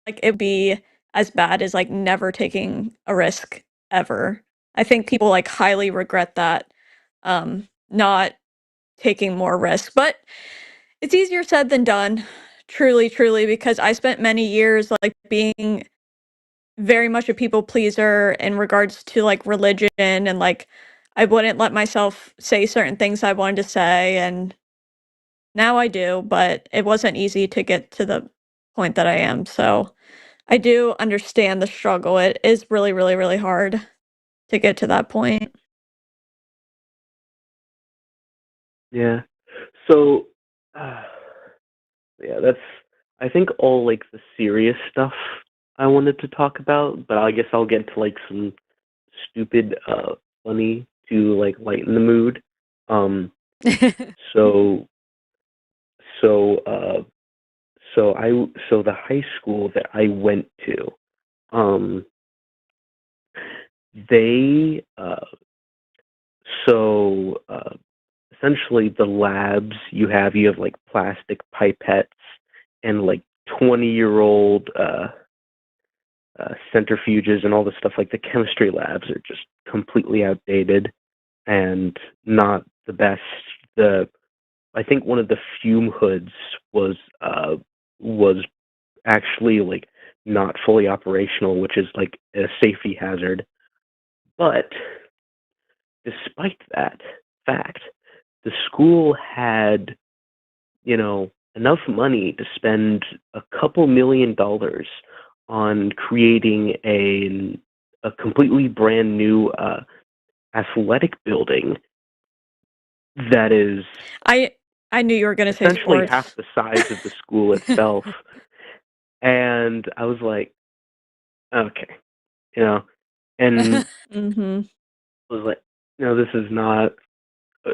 like it'd be as bad as like never taking a risk ever. I think people like highly regret that not taking more risk. But it's easier said than done, truly, truly, because I spent many years like being very much a people pleaser in regards to like religion and like I wouldn't let myself say certain things I wanted to say and now I do, but it wasn't easy to get to the point that I am. So I do understand the struggle. It is really, really, really hard to get to that point. Yeah. So, yeah, that's, I think, all like the serious stuff I wanted to talk about, but I guess I'll get to like some stupid, funny to like lighten the mood. So, so, uh, so the high school that I went to, um, they, so, essentially the labs you have like plastic pipettes and like 20-year-old centrifuges and all this stuff. Like the chemistry labs are just completely outdated and not the best. The I think one of the fume hoods was actually like not fully operational, which is like a safety hazard. But despite that fact, the school had, enough money to spend a couple $1 million on creating a completely brand new athletic building that is I knew you were going to say essentially sports. half the size of the school itself. And I was like, okay, and Mm-hmm. was like, this is not,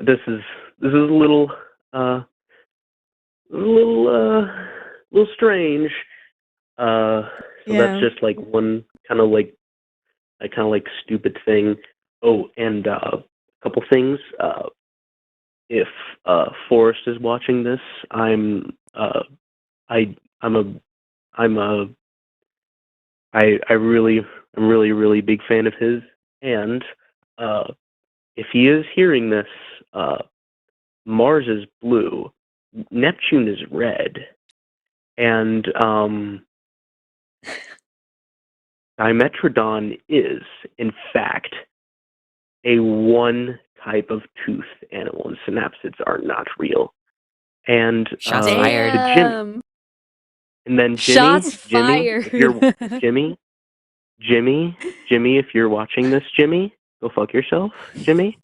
this is a little, a little, little strange. So that's Yeah. just like one kind of like, a kind of like stupid thing. Oh, and a couple things. If Forrest is watching this, I'm I'm a I'm a I'm really really big fan of his. And if he is hearing this, Mars is blue, Neptune is red, and Dimetrodon is, in fact, a one type of tooth animal, and synapsids are not real. And Shots fired. to Jimmy, and then Shots Jimmy, if you're fired. Jimmy, if you're watching this, Jimmy, go fuck yourself, Jimmy.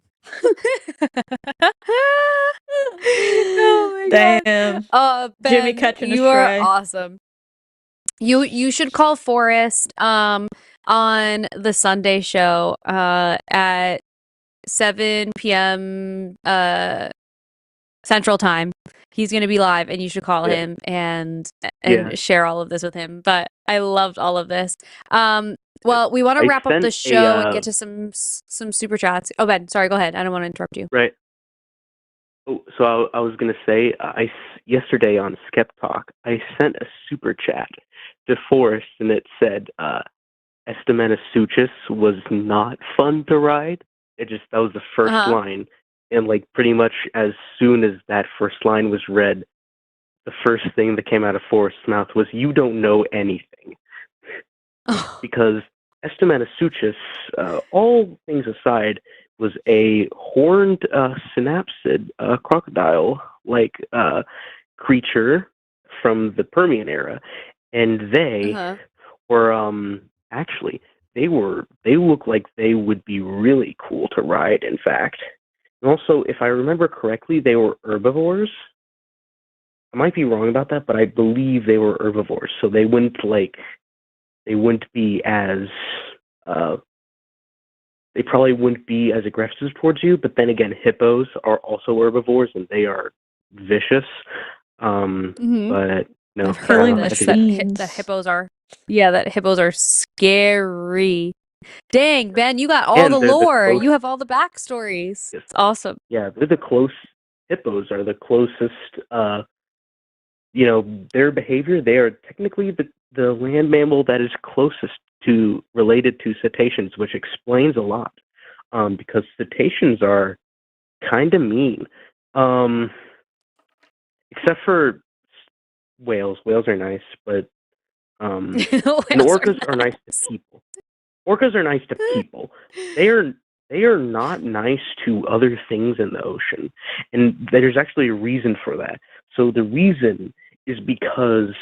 Oh my god. Damn. Jimmy Ben, catching a you are stray. awesome. You should call Forrest on the Sunday show at 7 p.m. Central Time. He's going to be live, and you should call Yeah. him and Yeah. share all of this with him. But I loved all of this. Well, we want to I wrap up the sent show and a get to some super chats. Oh, Ben, sorry, go ahead. I don't want to interrupt you. right. Oh, so I was gonna say, yesterday on Skeptalk, I sent a super chat to Forrest, and it said, "Estimanasuchus was not fun to ride." That was the first Uh-huh. line, and like pretty much as soon as that first line was read, the first thing that came out of Forrest's mouth was, "You don't know anything," because Estimanasuchus, all things aside, was a horned synapsid crocodile-like creature from the Permian era, and they Uh-huh. were actually they look like they would be really cool to ride. In fact, and also, if I remember correctly, they were herbivores. I might be wrong about that, but I believe they were herbivores, so they wouldn't be as they probably wouldn't be as aggressive towards you. But then again, hippos are also herbivores, and they are vicious. Mhm. But no, I've heard Killing I this, think that hippos are, that hippos are scary. Dang, Ben, you got all and the they're the lore. close. You have all the backstories. Yes. It's awesome. Yeah, they're the close. Hippos are the closest. Their behavior. They are technically the land mammal that is closest to related to cetaceans, which explains a lot. Because cetaceans are kind of mean. Except for whales. Whales are nice, but and orcas are nice to people. Orcas are nice to people. They are not nice to other things in the ocean, and there's actually a reason for that. So the reason is because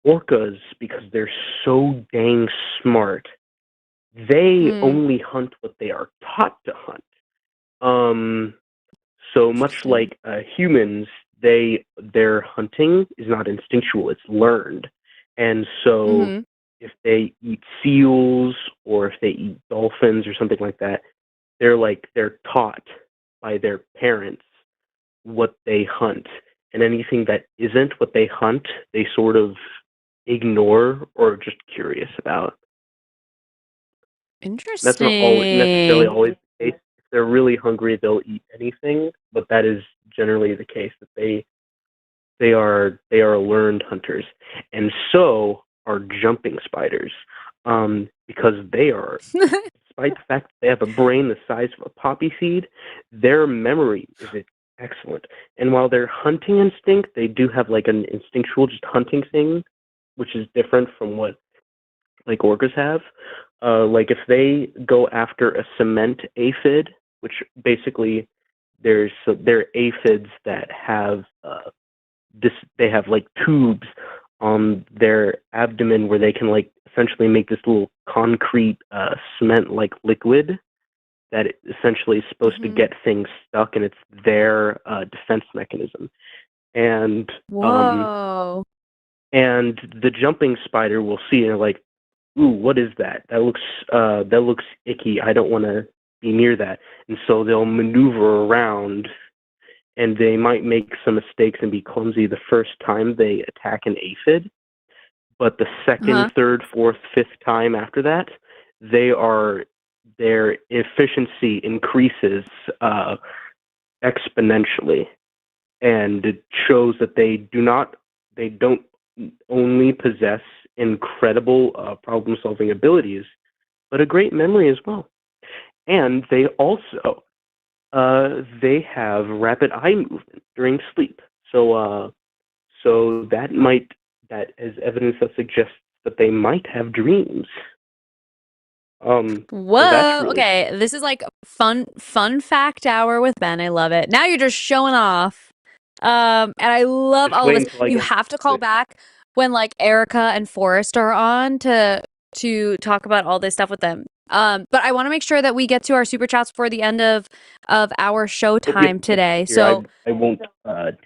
orcas, because they're so dang smart, they only hunt what they are taught to hunt. So much like humans, their hunting is not instinctual; it's learned, and so if they eat seals or if they eat dolphins or something like that, they're taught by their parents what they hunt, and anything that isn't what they hunt, they sort of ignore or are just curious about. That's not necessarily Interesting. always the case. If they're really hungry, they'll eat anything, but that is generally the case that they are learned hunters, and so are jumping spiders, because they are, despite the fact that they have a brain the size of a poppy seed, their memory is excellent. And while their hunting instinct, they do have like an instinctual just hunting thing, which is different from what like orcas have. Like if they go after a cement aphid, which basically there are aphids that have they have like tubes on their abdomen where they can like essentially make this little concrete cement like liquid that essentially is supposed to get things stuck, and it's their defense mechanism. And Whoa. and the jumping spider will see and like, ooh, what is that? That looks icky. I don't want to be near that. And so they'll maneuver around, and they might make some mistakes and be clumsy the first time they attack an aphid. But the second, third, fourth, fifth time after that, their efficiency increases exponentially, and it shows that they don't only possess incredible problem-solving abilities, but a great memory as well. And they also they have rapid eye movement during sleep. So that is evidence that suggests that they might have dreams. So that's Whoa. really Okay, this is like fun fact hour with Ben. I love it. Now you're just showing off. And I love just all of wait this. until I You get have to call it. back when like Erica and Forrest are on to talk about all this stuff with them. But I want to make sure that we get to our super chats before the end of our show time today. Here, So I won't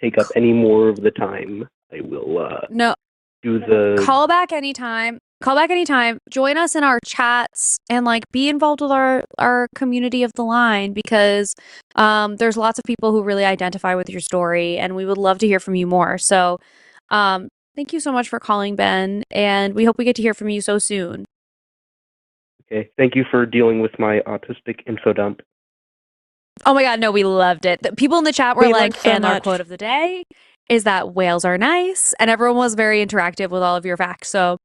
take up any more of the time. I will no, do the call back anytime. Call back anytime. Join us in our chats and like be involved with our community of the line, because there's lots of people who really identify with your story, and we would love to hear from you more. So thank you so much for calling, Ben, and we hope we get to hear from you so soon. Okay, thank you for dealing with my autistic info dump. Oh my God, no, we loved it. The people in the chat were We like, learned so and our much. quote of the day is that whales are nice, and everyone was very interactive with all of your facts. So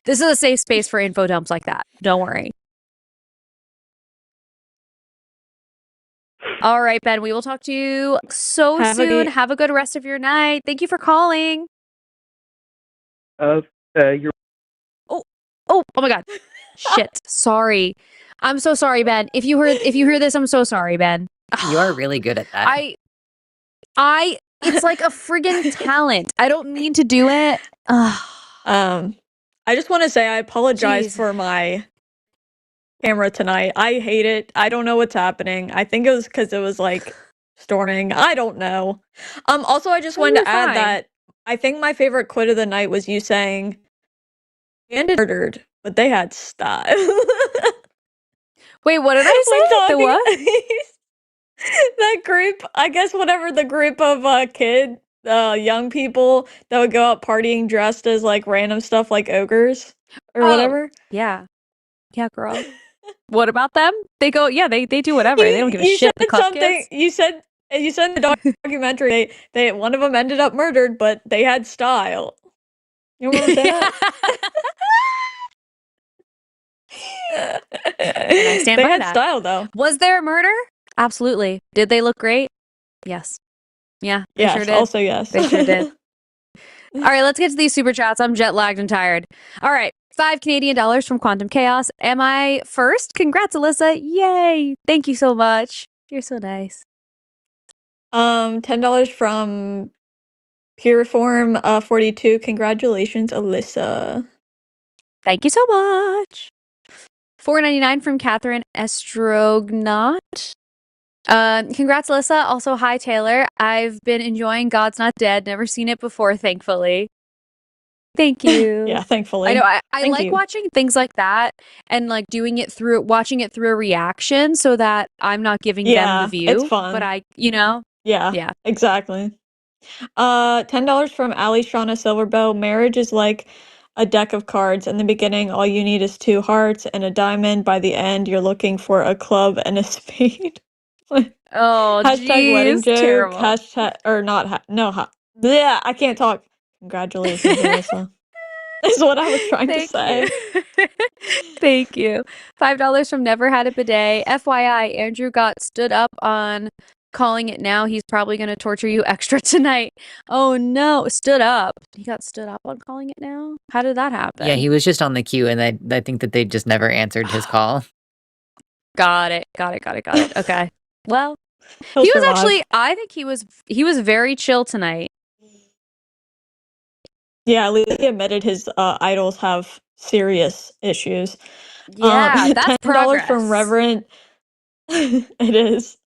this is a safe space for info dumps like that. Don't worry. All right, Ben, we will talk to you so soon. Have a good rest of your night. Thank you for calling. You're Oh my God. Shit. Sorry. I'm so sorry, Ben. If you hear this, I'm so sorry, Ben. You are really good at that. It's like a friggin' talent. I don't mean to do it. I just want to say I apologize Jeez. for my camera tonight. I hate it. I don't know what's happening. I think it was because it was like storming. I don't know. Also, I just wanted to add that I think my favorite quote of the night was you saying, "And murdered, but they had style." Wait, what did I say? The what? That group, I guess whatever the group of young people that would go out partying dressed as like random stuff like ogres or whatever. Yeah. Yeah, girl. What about them? They go, yeah, they do whatever. They don't give a shit. The cup kids. You said in the documentary they one of them ended up murdered, but they had style. You remember that? And I stand they by had that. style though. Was there a murder? Absolutely. Did they look great? Yes. Yeah, they sure did. Also yes. They sure did. All right, let's get to these super chats. I'm jet lagged and tired. All right, $5 Canadian from Quantum Chaos. Am I first? Congrats, Alyssa. Yay. Thank you so much. You're so nice. $10 from Puriform 42. Congratulations, Alyssa. Thank you so much. $4.99 from Catherine Estrognot. Congrats, Alyssa. Also, hi, Taylor. I've been enjoying God's Not Dead. Never seen it before, thankfully. Thank you. Yeah, thankfully. I know. I like watching things like that and like watching it through a reaction so that I'm not giving them the view. It's fun. But Yeah, exactly. $10 from Ali Shauna Silverbow. Marriage is like a deck of cards. In the beginning, all you need is 2 hearts and a diamond. By the end, you're looking for a club and a spade. Oh, hashtag wedding joke. Terrible. Hashtag or not. Yeah, I can't talk. Congratulations, Alyssa. Is what I was trying to say. Thank you. $5 from Never Had a Bidet. FYI, Andrew got stood up on calling it now. He's probably going to torture you extra tonight. Oh no, stood up. He got stood up on calling it now? How did that happen? Yeah, he was just on the queue, and I think that they just never answered his call. Got it. Okay. Well, he was actually, I think he was very chill tonight. Yeah, Lee admitted his idols have serious issues. Yeah, that's $10 from Reverend. It is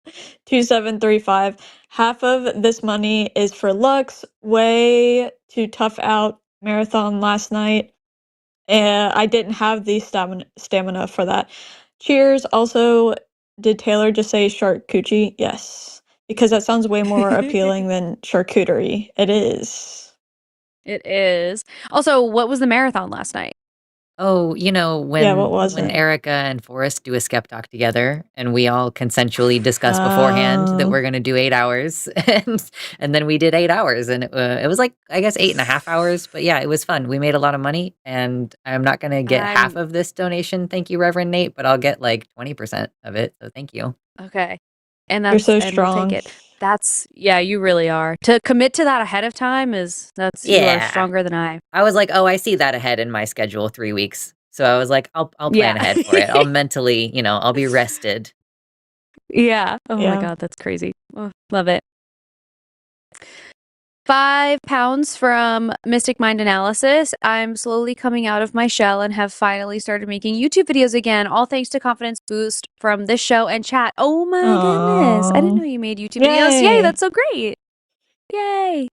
2735. Half of this money is for Lux. Way too tough out marathon last night. I didn't have the stamina for that. Cheers. Also, did Taylor just say charcuterie? Yes, because that sounds way more appealing than charcuterie. It is. It is. Also, what was the marathon last night? Oh, when what was when it? Erica and Forrest do a Skeptalk together, and we all consensually discuss beforehand that we're going to do 8 hours, and then we did 8 hours, and it was like, I guess, 8.5 hours. But yeah, it was fun. We made a lot of money, and I'm not going to get half of this donation. Thank you, Reverend Nate, but I'll get like 20% of it. So thank you. Okay. And You're so and strong. we'll take it. Yeah, you really are. To commit to that ahead of time you are stronger than I. I was like, oh, I see that ahead in my schedule, 3 weeks. So I was like, I'll plan ahead for it. I'll mentally, I'll be rested. Yeah. Oh my God, that's crazy. Oh, love it. £5 from Mystic Mind Analysis. I'm slowly coming out of my shell and have finally started making YouTube videos again. All thanks to confidence boost from this show and chat. Oh my goodness. I didn't know you made YouTube videos. Yay, that's so great. Yay.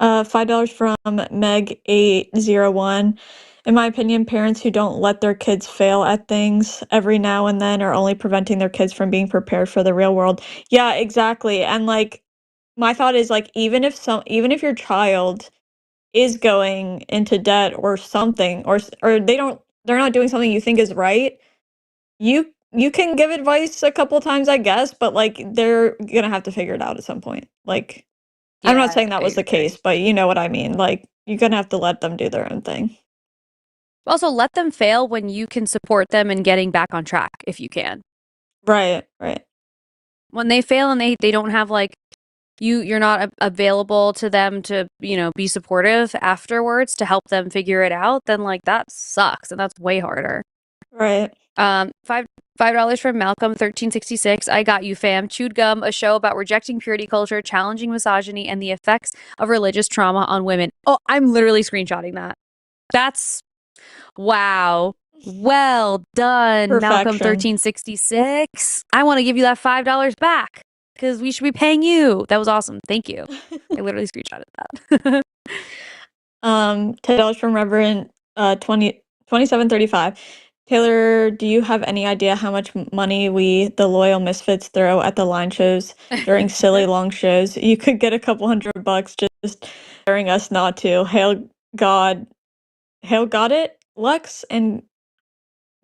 $5 from Meg801. In my opinion, parents who don't let their kids fail at things every now and then are only preventing their kids from being prepared for the real world. Yeah, exactly. And like my thought is like even if your child is going into debt or something or they're not doing something you think is right, you can give advice a couple times, I guess, but like they're going to have to figure it out at some point. Like I'm not saying that was the case, but you know what I mean. Like you're going to have to let them do their own thing. Also, let them fail when you can support them in getting back on track if you can. Right. When they fail and they don't have like you're not available to them to, be supportive afterwards to help them figure it out, then like that sucks and that's way harder. Right. $5 from Malcolm 1366. I got you, fam. Chewed Gum, a show about rejecting purity culture, challenging misogyny, and the effects of religious trauma on women. Oh, I'm literally screenshotting that. That's wow. Well done, Malcolm Perfection. 1366. I want to give you that $5 back because we should be paying you. That was awesome. Thank you. I literally screenshotted that. $10 from Reverend 2735. Taylor, do you have any idea how much money we, the loyal misfits, throw at the line shows during silly long shows? You could get a couple $100 just daring us not to. Hail God it, Lux and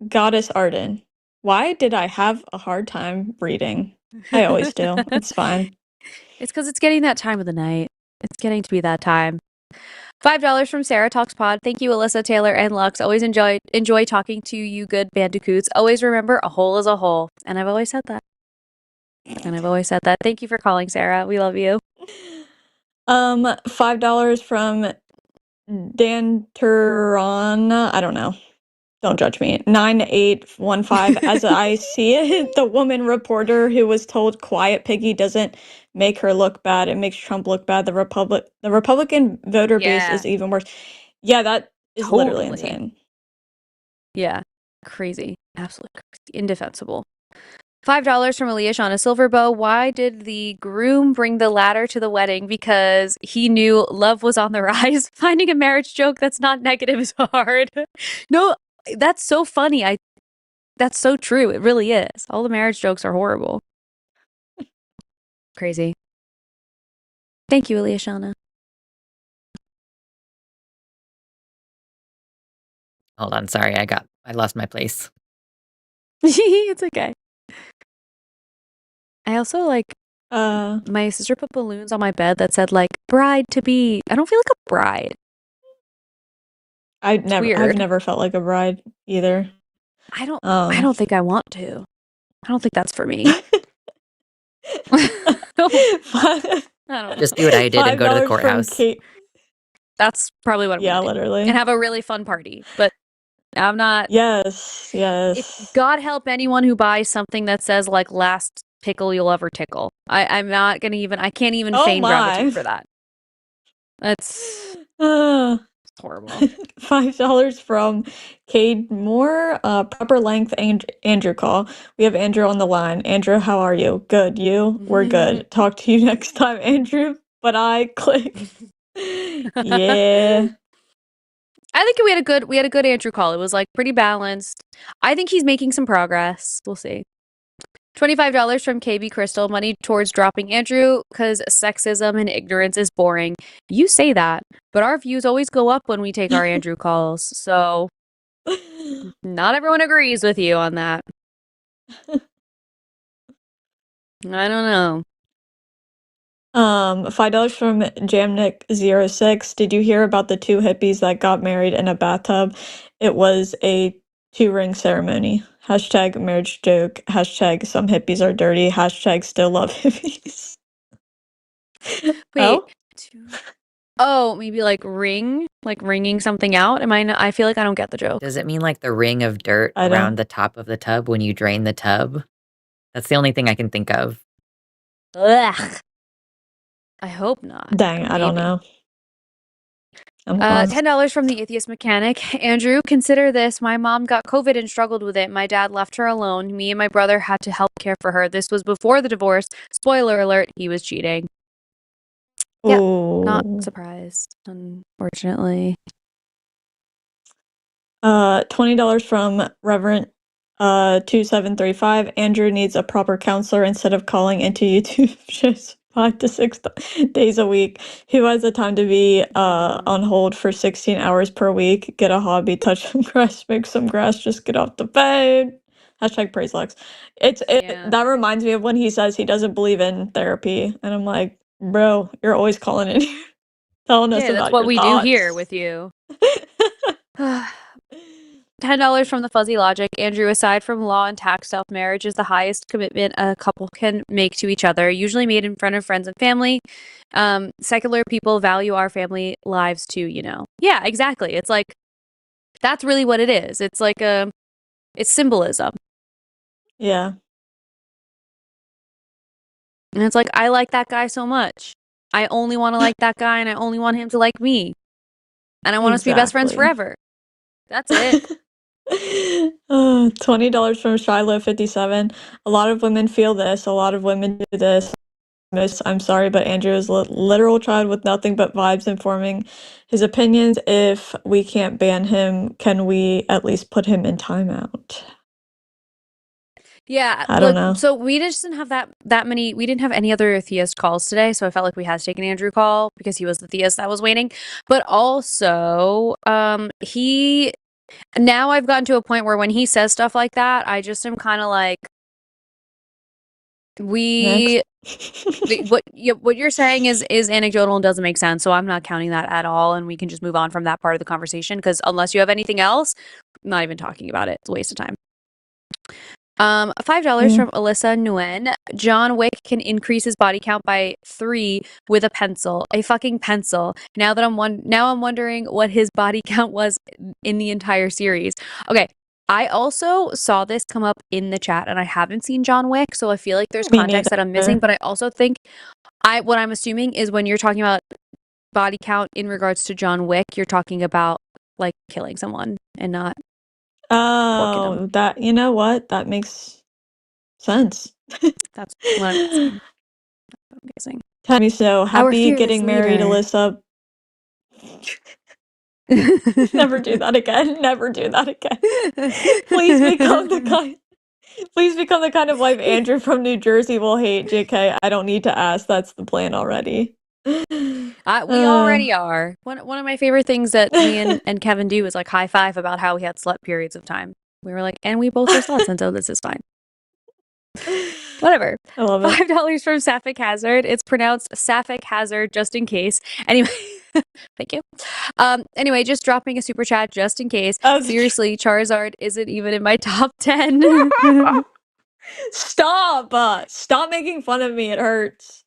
Goddess Arden. Why did I have a hard time reading? I always do. It's fine. It's because it's getting that time of the night. It's getting to be that time. $5 from Sarah Talks Pod. Thank you, Alyssa, Taylor, and Lux. Always enjoy talking to you good bandicoots. Always remember, a hole is a hole. And I've always said that. Thank you for calling, Sarah. We love you. $5 from Dan Turana. I don't know. Don't judge me. 9815. As I see it, the woman reporter who was told quiet piggy doesn't make her look bad. It makes Trump look bad. The Republican voter base is even worse. Yeah, that is literally insane. Yeah. Crazy. Absolutely crazy. Indefensible. $5 from Eliash on a silver bow. Why did the groom bring the ladder to the wedding? Because he knew love was on the rise. Finding a marriage joke that's not negative is hard. No, that's so funny. That's so true. It really is. All the marriage jokes are horrible. Crazy. Thank you, Eliashana. Hold on, sorry, I lost my place. It's okay. I also my sister put balloons on my bed that said like bride to be. I don't feel like a bride. I've never felt like a bride either. I don't think I want to. I don't think that's for me. I don't Just do what I did and go to the courthouse. That's probably what I'm gonna do. Literally. And have a really fun party. But I'm not. Yes. If God help anyone who buys something that says like last pickle you'll ever tickle. I'm not gonna even. I can't even feign gratitude for that. That's horrible. $5 from Cade Moore. Proper length Andrew call. We have Andrew on the line. Andrew, how are you? Good. You? We're good. Talk to you next time, Andrew. But I click. Yeah. I think we had a good Andrew call. It was like pretty balanced. I think he's making some progress. We'll see. $25 from KB Crystal. Money towards dropping Andrew because sexism and ignorance is boring. You say that, but our views always go up when we take our Andrew calls. So not everyone agrees with you on that. I don't know. $5 from Jamnik06. Did you hear about the two hippies that got married in a bathtub? It was a 2-ring ceremony. Hashtag marriage joke. Hashtag some hippies are dirty. Hashtag still love hippies. Wait. Oh, maybe like wringing something out. I feel like I don't get the joke. Does it mean like the ring of dirt around the top of the tub when you drain the tub? That's the only thing I can think of. Ugh. I hope not. Dang, but I don't maybe. know. I'm lost. $10 from the atheist mechanic. Andrew, consider this. My mom got COVID and struggled with it. My dad left her alone. Me and my brother had to help care for her. This was before the divorce. Spoiler alert, he was cheating. Yep, not Ooh. surprised, unfortunately. $20 from Reverend 2735. Andrew needs a proper counselor instead of calling into YouTube shows 5 to 6 days a week. Who has the time to be on hold for 16 hours per week? Get a hobby, touch some grass, make some grass, just get off the bed. Hashtag praise Lex. Yeah. That reminds me of when he says he doesn't believe in therapy, and I'm like, bro, you're always calling in here, telling us Yeah, that's about what your we do here thoughts. with you. $10 from the fuzzy logic. Andrew, aside from law and tax stuff, marriage is the highest commitment a couple can make to each other, usually made in front of friends and family. Secular people value our family lives too, you know. Yeah, exactly. It's like, that's really what it is. It's like it's symbolism. Yeah. And it's like, I like that guy so much. I only want to like that guy, and I only want him to like me. And I want us to be best friends Exactly. forever. That's it. $20 from Shiloh57. A lot of women feel this. A lot of women do this. I'm sorry, but Andrew is a literal child with nothing but vibes informing his opinions. If we can't ban him, can we at least put him in timeout? Yeah, I don't look, know. so we just didn't have that many. We didn't have any other theist calls today, so I felt like we had to take an Andrew call because he was the theist that was waiting. But also, now I've gotten to a point where when he says stuff like that, I just am kind of like, what you're saying is anecdotal and doesn't make sense, so I'm not counting that at all, and we can just move on from that part of the conversation, because unless you have anything else, I'm not even talking about it. It's a waste of time. $5 from Alyssa Nguyen. John Wick can increase his body count by 3 with a pencil. A fucking pencil. Now I'm wondering what his body count was in the entire series. Okay. I also saw this come up in the chat, and I haven't seen John Wick, so I feel like there's Me context that I'm missing, neither. but I also think what I'm assuming is when you're talking about body count in regards to John Wick, you're talking about like killing someone and not porking them. Oh, that, you know what? That makes sense. That's what I'm guessing. Amazing. Tell me so. Our Happy fearless getting married, leader. Alyssa. Never do that again. Never do that again. Please become the kind of wife Andrew from New Jersey will hate. JK, I don't need to ask. That's the plan already. We already are. One of my favorite things that me and Kevin do is like high five about how we had slut periods of time. We were like, and we both are sluts, and so this is fine. Whatever. I love it. $5 from Sapphic Hazard. It's pronounced Sapphic Hazard, just in case. Anyway, thank you. Anyway, just dropping a super chat just in case. Seriously, Charizard isn't even in my top 10. Stop making fun of me. It hurts.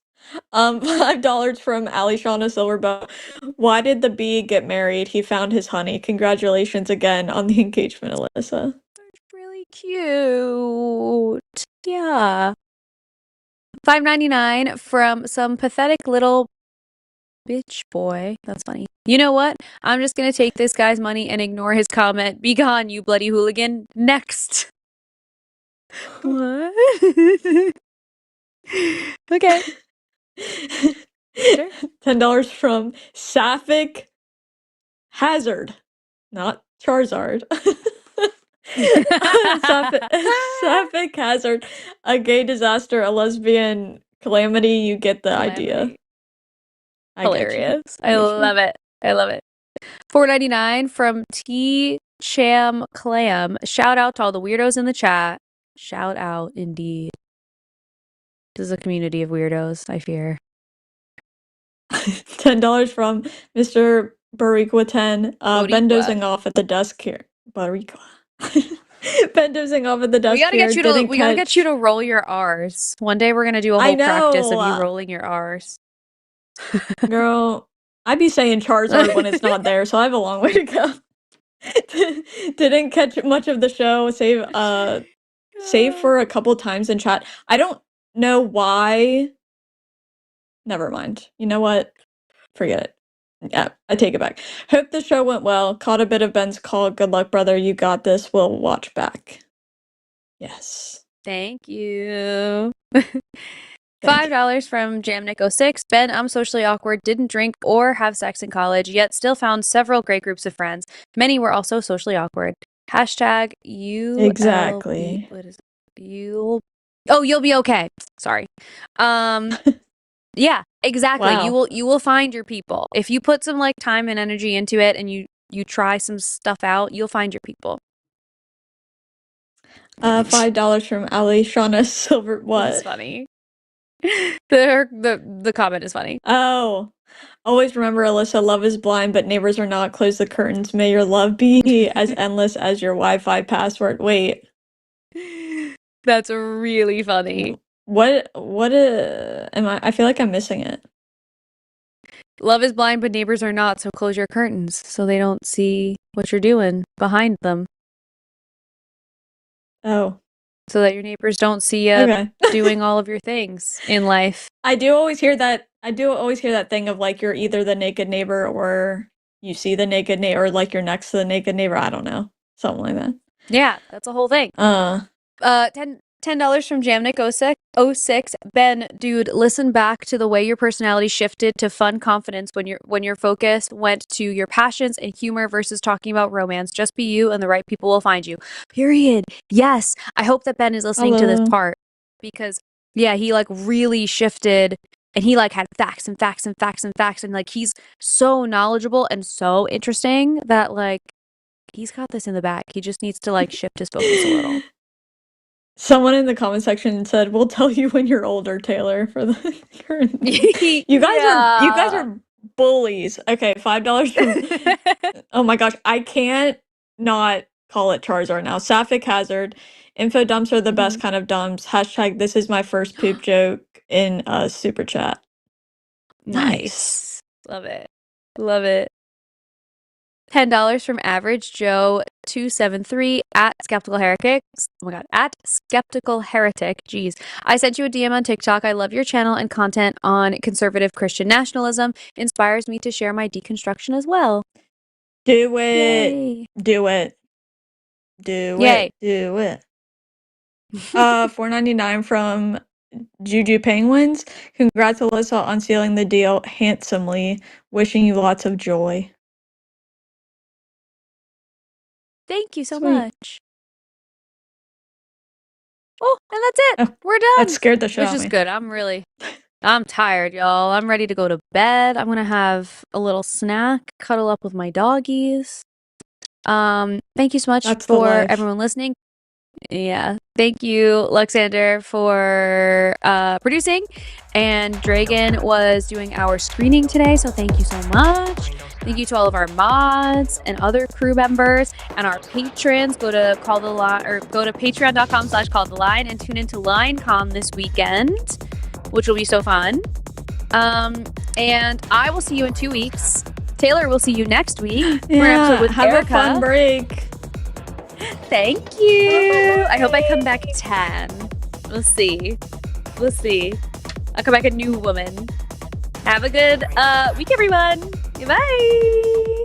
$5 from Ali Shauna Silverbow. Why did the bee get married? He found his honey. Congratulations again on the engagement, Alyssa. Really cute. Yeah. $5.99 from some pathetic little bitch boy. That's funny. You know what? I'm just gonna take this guy's money and ignore his comment. Be gone, you bloody hooligan. Next. What? Okay. Sure. $10 from Sapphic Hazard, not Charizard. Sapphic Hazard, a gay disaster, a lesbian calamity. You get the idea. Hilarious. I love it. I love it. $4.99 from T Cham Clam. Shout out to all the weirdos in the chat. Shout out indeed. This is a community of weirdos, I fear. $10 from Mr. Bariqua 10. Ben dozing off at the desk here. Bariqua. Ben dozing off at the desk We gotta here. get you to roll your R's. One day we're gonna do a whole practice of you rolling your R's. Girl, I'd be saying Charizard when it's not there, so I have a long way to go. Didn't catch much of the show, save for a couple times in chat. I don't know why Never mind. You know what? Forget it. Yeah, I take it back. Hope the show went well. Caught a bit of Ben's call. Good luck, brother. You got this. We'll watch back. Yes. Thank you. Thank you. $5 from Jamnik06. Ben, I'm socially awkward, didn't drink or have sex in college, yet still found several great groups of friends. Many were also socially awkward. Hashtag ULB. Exactly. What is it? You'll be okay. Sorry. Yeah, exactly. Wow. You will find your people. If you put some like time and energy into it and you try some stuff out, you'll find your people. $5 from Ali Shauna Silver. That's What? funny. The comment is funny. Oh. Always remember, Alyssa, love is blind, but neighbors are not. Close the curtains. May your love be as endless as your Wi-Fi password. Wait. That's really funny. What am I feel like I'm missing it. Love is blind, but neighbors are not, so close your curtains so they don't see what you're doing behind them. Oh. So that your neighbors don't see you Okay. doing all of your things in life. I do always hear that thing of like you're either the naked neighbor or you see the naked neighbor, or like you're next to the naked neighbor. I don't know. Something like that. Yeah, that's a whole thing. $10 from Jamnik06. Ben, dude, listen back to the way your personality shifted to fun confidence when your focus went to your passions and humor versus talking about romance. Just be you and the right people will find you. Period. Yes. I hope that Ben is listening to this Hello. part because yeah, he like really shifted and he like had facts and facts and facts and facts and like he's so knowledgeable and so interesting that like he's got this in the back. He just needs to like shift his focus a little. Someone in the comment section said, "We'll tell you when you're older, Taylor." For the you guys are bullies. Okay, $5 from. Oh my gosh, I can't not call it Charizard now. Sapphic Hazard. Info dumps are the best kind of dumps. Hashtag this is my first poop joke in super chat. Nice. Love it. Love it. $10 from Average Joe 273 at Skeptical Heretic. Oh my god, at Skeptical Heretic. Jeez. I sent you a DM on TikTok. I love your channel and content on conservative Christian nationalism. Inspires me to share my deconstruction as well. Do it. Yay. Do it. Do Yay. it. Do it. $4.99 from Juju Penguins. Congrats, Alyssa, on sealing the deal handsomely. Wishing you lots of joy. Thank you so Sweet. much. Oh, and that's it. Oh, We're done. that scared the shit out Which of is me. good. I'm tired, y'all. I'm ready to go to bed. I'm gonna have a little snack, cuddle up with my doggies. Thank you so much That's the for life. everyone listening. Yeah. Thank you, Luxander, for producing. And Dragon was doing our screening today, so thank you so much. Thank you to all of our mods and other crew members and our patrons. Go to Call the Line or go to patreon.com/calltheline and tune into LineCon this weekend, which will be so fun. And I will see you in 2 weeks. Taylor will see you next week for an episode with have Erica. a fun break. Thank you. I hope I come back 10. We'll see. We'll see. I'll come back a new woman. Have a good week, everyone. Bye.